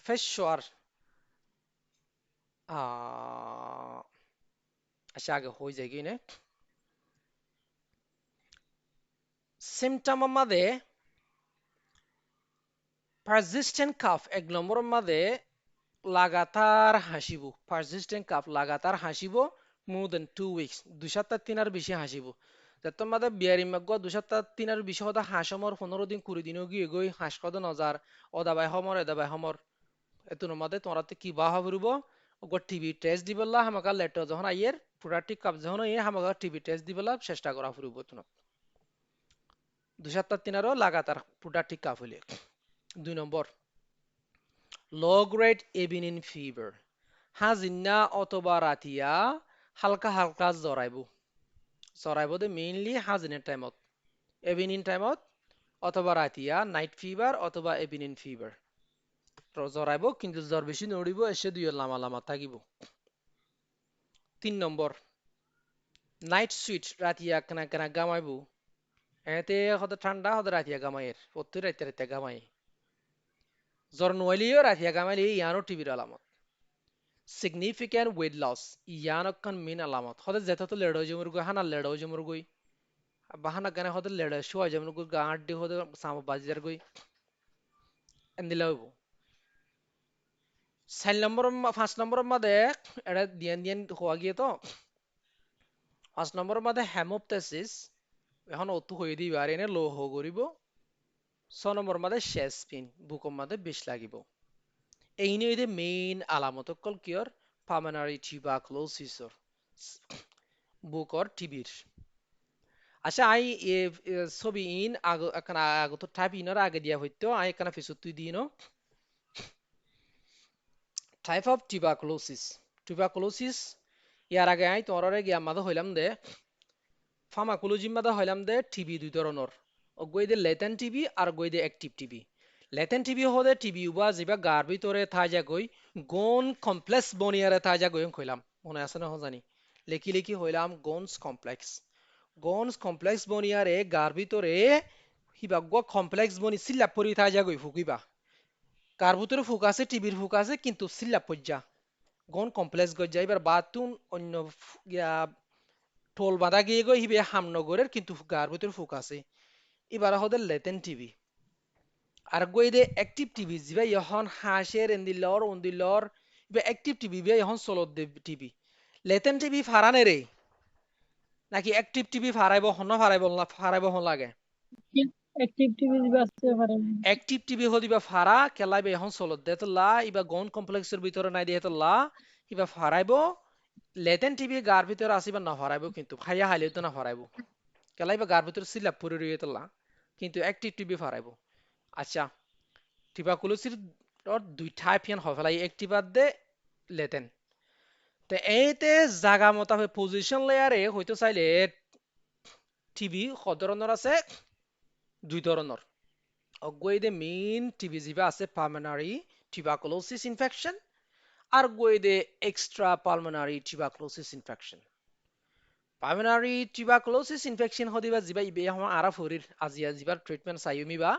ফেসওয়ার আচ্ছা আগে হয়ে যায় কি না সিমটম আমাদের পারসিস্টেন্ট কাফ এক নম্বরের মধ্যে লাগাতার হাসিব পারসিস্টেন্ট কাফ লাগাতার হাসিব মোর দেন 2 উইকস 2 সপ্তাহ 3 আর বেশি হাসিব যাতে মাদে বিয়ারি মাগ 2 সপ্তাহ 3 আর বেশি হদা হাসমর 15 দিন 20 দিনও গিয়ে গই হাস কদ নজার অদাবাই সমর এদাবাই সমর এতুন মাদে তোরাতে কি বাহা বরুব ওগো টিবি টেস্ট দিবল্লা হামাকা লেটার যখন আইয়ের প্রোডাক্টিভ কাপ যখন আইয়ে হামাকা টিবি টেস্ট দিবল্লা চেষ্টা করা ফুরুব তুন 2 সপ্তাহ 3 আরও লাগাতার প্রোডাক্টিভ কাপ হইলে 2 নম্বর লো গ্রেড এভিনিন ফিভার হাজিনা অথবা রাতিয়া হালকা হালকা জরাইব দে মেইনলি হাজিনের টাইমত এভিনিন টাইমত অথবা রাতিয়া নাইট ফিভার অথবা এভিনিন ফিভার জরাইব কিন্তু জ্বর বেশি নড়িব এসে দুই লামা লামা থাকিব 3 নম্বর নাইট সুইট রাতিয়া কেনা কেনা গামাইব এতে হতে ঠান্ডা হতে রাতিয়া গামাইয়ের প্রত্যেক রাতে রাতে গামাই জ্বর নইলেও রাতিয়া গামাইলে ইয়ানো টিভির আলামত significant weight loss ইয়ানকন মেন আলামত হতে যেত তো লেড়ো জমুর গই হানা লেড়ো জমুর গই bahana gane hode leda show যেমন গো গাঁড্ডি হতে সাম বাজার গই এন্দিলাও 4 নম্বর মাদে এটা দিয়ান দিয়ান হওয়া গিয়ে তো 5 নম্বর মাদে হেমোপটেসিস এখন অতু হয়ে দিবা আর এনে লো হো করিব 6 নম্বর মাদে চেস্ট পেইন বুকম মাদে বিষ লাগিব এই নিয়ে মেইন আলামত কল কিয়র পালমোনারি টিউবারকুলোসিসর বুকর টিবির আচ্ছা আই ছবি ইন আগত টাইপ ইনর আগে দিয়া হইতো আই এখানে ফিসু তুই দিন টাইপ অফ টিউবারকুলোসিস ইয়ার আগে আই তোমার গিয়া মাদা হইলাম দে ফার্মাকোলজি মাদা হইলাম দে টিবি দুই ধরনের গই দে লেটেন্ট টিবি আর গই দে অ্যাক্টিভ টিবি লেটেন্ট টিবি হলে টিবি উবা যিবা গার ভিতরে থাজা গই গন কমপ্লেক্স বনিয়ারে থাজা গই কইলাম মনে আছে না জানি লেখি লেখি হইলাম গনস কমপ্লেক্স বনিয়ারে গার ভিতরে হিবাগ কমপ্লেক্স বনি সিল্লাপ পরি থাজা গই ফুকিবা গার ভিতরে ফুক আছে টিবির ফুক আছে কিন্তু সিল্লাপ পর্যা গন কমপ্লেক্স গই যাইবার বাতুন অন্য ইয়া টোল বাঁধা গিয়ে গই হিবে হামনগরের কিন্তু গার ভিতরে ফুক আছে এবার হদে লেটেন্ট টিবি আর গই দে অ্যাক্টিভ টিভি জিবা ইহন হাঁসের এন্দিলর উন্দিলর ইবা অ্যাক্টিভ টিভি বিয়া ইহন চলত দে টিভি লেটেন্ট টিভি ফারানে রে নাকি অ্যাক্টিভ টিভি ফারাইব হন লাগে অ্যাক্টিভিটি বাঁচতে পারে অ্যাক্টিভ টিভি হল ইবা ফারা কেলাইবে এখন চলত দে তো লা ইবা গন কমপ্লেক্সের ভিতরে নাই দিয়ে তো লা ইবা ফারাইব লেটেন্ট টিভি গার ভিতরে আসিবা না ফারাইব কিন্তু খাইয়া হাইলে তো না ফারাইব কেলাইবা গার ভিতরে সিলাপ পরে রইয়ে তো লা কিন্তু অ্যাক্টিভ টিভি ফারাইব আচ্ছা টিউবারকুলোসিস দুই টাইপ ইয়ান হয় ফেলাই অ্যাক্টিভ আর দে লেটেন্ট তো এইতে জাগা মোতাবেক পজিশন লেয়ারে হয়তো চাইলে টিভি ধরনের আছে দুই ধরনের অগৈ দে মেইন টিভি জিবা আছে পালমোনারি টিউবারকুলোসিস ইনফেকশন আর গৈ দে extra pulmonary tuberculosis infection pulmonary tuberculosis infection হদিবা জিবা ইবে হমা আরা ফরির আজিয়া জিবার ট্রিটমেন্ট চাইমিবা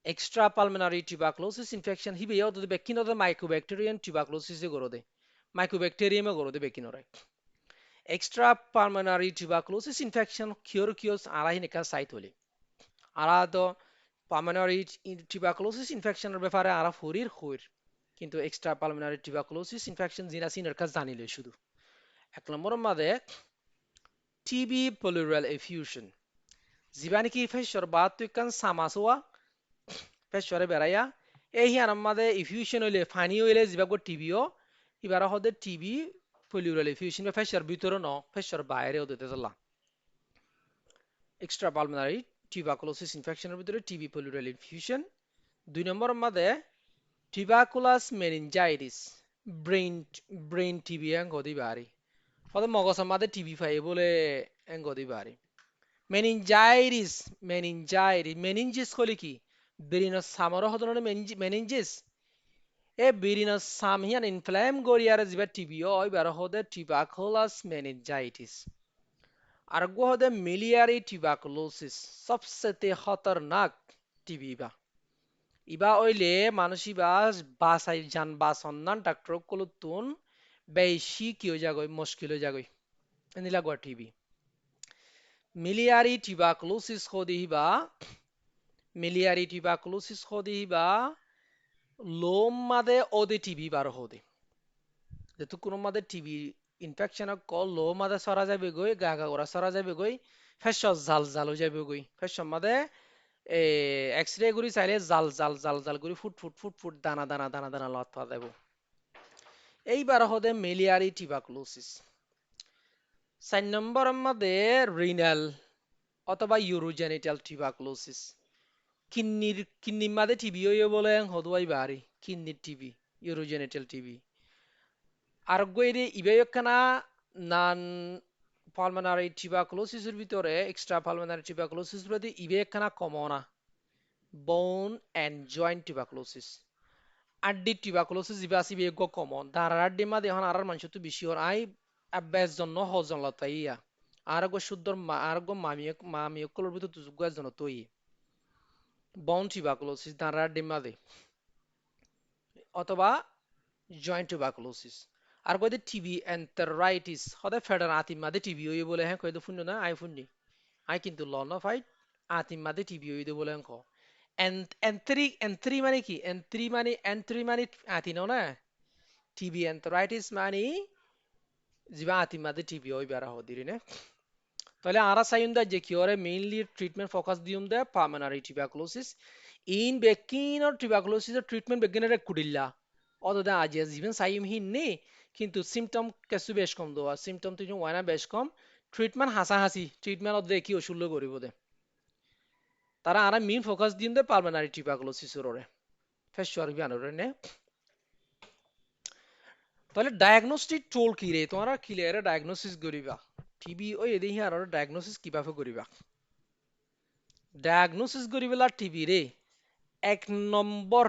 এক্সট্রা পালমোনারি টিউবারকুলোসিস ইনফেকশন হিবেও যদি বেকিনতে মাইক্রোব্যাকটেরিয়ান টিউবারকুলোসিসে গরদে মাইক্রোব্যাকটেরিয়ামে গরদে বেকিনরে এক্সট্রা পালমোনারি টিউবারকুলোসিস ইনফেকশন কিয়র আরাহি নেকা সাইট হলি আরা তো পালমোনারি টিউবারকুলোসিস ইনফেকশনের ব্যাপারে আরা ফরির হইর কিন্তু এক্সট্রা পালমোনারি টিউবারকুলোসিস ইনফেকশন জিনা সিনার কাছে জানিলে শুধু 1 নম্বর মাদে টিবি প্লুরাল এফিউশন জিবা নাকি ফেসর বা তুই কান সামাসোয়া ফেসরে বেড়াইয়া এই হিয়ান আমাদের ইফিউশন হইলে ফানি হইলে জিবাগো টিবিও এবার হদে টিবি প্লুরাল এফিউশন বা ফেসর ভিতরে ন ফেসর বাইরে হতে চলা এক্সট্রা পালমোনারি টিউবারকুলোসিস ইনফেকশনের ভিতরে টিবি প্লুরাল এফিউশন 2 নম্বর মাদে টিউবারকুলাস মেনিনজাইটিস ব্রেইন টিবি এং গদি বাড়ি হদে মগজ আমাদের টিবি ফাই বলে এং গদি বাড়ি মেনিনজাইটিস হলে কি ব্রেইনের সামর হদনে মেনিনজিস এ ব্রেইনের সাম হিয়ান ইনফ্লেম গরিয়ারে জিবা টিবিও এবার হদে টিউবারকুলাস মেনিনজাইটিস আর গো হদে মিলিয়ারি টিউবারকুলোসিস সবচেয়ে খতরনাক টিবি ইবা ওইলে মানুষ ইবা বাসাই জান বাসন্নান ডাক্তার কলুতুন বেশি কি হয়ে যাগই মুশকিল হয়ে যাগই এনিলা গো টিবি মিলিয়ারি টিউবারকুলোসিস হদিবা লোম মাদে ওদে টিবি বার হদে যেহেতু কোনো মাদে টিবি ইনফেকশন কল লো মাদে সরা যাবে গই গা ওরা সরা যাবে গই ফেস জাল হয়ে যাবে গই ফেস মাদে এক্সরে গুলি চাইলে জাল গুলি ফুট দানা লত পা দেব এইবার হদে মিলিয়ারি টিউবারকুলোসিস 4 নম্বর মাদে রিনাল অথবা ইউরোজেনিটাল টিউবারকুলোসিস কিন্নির মাদে টিবি হইয়ে বলে হদুয়াই বাড়ি কিন্নির টিবি ইউরোজেনিটাল টিবি আর গইরে ইবেয়খানা নান পালমোনারি টিউবারকুলোসিসের ভিতরে এক্সট্রা পালমোনারি টিউবারকুলোসিস প্রতি ইবেয়খানা কমনা বোন এন্ড জয়েন্ট টিউবারকুলোসিস আড্ডি টিউবারকুলোসিস ইবা আসিবে গো কমন দাঁড়ার আড্ডি মাদে এখন আর মানুষ তো বেশি হন আই আব্বাস জন্য হজন লতাইয়া আর গো শুদ্ধর আর গো মামিয়ে কলর ভিতর তুজুগ জন তৈ বোন টিউবারকুলোসিস দাঁড়ার আড্ডি মাদে অথবা জয়েন্ট টিউবারকুলোসিস আর কইতে টিবি এন্টারাইটিস হদে ফেডার আতি মাদে টিবি হই বলে হ্যাঁ কইতে ফুন্ন না আই ফুন্নি আই কিন্তু লন অফ আই আতিম মাদে টিভি হইতে বলে অঙ্ক এন থ্রি মানে কি এন থ্রি মানে আতিন না টিবি এন্থরাইটিস মানে জিবা আতিম মাদে টিবি হই বেড়া হদিরি নে তাহলে আরা সাইন দা যে কি ওরে মেইনলি ট্রিটমেন্ট ফোকাস দিউম দে পার্মানারি টিউবারকুলোসিস ইন বেকিন অর টিউবারকুলোসিস ট্রিটমেন্ট বেগিনারে কুডিল্লা অদদা আজ জীবন সাইম হিন্নি কিন্তু সিমটম কেসু বেশ কম দোয়া সিমটম তুই ওয়ানা বেশ কম ট্রিটমেন্ট হাসা হাসি ট্রিটমেন্ট অদে কি ওষুধ করিব দে তারা আরা মেইন ফোকাস দিন দে পার্মানারি টিউবারকুলোসিস ওরে ফেস চর্বি আনরে নে তাহলে ডায়াগনস্টিক টুল কি রে তোমরা ক্লিয়ারে ডায়াগনোসিস করিবা টিবি ওই এদিকে আর ডায়াগনোসিস কিভাবে করিবা ডায়াগনোসিস করিবেলা টিবি রে এক নম্বর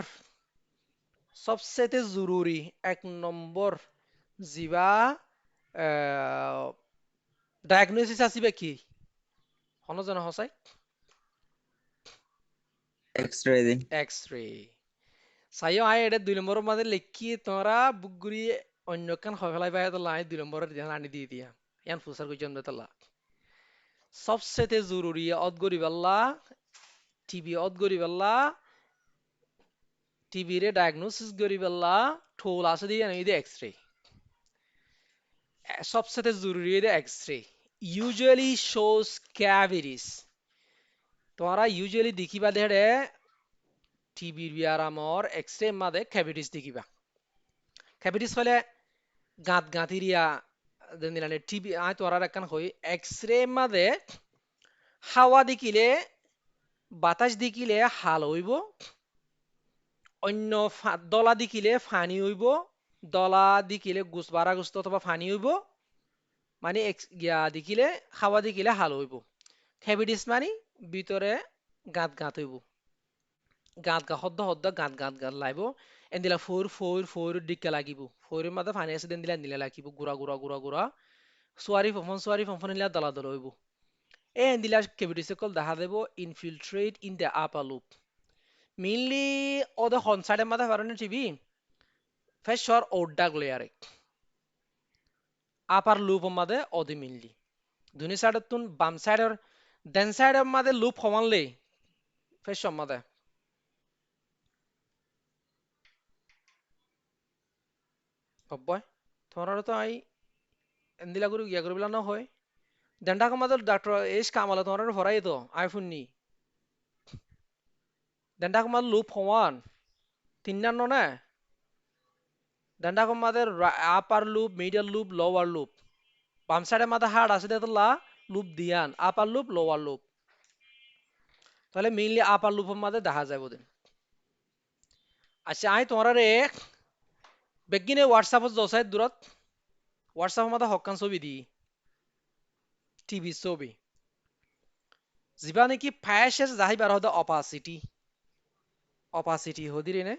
সবচেয়ে জরুরি এক নম্বর জিবা ডায়াগনোসিস আসিবে কি হন জানো হসাই এক্স-রে দিন এক্স-রে চাইও আই এটা 2 নম্বরের মাঝে লিখি তোমরা বুকগুড়ি অন্য কান হফেলাই পাই তো লাই 2 নম্বরের ধ্যান আনি দিয়ে দিয়া ইয়ান ফুসার কই জন্ম তালা সবচেয়ে জরুরি অদগরি বাল্লা টিবি অদগরি বাল্লা টিবি রে ডায়াগনোসিস করি বাল্লা ঠোল আছে দিয়ে এই এক্স-রে সবচেয়ে জরুরি এটা এক্স-রে ইউজুয়ালি শোস ক্যাভিটিস তোমরা ইউজুয়ালি দেখিবা দেড়ে টিবির বিয়ারামর এক্স-রে মাদে ক্যাভিটিস দেখিবা ক্যাভিটিস হলে গাঁত গাঁতিরিয়া দিলানে টিবি আই তোরার একখান হই এক্স-রে মাদে হাওয়া দেখিলে বাতাস দেখিলে হাল হইব অন্য দলা দেখিলে ফানি হইব দলা দেখিলে গুছ বারা গুস্ত অথবা ফানি হইব মানে গিয়া দেখিলে হাওয়া দেখিলে হাল হইব ক্যাভিটিস মানে ভিতরে গাঁত গাঁত হইব গাঁত গা হদ্দ হদ্দ গাঁত গাঁত গাঁত লাইব এন্দিলা ফোর ডিক্কা লাগিব ফোরের মাঝে ফানি আছে দেন দিলা নিলা লাগিব গুড়া গুড়া গুড়া গুড়া সোয়ারি ফফন নিলা দলা দলা হইব এ এন্দিলা ক্যাভিটিস কল দেখা দেব infiltrate in the upper lobe mainly ওদের হন সাইডের মাঝে পারেন টিভি ফেসর ওডাগ লেয়ারে আপার লুপ মাঝে ওদে মেইনলি দুনি সাইডের তুন বাম সাইডের দেন সাইডের মাঝে লুপ সমানলে ফেসর মাঝে অব্বয় তোমার তো আই এন্দিলা গুরু গিয়া করবিলা না হয় দেন্ডা কমাদের ডাক্তার এস কামালা তোমার ভরাই তো আইফোন নি দেন্ডা কমাদ লুপ সমান তিন না দেন্ডা কমাদের upper lobe middle lobe lower lobe বাম সাইডের মাথা হার্ড আছে দেখলা লুপ দিয়ান আপার লুপ লোয়ার লুপ তাহলে মেইনলি আপার লুপের মাঝে দেখা যায় বোধ আচ্ছা আই তোমার রে বেগিনে হোয়াটসঅ্যাপত জসাই দূরত হোয়াটসঅ্যাপের মাঝে হকান ছবি দি টিভি ছবি যিবা নাকি ফায়াসের যাহিবার হদে অপাসিটি হদিরে নে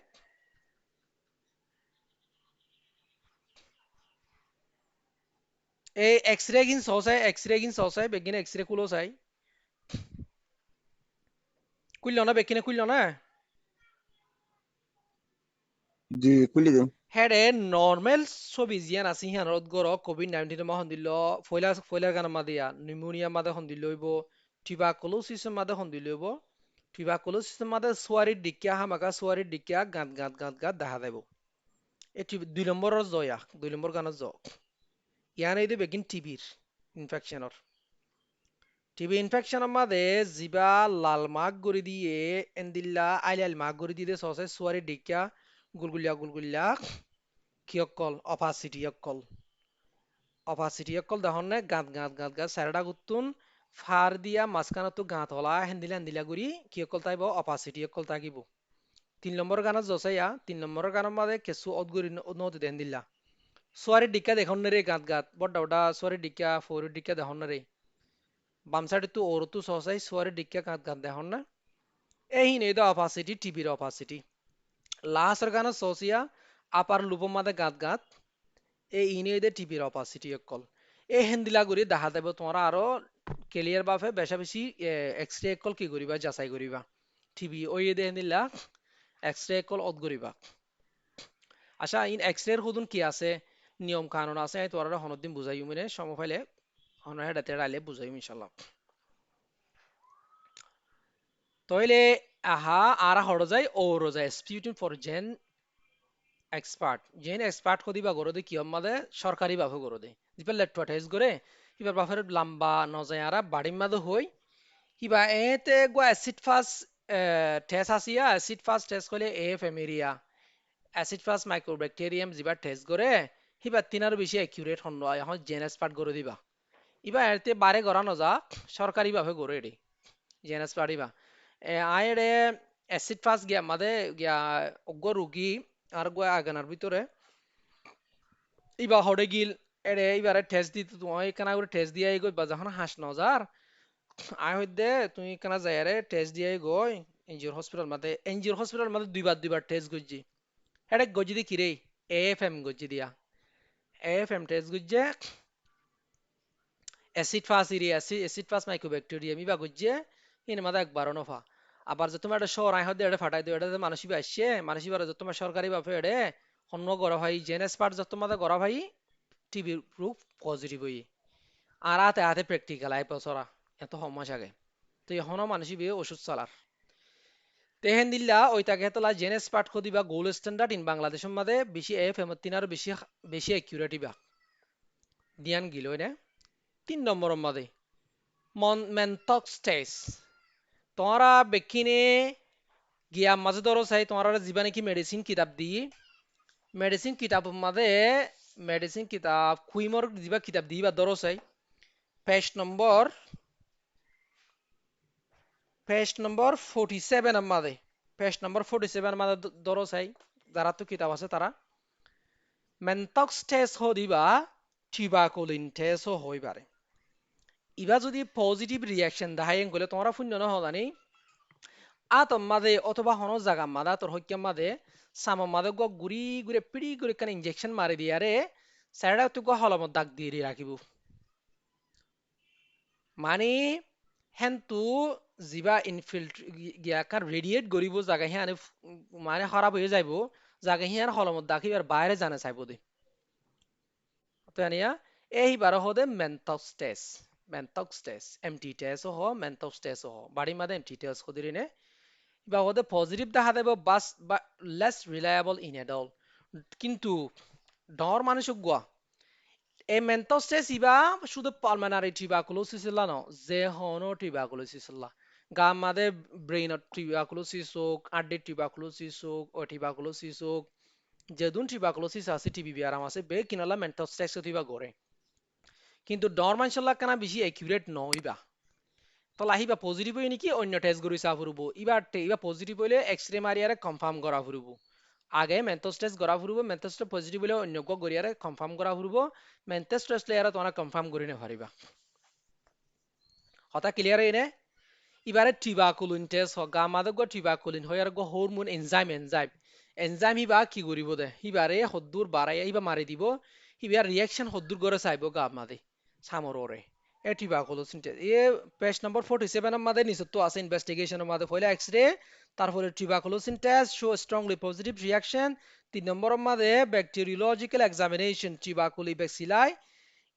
এই এক্স-রে গিন সসাই বেগিনে এক্স-রে কুলো চাই কুইল না বেগিনে কুইল না জি খুলি দিন হেডে নর্মাল ছবি জিয়ান আছে হিয়ানত গর কোভিড-19 মা হন্দিল ফয়লার গানা মাদিয়া নিউমোনিয়া মাদে হন্দিল হইব টিউবারকুলোসিস মাদে হন্দিল হইব টিউবারকুলোসিস মাদে সোয়ারির ডিকিয়া হামাকা সোয়ারির ডিকিয়া গাঁত গাঁত গাঁত গাঁত দেখা দেব এই 2 নম্বরের জয়া 2 নম্বর গানত জ ইয়ান এই বেগিন টিবির ইনফেকশনের টিবি ইনফেকশনের মাদে জিবা লাল মাগ গরি দিয়ে এন্দিল্লা আইলাল মাগ গরি দিয়ে সসে সোয়ারির ডিকিয়া গুলগুলিয়া কিয়কল অপাসিটি অকল দহনে গাঁত সারাটা গুতুন ফার দিয়া মাঝখানতো গাঁত হলা হেন্দিলা গুড়ি কিয়কল তাইব অপাসিটি অকল তাকিব 3 নম্বর গানত জসাইয়া 3 নম্বর গানের মাঝে কেসু অদগুরি নদী হেন্দিল্লা সোয়ারি ডিক্কা দেখুন রে গাঁত বড় সোয়ারি ডিক্কা ফোরি ডিক্কা দেখুন রে বাম সাইডে তো ওরতু সসাই সোয়ারি ডিক্কা গাঁত দেখুন না এই নেই দা অপাসিটি টিবির অপাসিটি লাস্টের গানত সসিয়া আপার লুপর মাঝে গাঁত এই ইনিয়ে টিপির অপাসিটি অকল এই হেন্দিলা গুড়ি দেখা দেব তোমরা আরো ক্লিয়ার বাফে বেশি এক্স-রে অকল কি করিবা যাচাই করিবা টিভি ওই দে হেন্দিলা এক্স-রে অকল অদ করিবা আচ্ছা ইন এক্স-রে এর হুদুন কি আছে নিয়ম কানুন আছে তোমরা হনদিন বুঝাইও মানে সময় পাইলে হনরা হেডাতে রাইলে বুঝাইও ইনশাআল্লাহ তইলে আহা আর হড় যায় ওর যায় স্পিউটিং ফর জেন এক্সপার্ট কদিবা গরদে কি আমাদে সরকারি ভাবে গরদে জিপা লেট্ট টেস করে হিবার বাফের লাম্বা নজায় আরা বাড়ির মাদে হই হিবা এতে গো অ্যাসিড ফাস টেস আসিয়া অ্যাসিড ফাস টেস করলে এফ এমেরিয়া অ্যাসিড ফাস মাইক্রোব্যাকটেরিয়াম জিবা টেস করে হিবা তিনার বেশি অ্যাকিউরেট হন এখন জেন এক্সপার্ট করে দিবা ইবা এতে বারে গড়া নজা সরকারি ভাবে গড়ে এডি জেন এক্সপার্ট ইবা আয়েরে অ্যাসিড ফাস গিয়া মাদে গিয়া অজ্ঞ রুগী আর গো আগানার ভিতরে ইবা হড়ে গিল এরে এবারে টেস্ট দিতে তোমার এখানে করে টেস্ট দিয়ে গই বা যখন হাস নজার আই হইদে তুমি এখানে যাই রে টেস্ট দিয়ে গই এনজিওর হসপিটাল মাঝে দুইবার টেস্ট গজি এটা গজি দি কিরে এএফএম গজি দিয়া এএফএম টেস্ট গজে অ্যাসিড ফাস ইরিয়া অ্যাসিড ফাস মাইক্রোব্যাকটেরিয়াম ইবা গজে ইন মাদে একবার নফা আবার যে তোমার এটা শহর আই হদে এটা ফাটাই দিও এটা মানুষই আসছে মানুষই বারে তোমার সরকারি ভাবে এড়ে অন্য গড়া ভাই জেনেস পার্ট যত মাদে গড়া ভাই টিভি প্রুফ পজিটিভ হই আর হাতে হাতে প্র্যাকটিক্যাল আই বছরা এত সময় আগে তো এখনো মানুষই বিয়ে ওষুধ চালার তেহেন দিল্লা ওই তাকে তোলা জেনেস পার্ট কদি বা গোল্ড স্ট্যান্ডার্ড ইন বাংলাদেশের মাঝে বেশি এফ এম তিনার বেশি বেশি অ্যাকিউরেট বা দিয়ান গিল না 3 নম্বরের মাঝে মেন্টক্স টেস্ট তোমরা বেকিনে গিয়া মাঝে ধরো চাই তোমরা জীবা নাকি মেডিসিন কিতাব দি মেডিসিন কিতাব মাঝে মেডিসিন কিতাব কুইমর দিবা কিতাব দি বা ধরো চাই পেজ নম্বর 47 মাঝে পেজ নম্বর 47 মাঝে ধরো চাই যারা তো কিতাব আছে তারা মেন্টক্স টেস্ট হদিবা টিবাকুলিন টেস্ট হই পারে ইবা যদি পজিটিভ রিয়াকশন দেখাই গলে তোমরা শূন্য নহলানি আতম মাঝে অথবা হন জাগা মাদা তোর হইকাম মাঝে সাম মাদে গ গুড়ি গুড়ে পিড়ি গুড়ে কান ইনজেকশন মারি দিয়ারে স্যারটা তো গ হলমত দাগ দিয়ে রাখিব মানে হেনতু জিবা গিয়াকার রেডিয়েট গরিব জায়গা হিয়ানে মানে খারাপ হয়ে যাইব জায়গা হিয়ার হলমত দাখিবার বাইরে জানে চাইব দে তো আনিয়া এইবার হদে মেন্টক্স টেস্ট এমটি টেস্ট হ মেন্টক্স টেস্ট হ বাড়ি মাদে এমটি টেস্ট কদিরিনে বা হদে পজিটিভ দেখা দেব বাস বা লেস রিলায়েবল ইন এডল কিন্তু ডর মানুষ গুয়া এই মেন্টক্স টেস্ট ইবা শুধু পালমেনারি টিউবাকুলোসিস লানো যে হনো টিউবাকুলোসিস লা গা মাদে ব্রেইনত টিউবাকুলোসিস হোক আড্ডির টিউবাকুলোসিস হোক ও টিউবাকুলোসিস হোক যেদুন টিউবাকুলোসিস আছে টিবি বিয়ারাম আছে বে কিনালা মেন্টক্স টেস্ট হইবা গড়ে কিন্তু ডর মানুষলা কানা বেশি একিউরেট নহইবা তো লাহিবা পজিটিভ হই নেকি অন্য টেস্ট গরি চা ফুরব ইবা পজিটিভ হইলে এক্সরে মারিয়ারে কনফার্ম করা ফুরব আগে মেন্টস টেস্ট করা ফুরব মেন্টস টেস্ট পজিটিভ হইলে অন্য গরিয়ারে কনফার্ম করা ফুরব মেন্টস টেস্ট লেয়ারে তোমরা কনফার্ম করি না পারিবা কথা ক্লিয়ার হইনে ইবারে টিবাকুলিন টেস্ট হ গা মাদে গো টিবাকুলিন হয়ার গো হরমোন এনজাইম হিবা কি করিব দে হিবারে হদ্দুর বাড়াই হিবা মারি দিব হিবার রিয়াকশন হদ্দুর করে চাইব গা মাদে সামররে এ টিবাকুলোসিন টেস্ট এ পেজ নম্বর 47 এর মাদে নিচে তো আছে ইনভেস্টিগেশনের মাদে পয়লা এক্সরে তারপরে tuberculin test show strongly positive reaction 3 নম্বরের মাদে bacteriological examination tubercle bacilli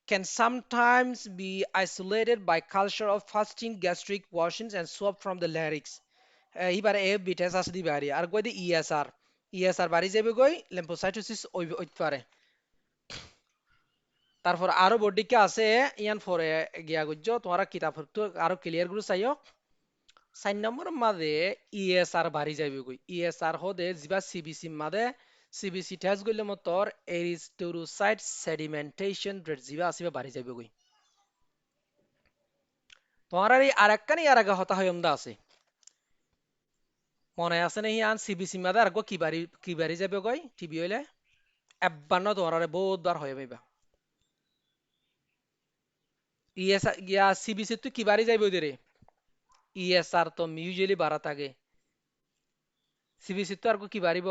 can sometimes be isolated by culture of fasting gastric washings and swab from the larynx এবারে এ বিটেস আছে দি বাড়ি আর কই দি ইএসআর বাড়ি যাবে কই লিম্ফোসাইটোসিস ওই পারে তারপর আরো বডিকে আছে ইয়ান ফরে গিয়া গুজ্জ তোমারা কিতাব তো আরো ক্লিয়ার গুলো চাইও 4 নম্বর মাদে ইএসআর বাড়ি যাবে কই ইএসআর হদে জিবা সিবিসি মাদে সিবিসি টেস্ট গইলে মতর এরিস্টোরোসাইট সেডিমেন্টেশন রেট জিবা আসিবা বাড়ি যাবে কই তোমার এই আরেকখানি আর আগে হতা হয়মদা আছে মনে আছে নাহি আন সিবিসি মাদে আর কি বাড়ি যাবে কই টিবি হইলে 51 তোমার বহুতবার হয়ে যাইবা ইএসআর গিয়া সিবিসি তুই কি বাড়ি যাইবে ওদের ইএসআর তো মিউজুয়ালি বাড়া থাকে সিবিসি তো আর কি বাড়িব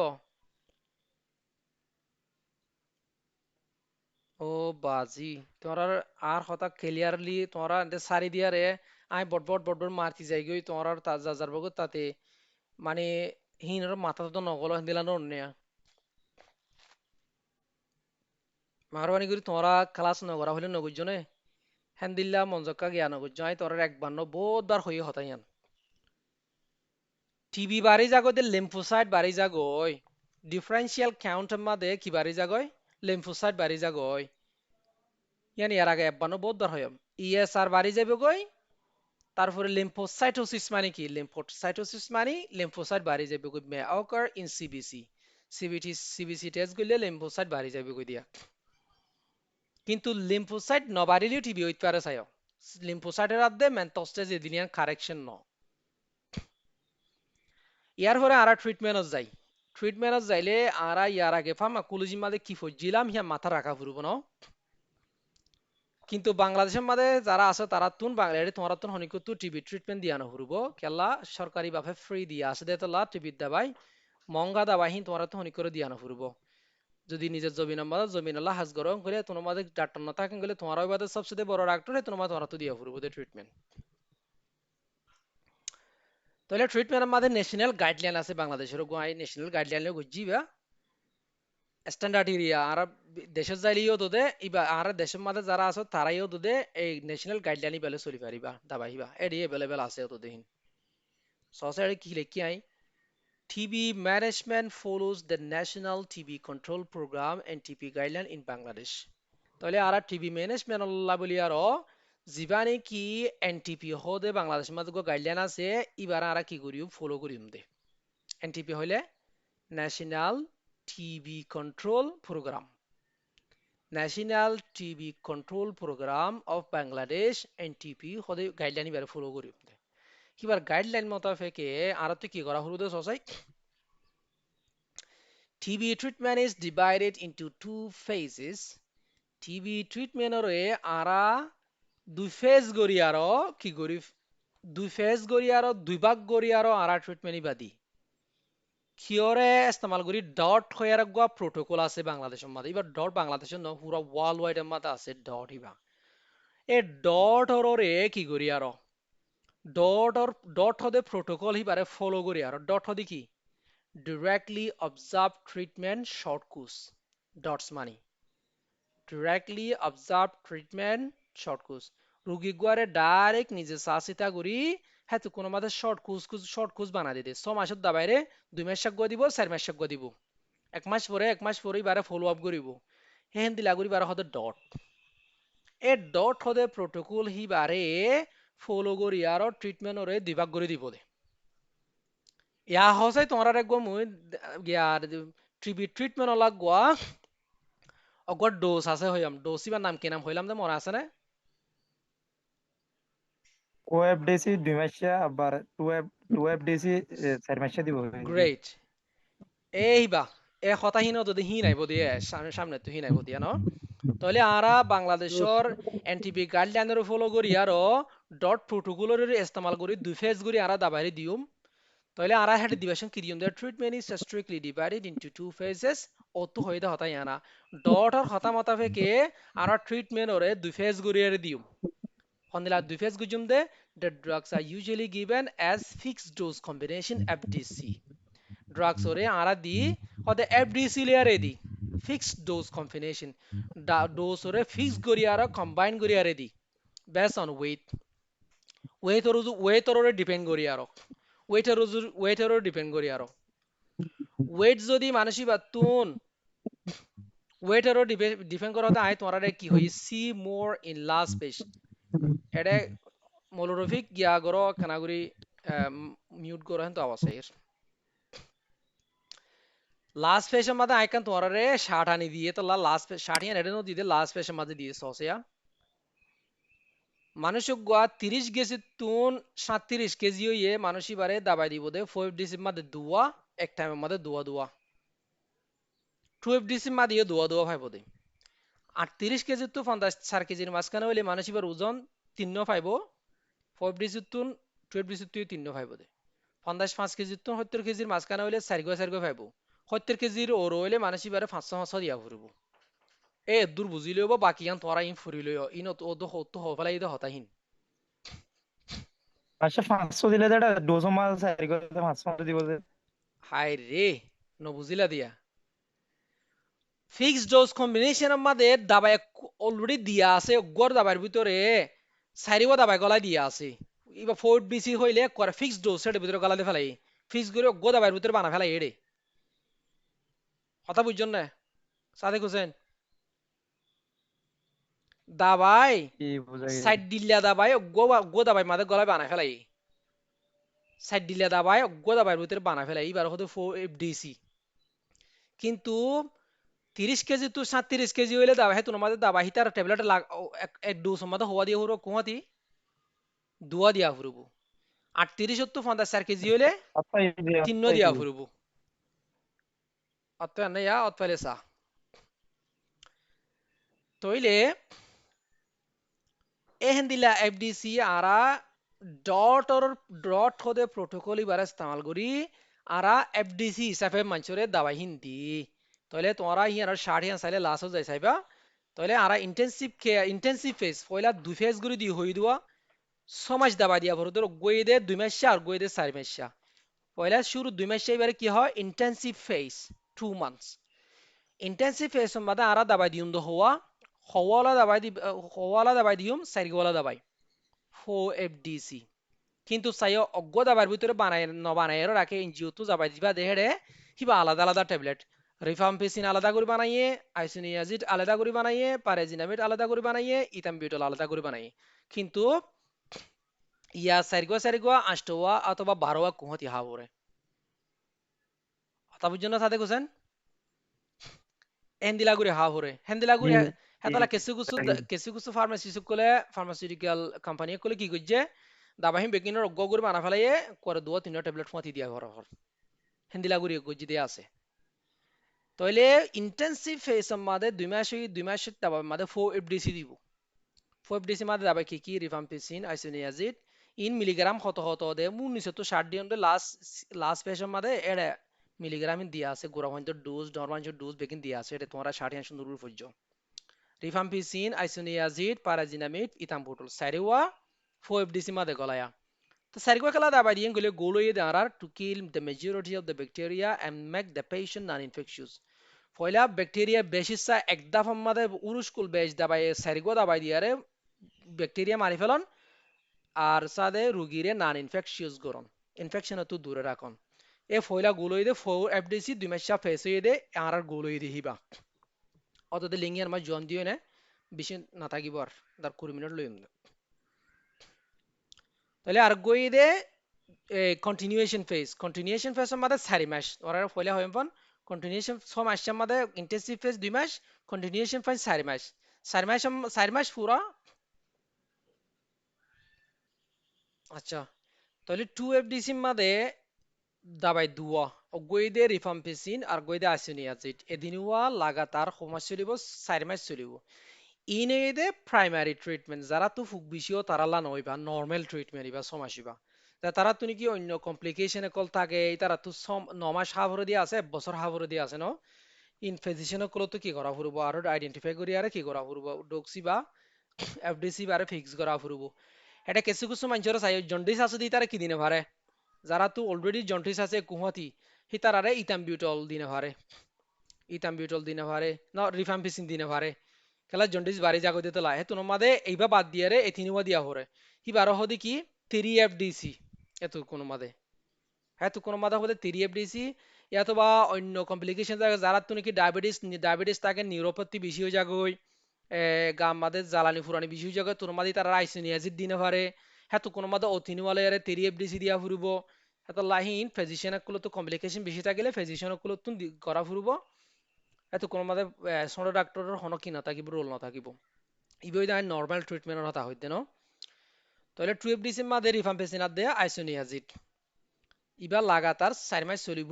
ও বাজি তোমরা আর হতা ক্লিয়ারলি তোমরা সারি দিয়ারে আই বট মারতি যাই গই তোমরা যার বগত তাতে মানে হিনর মাথা তো নগল দিলানো অন্য মারবানি করি তোমরা ক্লাস নগরা হইলে নগুজনে হ্যান দিল্লা মঞ্জক্কা জ্ঞান নগুজ আই তোরা একবার বহুতবার হয়ে হতাইয়ান টিবি বাড়ি জাগোতে লিম্ফোসাইট বাড়ি জাগোয় ডিফারেন্সিয়াল কাউন্ট মাদে কি বাড়ি জাগোয় লিম্ফোসাইট বাড়ি জাগোয় ইয়ানি এর আগে এব্বানো বহুতবার হয় ইএসআর বাড়ি যাবে গই তারপরে লিম্ফোসাইটোসিস মানে কি লিম্ফোসাইটোসিস মানে লিম্ফোসাইট বাড়ি যাবে গই may occur in CBC CBC test করলে লিম্ফোসাইট বাড়ি যাবে গই দিয়া কিন্তু লিম্ফোসাইট ন বাড়িলেও টিবি হইতে পারে চাই লিম্ফোসাইটের আদে মেন্টোস্টেজ এদিনিয়ান কারেকশন ন ইয়ার পরে আরা ট্রিটমেন্টত যাই ট্রিটমেন্টত যাইলে আরা ইয়ার আগে ফার্মাকোলজি মাদে কি ফজিলাম হিয়া মাথা রাখা ফুরব ন কিন্তু বাংলাদেশের মাঝে যারা আছে তারা তুন বাংলাদেশে তোমার তুন হনিকুতু টিবি ট্রিটমেন্ট দিয়ানো ফুরব কেলা সরকারি ভাবে ফ্রি দিয়া আছে দেতলা টিবি দাবাই মঙ্গা দাবাই হিন তোমার তুন হনি করে দিয়ানো ফুরব যদি নিজের জমিন মাঝে জমিন আল্লাহ হাজ গরম করে তোমার মাঝে ডাক্তার না থাকেন গেলে তোমার বাদে সবচেয়ে বড় ডাক্তার হে তোমার তো দিয়া ফুরব দে ট্রিটমেন্ট তাহলে ট্রিটমেন্টের মাঝে ন্যাশনাল গাইডলাইন আছে বাংলাদেশের গোয়াই ন্যাশনাল গাইডলাইন লে গুজিবা স্ট্যান্ডার্ড এরিয়া আর দেশের যাইলেও দোদে ইবা আর দেশের মাঝে যারা আছে তারাইও দোদে এই ন্যাশনাল গাইডলাইন বেলে চলি পারিবা দাবাইবা এডি এভেলেবল আছে তো দেহিন সসাইটি কি লেখি I TB management follows the National TB Control Program and TB guideline in Bangladesh. তাহলে আর TB management আল্লাহ বলি আর জীবানে কি NTP হদে বাংলাদেশ মাঝে গাইডলাইন আছে ইবার আর কি করিও ফলো করিম দে NTP হইলে ন্যাশনাল TB Control Program ন্যাশনাল TB Control Program of Bangladesh NTP হদে গাইডলাইন ইবার ফলো করিম দে কিবার গাইডলাইন মোতাবেকে আর তো কি করা হলো দে সসাই TB treatment is divided into two phases. TB treatment ore ara দুই ফেজ গরি আরো কি গরি দুই ফেজ গরি আরো দুই ভাগ গরি আরো আরা ট্রিটমেন্ট ইবাদি কিওরে ইস্তেমাল করি ডট হয়ে রাখবা প্রোটোকল আছে বাংলাদেশের মধ্যে এবার ডট বাংলাদেশের ন পুরো ওয়ার্ল্ড ওয়াইড এর মধ্যে আছে ডট ইবা এ ডট হরে কি করি আরো ডট হদে প্রোটোকল হিবারে ফলো করি আরো ডট হদি কি directly observed treatment short course dots money directly observed treatment short course রোগী গুয়ারে ডাইরেক্ট নিজে সাসিতা করি হ্যাঁ তো কোনো মাঝে শর্ট কোর্স বানা দিতে 6 মাসের দাবাইরে 2 মাস সাগ্য দিব 4 মাস সাগ্য দিব 1 মাস পরে বারে ফলো আপ করিব হেন দিলা করি বারে হদে ডট এ ডট হদে প্রোটোকল হি বারে ফলো করি আর ট্রিটমেন্ট ওরে দিভাগ করে দিব দে ইয়া হসাই তোমার একগো মুই ইয়ার টিবি ট্রিটমেন্ট লাগোয়া অগর ডোজ আছে হইলাম ডোজ ইবার নাম কি নাম হইলাম দে মনে আছে না OFDC 2 মাসে আবার 2FDC 4 মাসে দিব গ্রেট এইবা এ কথাহীন যদি হি নাইব দিয়ে সামনে তো হি নাইব দিয়া ন তাহলে আরা বাংলাদেশর এনটিপি গাইডলাইনের ফলো করি আর ডট প্রোটোকলের ইস্তেমাল করি দুই ফেজ করি আরা দাবারি দিউম তাহলে আরা হেড ডিভিশন কি দিউম the treatment is strictly divided into two phases অতো হইদা হতাই আনা ডট আর হতা মতাফেকে আরা ট্রিটমেন্ট ওরে দুই ফেজ করি আর দিউম হন্দিলা দুই ফেজ গুজুম দে the drugs are usually given as fixed dose combination FDC drugs ore ara di hode FDC layer di fixed dose combination dose ore fixed gori ara combine gori are di based on weight ore depend gori aro weight ore depend gori aro weight jodi manushi batun weight ore depend করতে I তোমারে কি হই see more in last page এটা মৌলরফিক গিয়া গরো কানাগুরি mute গরো হেন তো আওয়াজ এর লাস্ট পেশের মধ্যে আইকান তোমারে 60 আনি দিয়ে তো লাস্ট 60 আনি এডেনো দিতে লাস্ট পেশের মধ্যে দিয়ে সসিয়া মানুষ গোয়া 30 গেছে তুন 37 কেজি হইয়ে মানুষই বারে দাবাই দিব দে 4FDC মধ্যে দুয়া এক টাইমের মধ্যে দুয়া 2FDC মধ্যে দুয়া ভাইব দে 38 কেজি তো 54 কেজির মাঝখানে হইলে মানুষই বার ওজন 3 পাইব 4FDC তুন 2FDC তুই 3 পাইব দে 55 কেজি তুন 70 কেজির মাঝখানে হইলে 4 পাইব 70 কেজির ওর হইলে মানুষই বারে 500 দিয়া ফুরব এ দূর বুঝিলেও বাকি গান তোরা ইন ফুরিলেও ইন ও তো হতো হফলাই দে হতাহীন আচ্ছা 500 দিলে এটা ডোজ মাল 4 করে 500 দিব দে হাই রে ন বুঝিলা দিয়া ফিক্সড ডোজ কম্বিনেশন আমাদের দাবাই অলরেডি দিয়া আছে গড় দাবার ভিতরে সারিও দাবাই গলাই দিয়া আছে ইবা 4BC হইলে করে ফিক্সড ডোজ এর ভিতরে গলাতে ফেলাই ফিক্স করে অজ্ঞ দাবাইয়ের ভিতরে বানা ফেলা এড়ে কথা বুঝছেন না সাদেক হোসেন দাবাই কি বোঝা গেছে? সাইড দিল্লা দাবাই অজ্ঞ দাবাই মাঝে গলায় বানা ফেলাই সাইড দিল্লা দাবাই অজ্ঞ দাবাইয়ের ভিতরে বানা ফেলাই এবার হতে 4FDC কিন্তু 30 কেজি তো 37 কেজি হইলে দাবা হে তোমার মাঝে দাবা হিতার ট্যাবলেট এক ডোজ মাঝে হওয়া দিয়ে হরো কুমাতি দুয়া দিয়া ফুরব 38 তো 54 কেজি হইলে আত্মাই দিয়ে তিন্ন আত্মাই দিয়া দিয়ে ফুরব অত না ইয়া অত পাইলে সা তইলে এহেন দিলা এফডিসি আরা ডট হদে প্রোটোকল ইবারে ইস্তেমাল করি আরা এফডিসি হিসাবে মানুষরে দাবাই হিন্দি তাহলে তোমরা হিয়ার 60 সাইলে লাস্ট হয়ে যায় সাইবা তাহলে আরা ইন্টেন্সিভ ফেজ পয়লা 2 ফেজ গুলি দিয়ে হই দেওয়া 6 মাস দাবাই দিয়া ভরো ধরো গইদে 2 মাস আর গইদে 4 মাস পয়লা শুরু 2 মাস এবারে কি হয় intensive phase 2 months intensive phase মাদা আরা দাবাই দিউন দো হওয়া হওয়ালা দাবাই দিউম সাইরগওয়ালা দাবাই 4FDC কিন্তু চাইও অজ্ঞ দাবার ভিতরে বানায় নবানায় রাখে এনজিও তো যাবাই দিবা দেহেরে কিবা আলাদা আলাদা ট্যাবলেট রিফাম্পিসিন আলাদা করে বানাইয়ে আইসোনিয়াজিড আলাদা করে বানাইয়ে পারেজিনামিড আলাদা করে বানাইয়ে ইথামবিউটল আলাদা করে বানাইয়ে কিন্তু ইয়া সাইরগোয়া আষ্টওয়া অথবা 12 কুহতি হাবরে কথা বুঝছেন না সাথে কোসেন হেন্দিলাগুড়ি হাবরে জি হেন্দিলাগুড়ি জি হেতালা কেসু ফার্মাসি কলে ফার্মাসিউটিক্যাল কোম্পানি কলে কি করছে দাবাহিম বেকিনের অজ্ঞ করে বানা ফেলাইয়ে করে 2-3 ট্যাবলেট ফাঁতি দিয়া ঘর ঘর হেন্দিলাগুড়ি গজি দিয়ে আছে তাহলে ইন্টেন্সিভ ফেজ মাদে 2 মাস দাবা মাদে 4FDC দিব 4FDC মাদে দাবা কি রিফাম্পিসিন আইসোনিয়াজিড ইন মিলিগ্রাম হত দে 1960 দিন লাস্ট ফেজ মাদে এড়ে মিলিগ্রাম দিয়া আছে গোড়া হইতে ডোজ নরমাল ডোজ বেকিন দিয়া আছে এটা তোমরা 60 সুন্দর পর্য রিফাম্পিসিন আইসোনিয়াজিড পারাজিনামিড ইথামবুটল সাইরেওয়া 4FDC মাদে গলায়া তো সাইরেওয়া খেলা দাবা দিয়ে গলে গোল হয়ে দাঁড়ার to kill the majority of the bacteria and make the patient non infectious পয়লা ব্যাকটেরিয়া বেশিসা একদা ফম্মাদে উরুস্কুল বেশ দাবাই সাইরেওয়া দাবাই দিয়ারে ব্যাকটেরিয়া মারি ফেলন আর সাদে রুগীরে নন ইনফেকশিয়াস গরন ইনফেকশন তো দূরে রাখন এ ফয়লা গোল হয়ে দে 4FDC 2 মাস ফেস হয়ে দে আর গোল হয়ে দে হিবা অতদে লিঙ্গের মা জন দিও না বেশি না থাকিব আর 20 মিনিট লইম তাহলে আর গই দে কন্টিনিউয়েশন ফেজ মাদে 4 মাস ওরা ফয়লা হইম পান কন্টিনিউয়েশন 6 মাসের মাদে ইন্টেন্সিভ ফেজ 2 মাস কন্টিনিউয়েশন ফেজ 4 মাস 4 মাস পুরা আচ্ছা তাহলে 2FDC মাদে দাবাই দুয়া গইদে রিফাম্পিসিন আর গইদে আসিনিয়াজিড এদিনুয়া লাগাতার সমাজ চলিব 4 মাস চলিব ইনেদে প্রাইমারি ট্রিটমেন্ট যারা তো ফুক বেশিও তারালা নইবা নর্মাল ট্রিটমেন্ট ইবা সমাসিবা তারা তুমি কি অন্য কমপ্লিকেশন কল থাকে তারা তো 9 মাস হাবরে দিয়ে আছে বছর হাবরে দিয়ে আছে ন ইন ফিজিশিয়ান কল তো কি করা ফুরব আর আইডেন্টিফাই করি আর কি করা ফুরব ডক্সি বা এফডিসি বারে ফিক্স করা ফুরব এটা কিছু কিছু মানুষের চাই জন্ডিস আছে দি তারা কি দিনে পারে যারা তো অলরেডি জন্ডিস আছে কুহতি হি তারারে ইথামবিউটল দিনে পারে না রিফাম্পিসিন দিনে পারে খেলা জন্ডিস বাড়ি জাগো দিতে লাই হেতু মাদে এইবা বাদ দিয়ে রে এথিনুয়া দিয়া হরে হি বারো হদি কি 3FDC এত কোনো মাদে কোনো মাদে হদে 3FDC ইয়াতো বা অন্য কমপ্লিকেশন থাকে যারা তুমি কি ডায়াবেটিস থাকে নিউরোপ্যাথি বেশি হয়ে যাগই গাম মাদে জ্বালানি ফুরানি বেশি হয়ে যাগই তোর মাদে তারা আইসোনিয়াজিড দিনে পারে কোনো মাদে অথিনুয়ালে 3FDC দিয়া ফুরিব এত লাহিন ফিজিশিয়ান গুলো তো কমপ্লিকেশন বেশি থাকিলে ফিজিশিয়ান গুলো তো করা ফুরিব কোনো মাদে সন্ড ডাক্তরের হন কি না থাকিব রোল না থাকিব ইবই দা নরমাল ট্রিটমেন্টের কথা হইতে ন তাহলে 2FDC মাদে রিফাম্পিসিন দে আইসোনিয়াজিড ইবা লাগাতার 4 মাস চলিব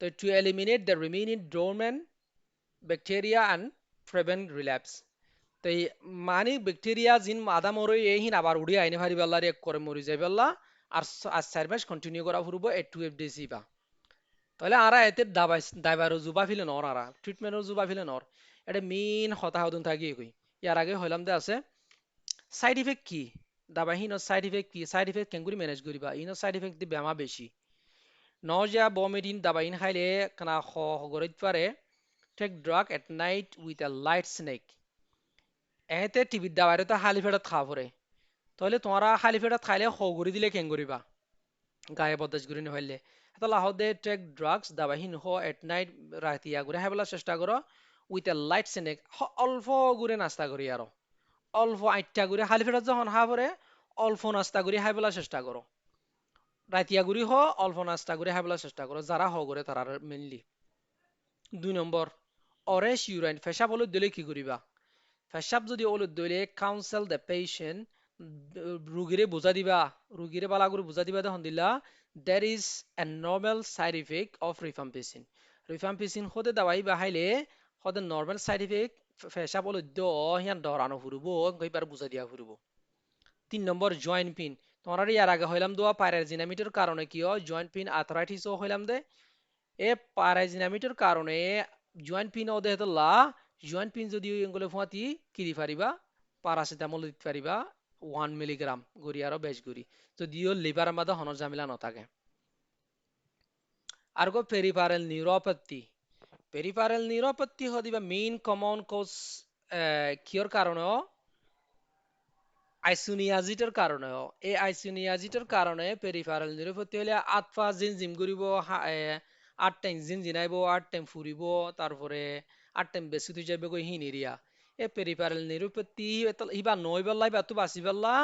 তো to eliminate the remaining dormant bacteria and prevent relapse তো মানি ব্যাকটেরিয়া জিন আদা মরই এইহিন আবার উড়ি আইনে ভারি বেল্লা রে করে মরি যাই বেল্লা আর 4 মাস কন্টিনিউ করা ফুরব এ 2FDC বা তাহলে আরা এতে দাবারও জুবা ফিলে নর আরা ট্রিটমেন্টও জুবা ফিলে নর এটা মেইন হতাহতন থাকি কই ইয়ার আগে হইলাম দে আছে সাইড ইফেক্ট কি দাবা হিনো সাইড ইফেক্ট কেঙ্গুরি ম্যানেজ করিবা ইনো সাইড ইফেক্ট দি বেমা বেশি নজিয়া বমিটিন দাবা ইন খাইলে কানা হগরিত পারে take drug at night with a light snack এতে টিভির দাবারে তো হালি ফেরত খাওয়া পরে তাহলে তোমরা খালি ফেরত খাইলে হগরি দিলে কেঙ্গুরিবা গায়ে বদাস গুরি নহলে তাহলে হাউ দে টেক ড্রাগস দাবাহিন হ এট নাইট রাতিয়া গুরে হাইবলা চেষ্টা করো উইথ এ লাইট সেনেক অল্প গুরে নাস্তা করি আরো অল্প আটটা গুরে খালি ফেরত যখন হা পরে অল্প নাস্তা করি হাইবলা চেষ্টা করো রাতিয়া গুরি হ অল্প নাস্তা করে হাইবলা চেষ্টা করো যারা হ করে তারা মেনলি 2 নম্বর অরেশ ইউরাইন পেশাব হলে দিলে কি করিবা পেশাব যদি হলে দিলে কাউন্সেল দ্য পেশেন্ট রুগীরে বুঝা দিবা রুগীরে বালা করে বুঝা দিবা তখন দিলা there is a normal side effect of rifampicin rifampicin হতে দাবাই বাহাইলে হতে নরমাল সাইড ইফেক্ট পেশাব হলে দ হিয়ান ডরানো ফুরবো কইবার বুঝা দিয়া ফুরবো 3 নম্বর জয়েন্ট পেইন তোমার ইয়ার আগে হইলাম দোয়া পাইরাজিনামিটের কারণে কি হয় জয়েন্ট পেইন আর্থ্রাইটিসও হইলাম দে এ পাইরাজিনামিটের কারণে জয়েন্ট পেইন ও দেহত লা জয়েন্ট পেইন যদি এঙ্গলে ফুয়াতি কি দি পারিবা প্যারাসিটামল দিতে পারিবা 1 মিলিগ্রাম গড়ি আরো বেশ গড়ি যদিও লিভার মাদা হনর ঝামেলা নথাকে আর গো পেরিফারেল নিউরোপ্যাথি হদিবা মেইন কমন কজ কিয়র কারণে আইসোনিয়াজিটের কারণে এই আইসোনিয়াজিটের কারণে পেরিফেরাল নিউরোপ্যাথি হলে আতফা জিম ঘুরিব 8 টাইম জিনাইব 8 টাইম ফুরিব তারপরে 8 টাইম বেশি তুই যাবে গই হিনিরিয়া এ পেরিফেরাল নিউরোপ্যাথি ইবা নয় বেলা ইবা তো বাসি বেলা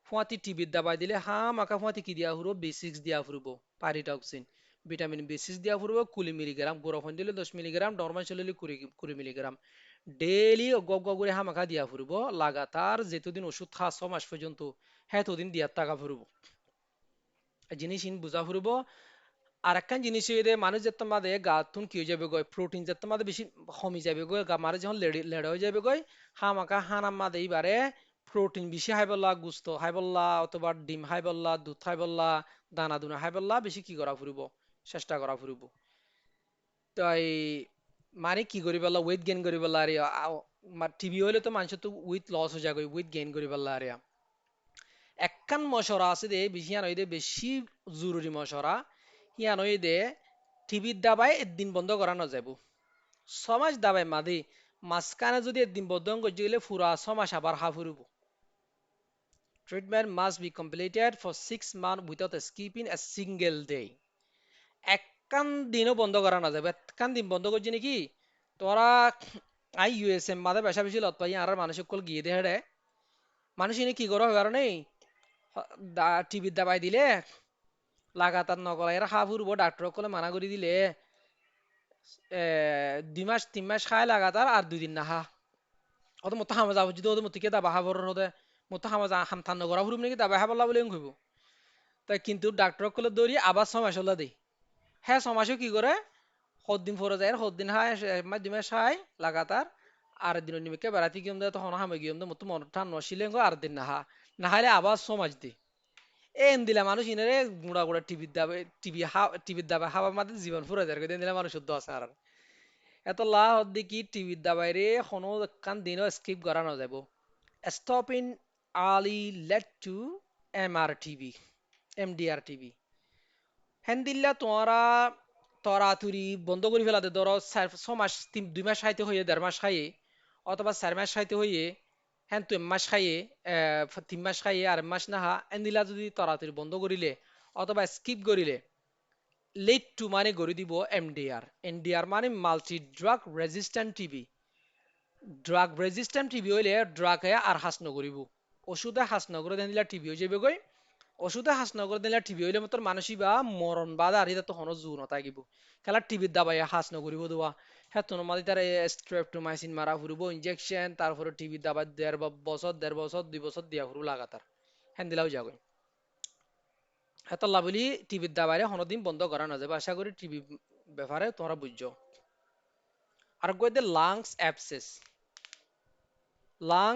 ফুয়াতি টিবির দাবাই দিলে মাকা ফুয়াতি কি দিয়া ফুরব B6 দিয়া ফুরব পাইরিটক্সিন ভিটামিন B6 দিয়া ফুরব 20 মিলিগ্রাম গোরফন দিলে 10 মিলিগ্রাম নরমাল চলিলে 20 মিলিগ্রাম ডেইলি অগ্গ করে হামাখা দিয়া ফুরব লাগাতার যেতদিন ওষুধ খা 6 মাস পর্যন্ত হেতদিন দিয়া টাকা ফুরব জিনিস বুঝা ফুরব আর একখান জিনিস দে মানুষ যেত মাদে গাতুন কি হয়ে যাবে গই প্রোটিন যেত মাদে বেশি কমি যাবে গই মারে যখন লেড়া হয়ে যাবে গই হামাকা হানাম মাদে এবারে প্রোটিন বেশি হাইবল্লা গুস্ত হাইবল্লা অথবা ডিম হাইবল্লা দুধ হাইবল্লা দানা দুনা হাইবল্লা বেশি কি করা ফুরব চেষ্টা করা ফুরব তাই মানে কি করি পেলা ওয়েট গেইন করি পেলা আর টিভি হইলে তো মানুষ তো উইথ লস হয়ে যায় ওয়েট গেইন করি পেলা আর একখান মশরা আছে দে বেশি আন দে বেশি জরুরি মশরা হিয়ান দে টিভির দাবাই একদিন বন্ধ করানো যাব 6 মাস দাবাই মাদি মাঝখানে যদি একদিন বন্ধ করতে গেলে পুরা 6 মাস আবার হা ফুরব treatment must be completed for 6 months without skipping a single day একখান দিনও বন্ধ করা না যাবে একখান দিন বন্ধ করছি নাকি তোরা ইউএসএম মাদে বেশা বেশি লত পাই আর মানুষ কল গিয়ে দে হেডে মানুষ এনে কি করো কারণে টিভির দাবাই দিলে লাগাতার নকলাই এরা হা ফুরবো ডাক্তার কলে মানা করে দিলে 2 মাস 3 মাস খায় লাগাতার আর 2 দিন না হা অত মতো হামা যাব যদি ওদের মতো কে দাবা হাবর হতে মতো হামা হামথান নগরা ফুরুম নাকি দাবা হাবল্লা বলে কইব তাই কিন্তু ডাক্তার কলে দৌড়ি আবার 6 মাস হল্লা দেই হ্যাঁ 6 মাসও কি করে সদিন ফরে যায় সদিন হায় মাস 2 মাস হায় লাগাতার আর দিন নিমিকে বেড়াতে গিয়ে দে তখন হামে গিয়ে মতো মন ঠান নসিলে আর দিন না হাইলে আবার 6 মাস দি এন দিলা মানুষ ইনারে গুড়া গুড়া টিভির দাবা হাওয়া মাঝে জীবন ফুরে যায় দিলা মানুষ শুদ্ধ আছে আর এত লা হদ্দি কি টিভির দাবাইরে কোনো কান দিনও স্কিপ করা না যাব stop in early lead to MRTB MDR-TB হেন দিল্লা তোমরা তরাতুরি বন্ধ করে ফেলাতে ধরো 6 মাস 2 মাস খাইতে হইয়ে 1.5 মাস খাইয়ে অথবা 4 মাস খাইতে হইয়ে হ্যাঁ 2 মাস খাইয়ে 3 মাস খাইয়ে আর মাস না হা এন দিলা যদি তরাতুরি বন্ধ করিলে অথবা স্কিপ করিলে লেট টু মানে গড়ি দিব MDR মানে multi drug resistant TB drug resistant TB হইলে ড্রাগ আর হাস নকরিব ওষুধে হাস নকরে দেন দিলা টিবি হয়ে যাবে গই ওষুধে হাস নগর দিলে টিভি হইলে মতো মানসিক বা মরণ বাদ আর এটা তো হন জোর নথাকিব খেলা টিভির দাবাই হাস নকরিব দেওয়া হ্যাঁ তোর মাঝে তার স্ট্রেপটোমাইসিন মারা ফুরব ইনজেকশন তারপরে টিভির দাবাই 1.5 বছর 2 বছর দিয়া ফুরব লাগাতার হ্যাঁ দিলাও যাগই হ্যাঁ তো বলি টিভির দাবাইরে হনদিন বন্ধ করা না যাবে আশা করি টিভি ব্যাপারে তোমরা বুঝছো আর কইতে লাংস অ্যাবসেস লাং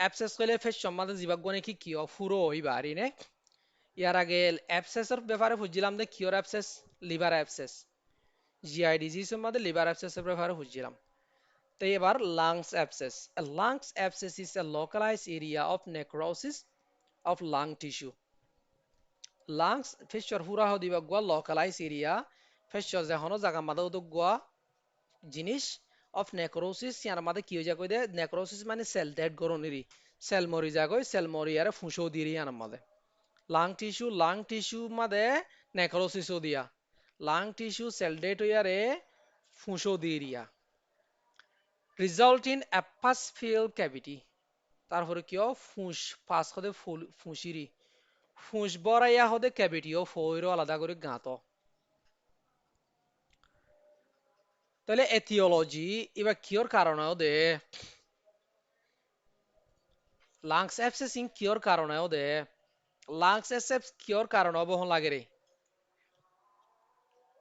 অ্যাবসেস কইলে ফেস সম্বন্ধে জীবাগ্য নাকি কি ফুরো হইবা আর নে ইয়ার আগে অ্যাবসেসের ব্যাপারে বুঝছিলাম যে কিওর abscess liver abscess GI disease মধ্যে লিভার অ্যাবসেসের ব্যাপারে বুঝছিলাম তো এবার lungs abscess lungs abscess is a localized area of necrosis of lung tissue lungs ফেসর হুরা হদিবা গোয়া লোকালাইজ এরিয়া ফেসর যেহনো জায়গা মাদা উদক গোয়া জিনিস অফ নেক্রোসিস ইয়ার মাদে কি হয়ে যায় কই দে নেক্রোসিস মানে সেল ডেড গরনেরি সেল মরি যায় কই সেল মরি আর ফুঁসো দিরি ইয়ার মাদে লাং টিস্যু মাদে নেক্রোসিস দিয়া লাং টিস্যু সেল ডেট হইয়ারে ফুঁসো দিয়া রিজাল্ট ইন অ্যাপাসফিয়াল ক্যাভিটি তারপরে কিয় ফুঁস পাঁচ হদে ফুঁসিরি ফুঁস বড়াইয়া হদে ক্যাভিটিও ফইরও আলাদা করে গাঁত তাহলে এথিওলজি এবার কিয়র কারণেও দে লাংস অ্যাবসেসিং কিয়র কারণেও দে লাংস অ্যাবসেস কিয়র কারণেও বহন লাগে রে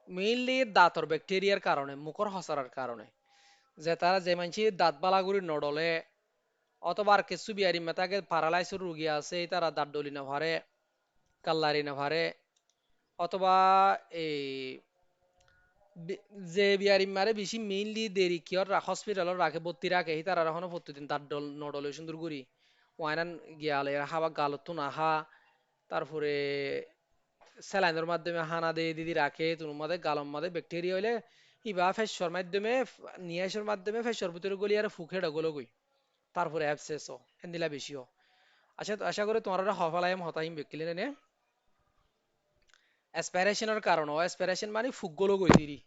মেইনলি দাঁতর ব্যাকটেরিয়ার কারণে মুখর হসারার কারণে যে তারা যে মানছি দাঁত বালাগুড়ি নডলে অথবা আর কিছু বিয়ারি মেতাকে প্যারালাইসিস রোগী আছে তারা দাঁত ডলি না ভারে কাল্লারি না ভারে অথবা এই যে বিয়ারি মারে বেশি মেইনলি দেরি কিয়র হসপিটালত রাখে ভর্তি রাখে সেই তারা এখনো প্রতিদিন দাঁত ডল নডলে সুন্দর করি ওয়াইনান গিয়ালে হাবা গালত নাহা তারপরে স্যালাইনের মাধ্যমে হানা দিয়ে দিদি রাখে তোর মধ্যে গালম মধ্যে ব্যাকটেরিয়া হইলে ইবা ফেসর মাধ্যমে নিয়াসের মাধ্যমে ফেসর ভিতরে গলি আর ফুকে ডগলো গই তারপরে অ্যাবসেস ও এন্দিলা বেশিও আচ্ছা তো আশা করি তোমার হফালাইম হতাহিম বেকিলে নে অ্যাসপিরেশনের কারণ অ্যাসপিরেশন মানে ফুকগুলো গই দিরি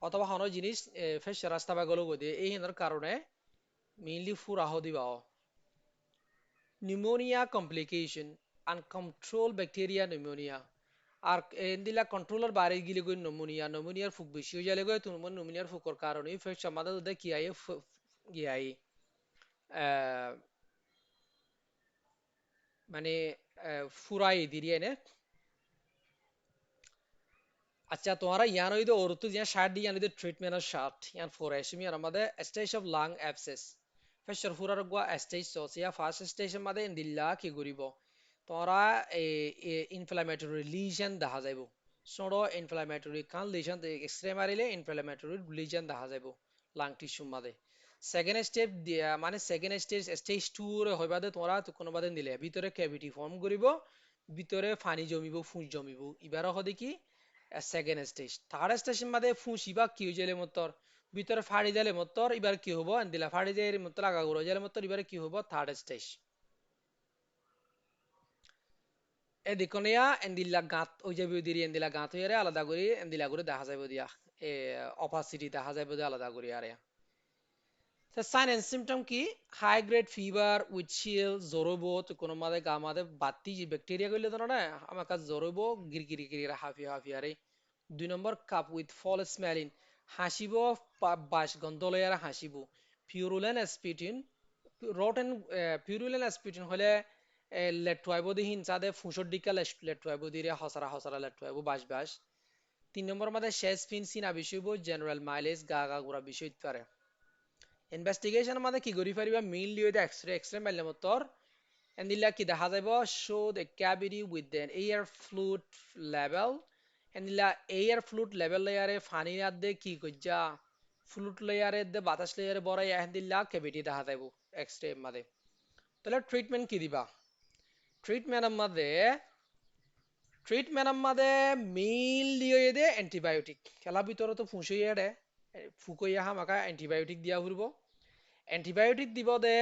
অথবা হন জিনিস ফেসর রাস্তা বা গলো গই দিয়ে এই হেনের কারণে মেইনলি ফুরাহ দিবা pneumonia complication uncontrol bacteria pneumonia আর এন্দিলা কন্ট্রোলার বাইরে গিলে গই নমুনিয়ার ফুক বেশি হয়ে যালে গই তুমি নমুনিয়ার ফুকর কারণে ফেস সমাদা দে কি আই গিয়াই মানে ফুরাই দিরিয়ে নে আচ্ছা তোমারা ইয়ান হইতে ওরতু জিয়া শার্ট দি ইয়ান হইতে ট্রিটমেন্টের শার্ট ইয়ান ফোরাই সুমি আর আমাদের স্টেজ অফ লাং অ্যাবসেস ফেসর ফুরার গোয়া স্টেজ সোসিয়া ফার্স্ট স্টেজের মধ্যে ইন্দিল্লা কি করিব তোমরা ইনফ্লামেটরি লিশন দেখা যাইব সড়ো ইনফ্লামেটরি কান লিশন এক্সরে মারিলে ইনফ্লামেটরি লিশন দেখা যাইব লাং টিস্যুর মধ্যে সেকেন্ড স্টেপ মানে সেকেন্ড স্টেজ 2 রে হইবা দে তোমরা তো কোনো বাদে নিলে ভিতরে ক্যাভিটি ফর্ম করিব ভিতরে পানি জমিব ফুঁস জমিব এবার হদে কি সেকেন্ড স্টেজ থার্ড স্টেজের মধ্যে ফুঁস ইবা কি হয়ে যাইলে মতর ভিতরে ফাড়ি দিলে মতর এবার কি হবো দিলা ফাড়ি দিয়ে মতর আগা গুলো যাইলে মতর এবারে কি হবো থার্ড স্টেজ এদিকনিয়া এন্দিলা গাঁত ওই যাবি দিরি এন্দিলা গাঁত হইয়ারে আলাদা করি এন্দিলা করে দেখা যাইব দিয়া এ অপাসিটি দেখা যাইব দিয়া আলাদা করি আরে তো সাইন এন্ড সিমটম কি হাই গ্রেড ফিভার উইথ চিল জরবো তো কোনো মাদে গা মাদে বাতি যে ব্যাকটেরিয়া কইলে তো না আমার কাছে জরবো গিরগিরি গিরি হাফি আরে 2 number cough with foul smelling হাসিব বাস গন্ধ লয়ার হাসিব পিউরুলেন অ্যাসপিটিন রটেন পিউরুলেন অ্যাসপিটিন হলে লেটুয়াইব দি হিংসা দে ফুসর ডিকা লেটুয়াইব দিরে হসারা লেটুয়াইব বাস 3 নম্বর মাদে শেষ ফিন সিনা বিষয়ব জেনারেল মাইলেজ গা গুড়া বিষয় পারে ইনভেস্টিগেশন মাদে কি করি পারিবা মিল লিয়ে এক্সরে মারলে মতর এন্দিলা কি দেখা যাইব show the cavity with then air fluid level এন্দিলা এয়ার ফ্লুইড লেভেল লেয়ারে পানির আদে কি কইজা ফ্লুইড লেয়ারে দে বাতাস লেয়ারে বড়াই এন্দিলা ক্যাভিটি দেখা যাইব এক্সরে মাদে তাহলে ট্রিটমেন্ট কি দিবা ট্রিটমেন্টের মাদে মিল দিয়ে দে অ্যান্টিবায়োটিক খেলা ভিতরে তো ফুঁসইয়া দে ফুকইয়া হামাকা অ্যান্টিবায়োটিক দিয়া ফুরব অ্যান্টিবায়োটিক দিব দে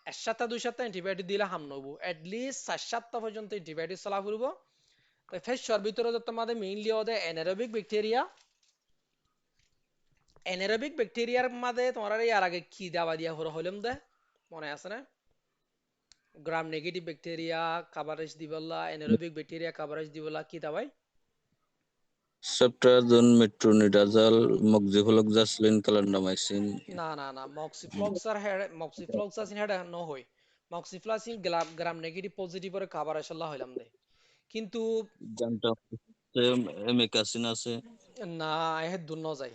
1 সপ্তাহ 2 সপ্তাহ অ্যান্টিবায়োটিক দিলে হাম নব এটলিস্ট 4 সপ্তাহ পর্যন্ত অ্যান্টিবায়োটিক চলা ফুরব তো ফেসর ভিতরে যত মাদে মেইনলি ওদে অ্যানারোবিক ব্যাকটেরিয়ার মাদে তোমার ইয়ার আগে কি দাবা দিয়া হলো হইলাম দে মনে আছে না গ্রাম নেগেটিভ ব্যাকটেরিয়া কাভারেজ দিবলা অ্যানারোবিক ব্যাকটেরিয়া কাভারেজ দিবলা কি দাবাই সেপ্ট্রাজোন মেট্রোনিডাজল মক্সিফ্লোক্সাসিলিন ক্লান্ডামাইসিন না মক্সিফ্লক্সাসিন হেডা ন হই মক্সিফ্লক্সাসিন গ্রাম নেগেটিভ পজিটিভ এর কাভারেজ আল্লাহ হইলাম দে কিন্তু জানটা এমিকাসিন আছে না হে দুন যায়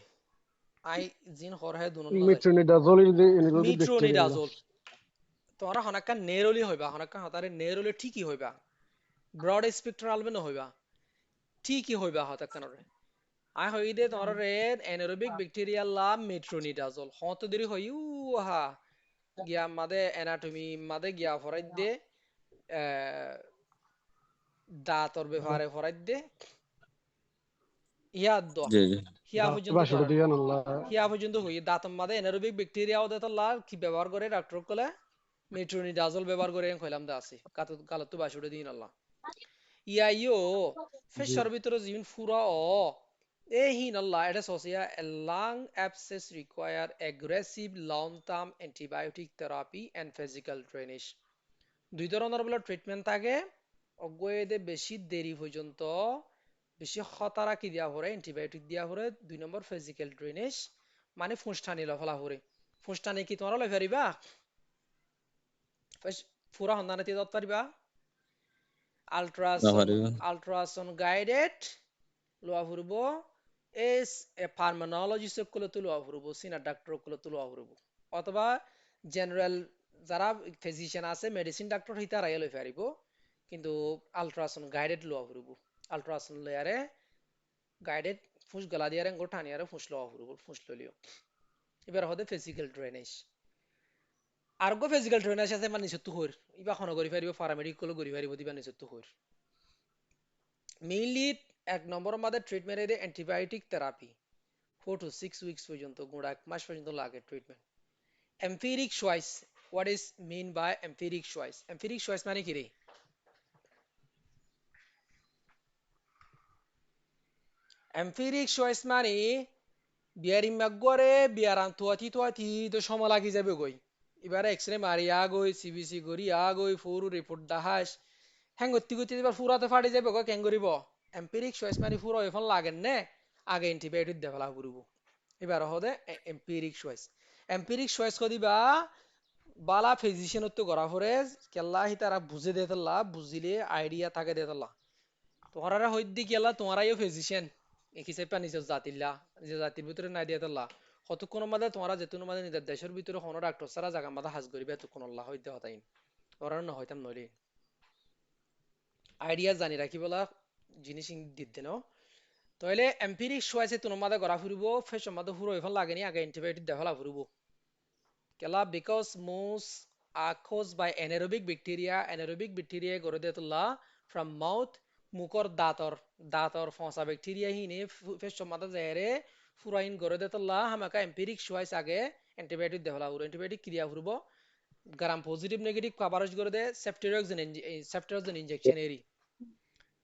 আই জিন হর হে দুন যায় metronidazole is the anaerobic bacteria মিট্রোনিডাজল তোমরা হনাক্কা নেরলি হইবা হনাক্কা হতারে নেরলি ঠিকই হইবা ব্রড স্পেকট্রাল বে ন হইবা ঠিকই হইবা হতাক্কানরে আই হই দে তোমরা রে এনারোবিক ব্যাকটেরিয়া লা মেট্রোনিডাজল হত দেরি হই হা গিয়া মাদে অ্যানাটমি মাদে গিয়া ফরাই দে দাঁতর ব্যাপারে ফরাই দে ইয়া দ জি জি হিয়া পর্যন্ত বাসুড় দিয়ান আল্লাহ হিয়া পর্যন্ত হই দাঁতর মাদে এনারোবিক ব্যাকটেরিয়া ওদে তো লা কি ব্যবহার করে ডক্টর কলে মেট্রোনিডাজল ব্যবহার করে কইলাম দা আছে কালত তো বাসুড়ে দিন আল্লাহ ইয়াইও জি ফেসর ভিতরে জিন ফুরা ও এ হিন আল্লাহ এটা সসিয়া এ lung abscess require aggressive long term antibiotic therapy and physical drainage দুই ধরনের বলে ট্রিটমেন্ট থাকে অগোয়েদে বেশি দেরি পর্যন্ত বেশি খতরা কি দিয়া পরে অ্যান্টিবায়োটিক দিয়া পরে 2 নম্বর ফিজিক্যাল ড্রেনেজ মানে ফুঁসটানি লফলা পরে ফুঁসটানি কি তোমরা লই পারিবা ফুরা হন্দানাতি দত পারিবা আল্ট্রাসন পারিব আল্ট্রাসন গাইডেড লোয়া ফুরব এস এ ফার্মানোলজিস্ট গুলো তো লোয়া ফুরব সিনিয়র ডাক্তার গুলো তো লোয়া ফুরব অথবা জেনারেল যারা ফিজিশিয়ান আছে মেডিসিন ডাক্তার হিতা রাইয়া লই পারিব কিন্তু আল্ট্রাসন গাইডেড লোয়া ফুরব আল্ট্রাসন লেয়ারে গাইডেড ফুস গলা দিয়ারে গোটানিয়ারে ফুস লোয়া ফুরব ফুস ললিও এবার হতে ফিজিক্যাল ড্রেনেজ আরগো ফিজিক্যাল ড্রেনেজ আছে মানে নিচত হইর ইবা খন করি পারিব প্যারামেডিক গুলো করি পারিব দিবা নিচত হইর মেইনলি 1 নম্বর মধ্যে ট্রিটমেন্ট এর অ্যান্টিবায়োটিক থেরাপি 4 to 6 উইকস পর্যন্ত গুড়া 1 মাস পর্যন্ত লাগে treatment empiric choice what is mean by empiric choice মানে কি রে এমপিরিক চয়েস মানে বিয়ারি মাগরে বিয়ারান তুয়াতি তো সময় লাগি যাবে গই এবারে এক্সরে মারি আগই সিবিসি করি আগই ফুরু রিপোর্ট দাহাস হ্যাং গতি গতি এবার ফুরাতে ফাটি যাবে গো কেন করিব এমপিরিক চয়েস মানে ফুরো এখন লাগেন নে আগে অ্যান্টিবায়োটিক দেওয়া করব এবার হদে এমপিরিক চয়েস কদিবা বালা ফিজিশিয়ান তো করা পরে কেল্লা হি তারা বুঝে দেতলা বুঝিলে আইডিয়া থাকে দেতলা তোমরা হইদি কেলা তোমরাইও ফিজিশিয়ান একই সেপা নিজের জাতিল্লা নিজের জাতির ভিতরে নাই দেতলা কতক্ষণ মাদে তোমরা যেতুন মাদে নিজের দেশের ভিতরে কোনো ডাক্তার সারা জায়গা মাদে হাজ করিবে এতক্ষণ আল্লাহ হইতে হতাইন ওরা না হইতাম নইলে আইডিয়া জানি রাখি বলা জিনিস দিতে ন তাহলে এমপিরিক চয়েসে তোমার মাদে করা ফুরিব ফেস মাদে ফুরো এখন লাগেনি আগে অ্যান্টিবায়োটিক দেওয়া ফুরিব কেলা because most are caused by anaerobic bacteria গড়ে দেতলা from mouth মুখর দাঁতর ফসা ব্যাকটেরিয়া হিনে ফেস মাদে যায়রে ফুরাইন গড়ে দেতলা হামাকা এমপিরিক চয়েস আগে অ্যান্টিবায়োটিক দেওয়া ফুরো অ্যান্টিবায়োটিক ক্রিয়া ফুরব গ্রাম পজিটিভ নেগেটিভ কভারেজ করে দে সেফটিরক্সিন ইনজেকশন এরি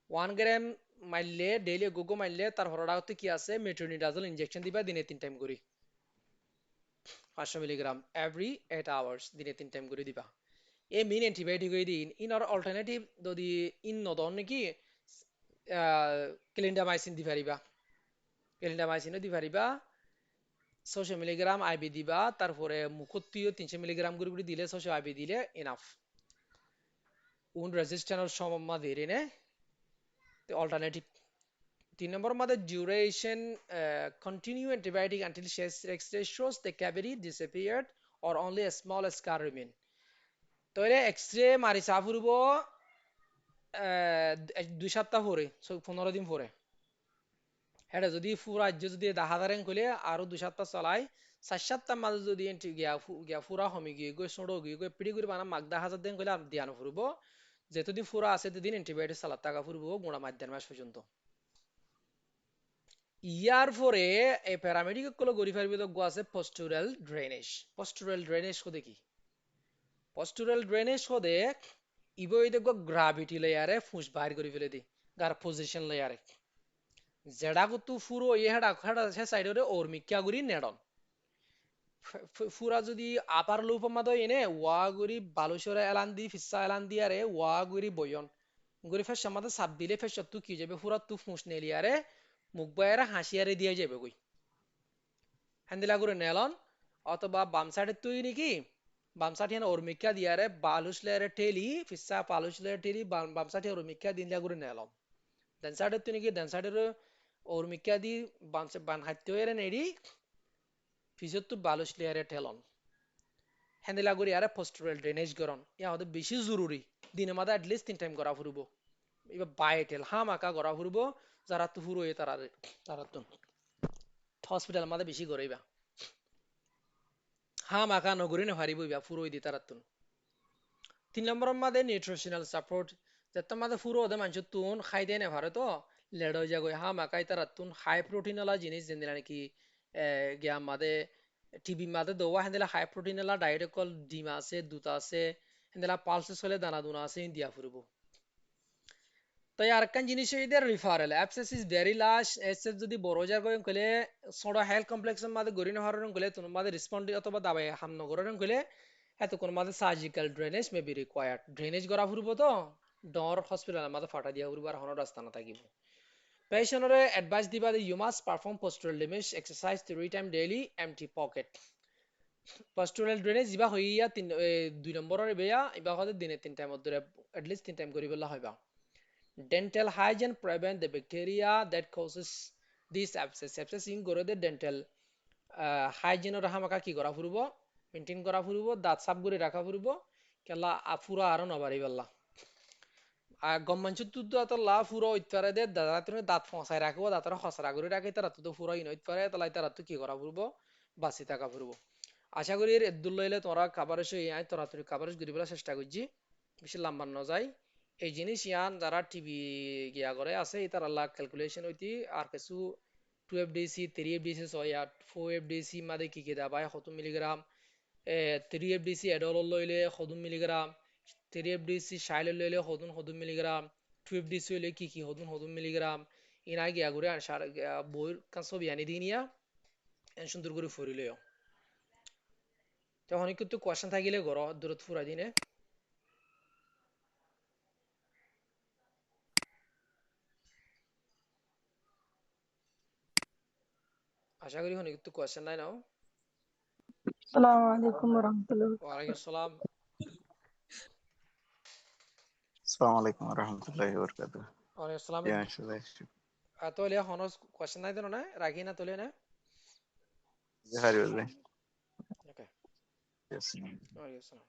1 গ্রাম মারলে ডেইলি গোগো মারলে তার হরডাতে কি আছে মেট্রোনিডাজল ইনজেকশন দিবা দিনে 3 টাইম করি 500 মিলিগ্রাম এভরি 8 আওয়ার্স দিনে 3 টাইম করে দিবা এই মেইন অ্যান্টিবায়োটিক হই দিন ইন আর অল্টারনেটিভ যদি ইন নদন নাকি ক্লিন্ডামাইসিন দি পারিবা ক্লিন্ডামাইসিনও দি পারিবা 600 মিলিগ্রাম আইবি দিবা তারপরে মুখত্তিও 300 মিলিগ্রাম করে দিলে 600 আইবি দিলে এনাফ উন রেজিস্ট্যান্ট সমম্মা দেরি নে অল্টারনেটিভ 3 নম্বর মধ্যে duration continue antibiotic until X-ray shows the cavity disappeared or only a small scar remain তাহলে এক্সরে মারি চা ফুরব 2 সপ্তাহ পরে 15 দিন পরে হ্যাঁ যদি ফুরা যদি দাহাদারেন কইলে আরো 2 সপ্তাহ চলাই 4 সপ্তাহ মাঝে যদি গিয়া ফুরা হমি গিয়ে গই ছোড়ো গিয়ে গই পিড়ি করে বানা মাগদা হাজার দিন কইলে আর দিয়ানো ফুরব যেতদিন ফুরা আছে ততদিন অ্যান্টিবায়োটিক সালাত টাকা ফুরব গোড়া মাধ্যম মাস পর্যন্ত ইয়ার পরে এই প্যারামেডিক গুলো গরি ফারবি তো আছে পস্টুরাল ড্রেনেজ হদে কি পস্টুরাল ড্রেনেজ হদে ইবই দেখো গ্রাভিটি লেয়ারে ফুস বাইর করে ফেলে দি গার পজিশন লেয়ারে যেডা কতু ফুরো হেডা হেডা সে সাইডে ওরমিক্কা গুরি নেডন ফুরা যদি আপার লুপমা দই এনে ওয়া গুরি বালুসরে এলান দি ফিসা এলান দিয়ারে ওয়া গুরি বয়ন গুরি ফেস আমাদে সাব দিলে ফেস তু কি যাবে ফুরা তু ফুস নেলিয়ারে মুখ বাইরে হাসিয়ারে দিয়ে যাবে কই হ্যান্দিলা করে নেলন অথবা বাম সাইডে তুই নাকি বাম সাইড হেন ওরমিক্কা দিয়ারে বালুস লেয়ারে টেলি ফিসা পালুস লেয়ারে টেলি বাম সাইডে ওরমিক্কা দিনলা করে নেলন দেন সাইডে তুই নাকি দেন সাইডের ওরমিক্কা দি বান হাইতে হয়ে নেড়ি ফিসত তু বালুস লেয়ারে ঠেলন হ্যান্দিলা করে আরে পোস্টুরাল ড্রেনেজ করন ইয়া আমাদের বেশি জরুরি দিনে মাদা অ্যাটলিস্ট 3 টাইম করা ফুরবো এবার বাইটেল হামাকা করা ফুরবো যারা তো ফুরো তারা তো হসপিটাল মাদে বেশি করাইবা হামাকা নগরী না হারিব ইবা ফুরো দি তারা তো 3 নম্বর মাদে নিউট্রিশনাল সাপোর্ট যেটা মাদে ফুরো ওদে মানুষ তুন খাই দেয় না ভারে তো লেড হয়ে যাগো হামাকাই তারা তুন হাই প্রোটিন ওলা জিনিস যেন নাকি গিয়া মাদে টিভি মাদে দোয়া হেন্দেলা হাই প্রোটিন ওলা ডায়েট কল ডিম আছে দুধ আছে হেন্দেলা পালসেস হলে দানা দুনা আছে দিয়া ফুরবো তাই আরেকখান জিনিস এদের referral abscess is very large SS যদি বড় জায়গায় কইলে ছোট হেলথ কমপ্লেক্সের মাঝে গড়ি নহরন কইলে তোমার মাঝে রেসপন্ড অথবা দাবাই হাম নগরন কইলে এত কোন মাঝে surgical drainage may be required drainage করা ফুরব তো ডর হসপিটালের মাঝে ফাটা দিয়া ফুরব আর হন রাস্তা না থাকিব পেশেন্টরে অ্যাডভাইস দিবা যে you must perform postural drainage exercise 3 time daily empty pocket postural drainage ইবা হইয়া 2 নম্বরের বেয়া ইবা হতে দিনে 3 টাইম ধরে এটলিস্ট 3 টাইম করি বলা হইবা dental hygiene prevent the bacteria that causes these abscess abscess in gore the dental hygiene or hamaka কি করা ফুরব মেইনটেইন করা ফুরব দাঁত সাফ করে রাখা ফুরব কেলা আফুরা আর নবারি বল্লা আর গম্মাঞ্চু তুদ্দ আত লা ফুরো ইতপারে দে দাদা তুমি দাঁত ফসাই রাখবো দাঁতরা খসরা করে রাখে তারা তো ফুরো ইন ইতপারে তালাই তারা তো কি করা ফুরব বাসি থাকা ফুরব আশা করি এর এদুল লইলে তোমরা খাবারের সই আই তোরা তুই খাবারের গরিবলা চেষ্টা করছি বেশি লম্বা ন যায় এই জিনিস ইয়ান যারা টিভি গিয়া করে আছে তার আল্লাহ ক্যালকুলেশন হইতি আর কিছু 2 FDC 3 FDC সয়া 4 FDC মাদে কি কি দাবাই 100 মিলিগ্রাম 3 FDC এডল লইলে 100 মিলিগ্রাম 3 FDC শাইল লইলে 100 মিলিগ্রাম 2 FDC হইলে কি কি 100 মিলিগ্রাম ইনা গিয়া করে আর সার বইর কান সব ইয়ানি দিনিয়া এন সুন্দর করে ফুরিলেও তখন কিন্তু কোয়েশ্চেন থাকিলে গর দূরত ফুরাই দিনে আশা করি হন একটু কোয়েশ্চেন নাই নাও আসসালামু আলাইকুম রহমতুল্লাহ। ওয়ালাইকুম আসসালাম আসসালামু আলাইকুম ওয়া রাহমাতুল্লাহি ওয়া বারাকাতুহু ওয়ালাইকুম আসসালাম ইয়া শুভাই তোলে হনস কোয়েশ্চেন নাই দেন না রাখি না তোলে না হারি বলবে ওকে Yes. ওয়ালাইকুম আসসালাম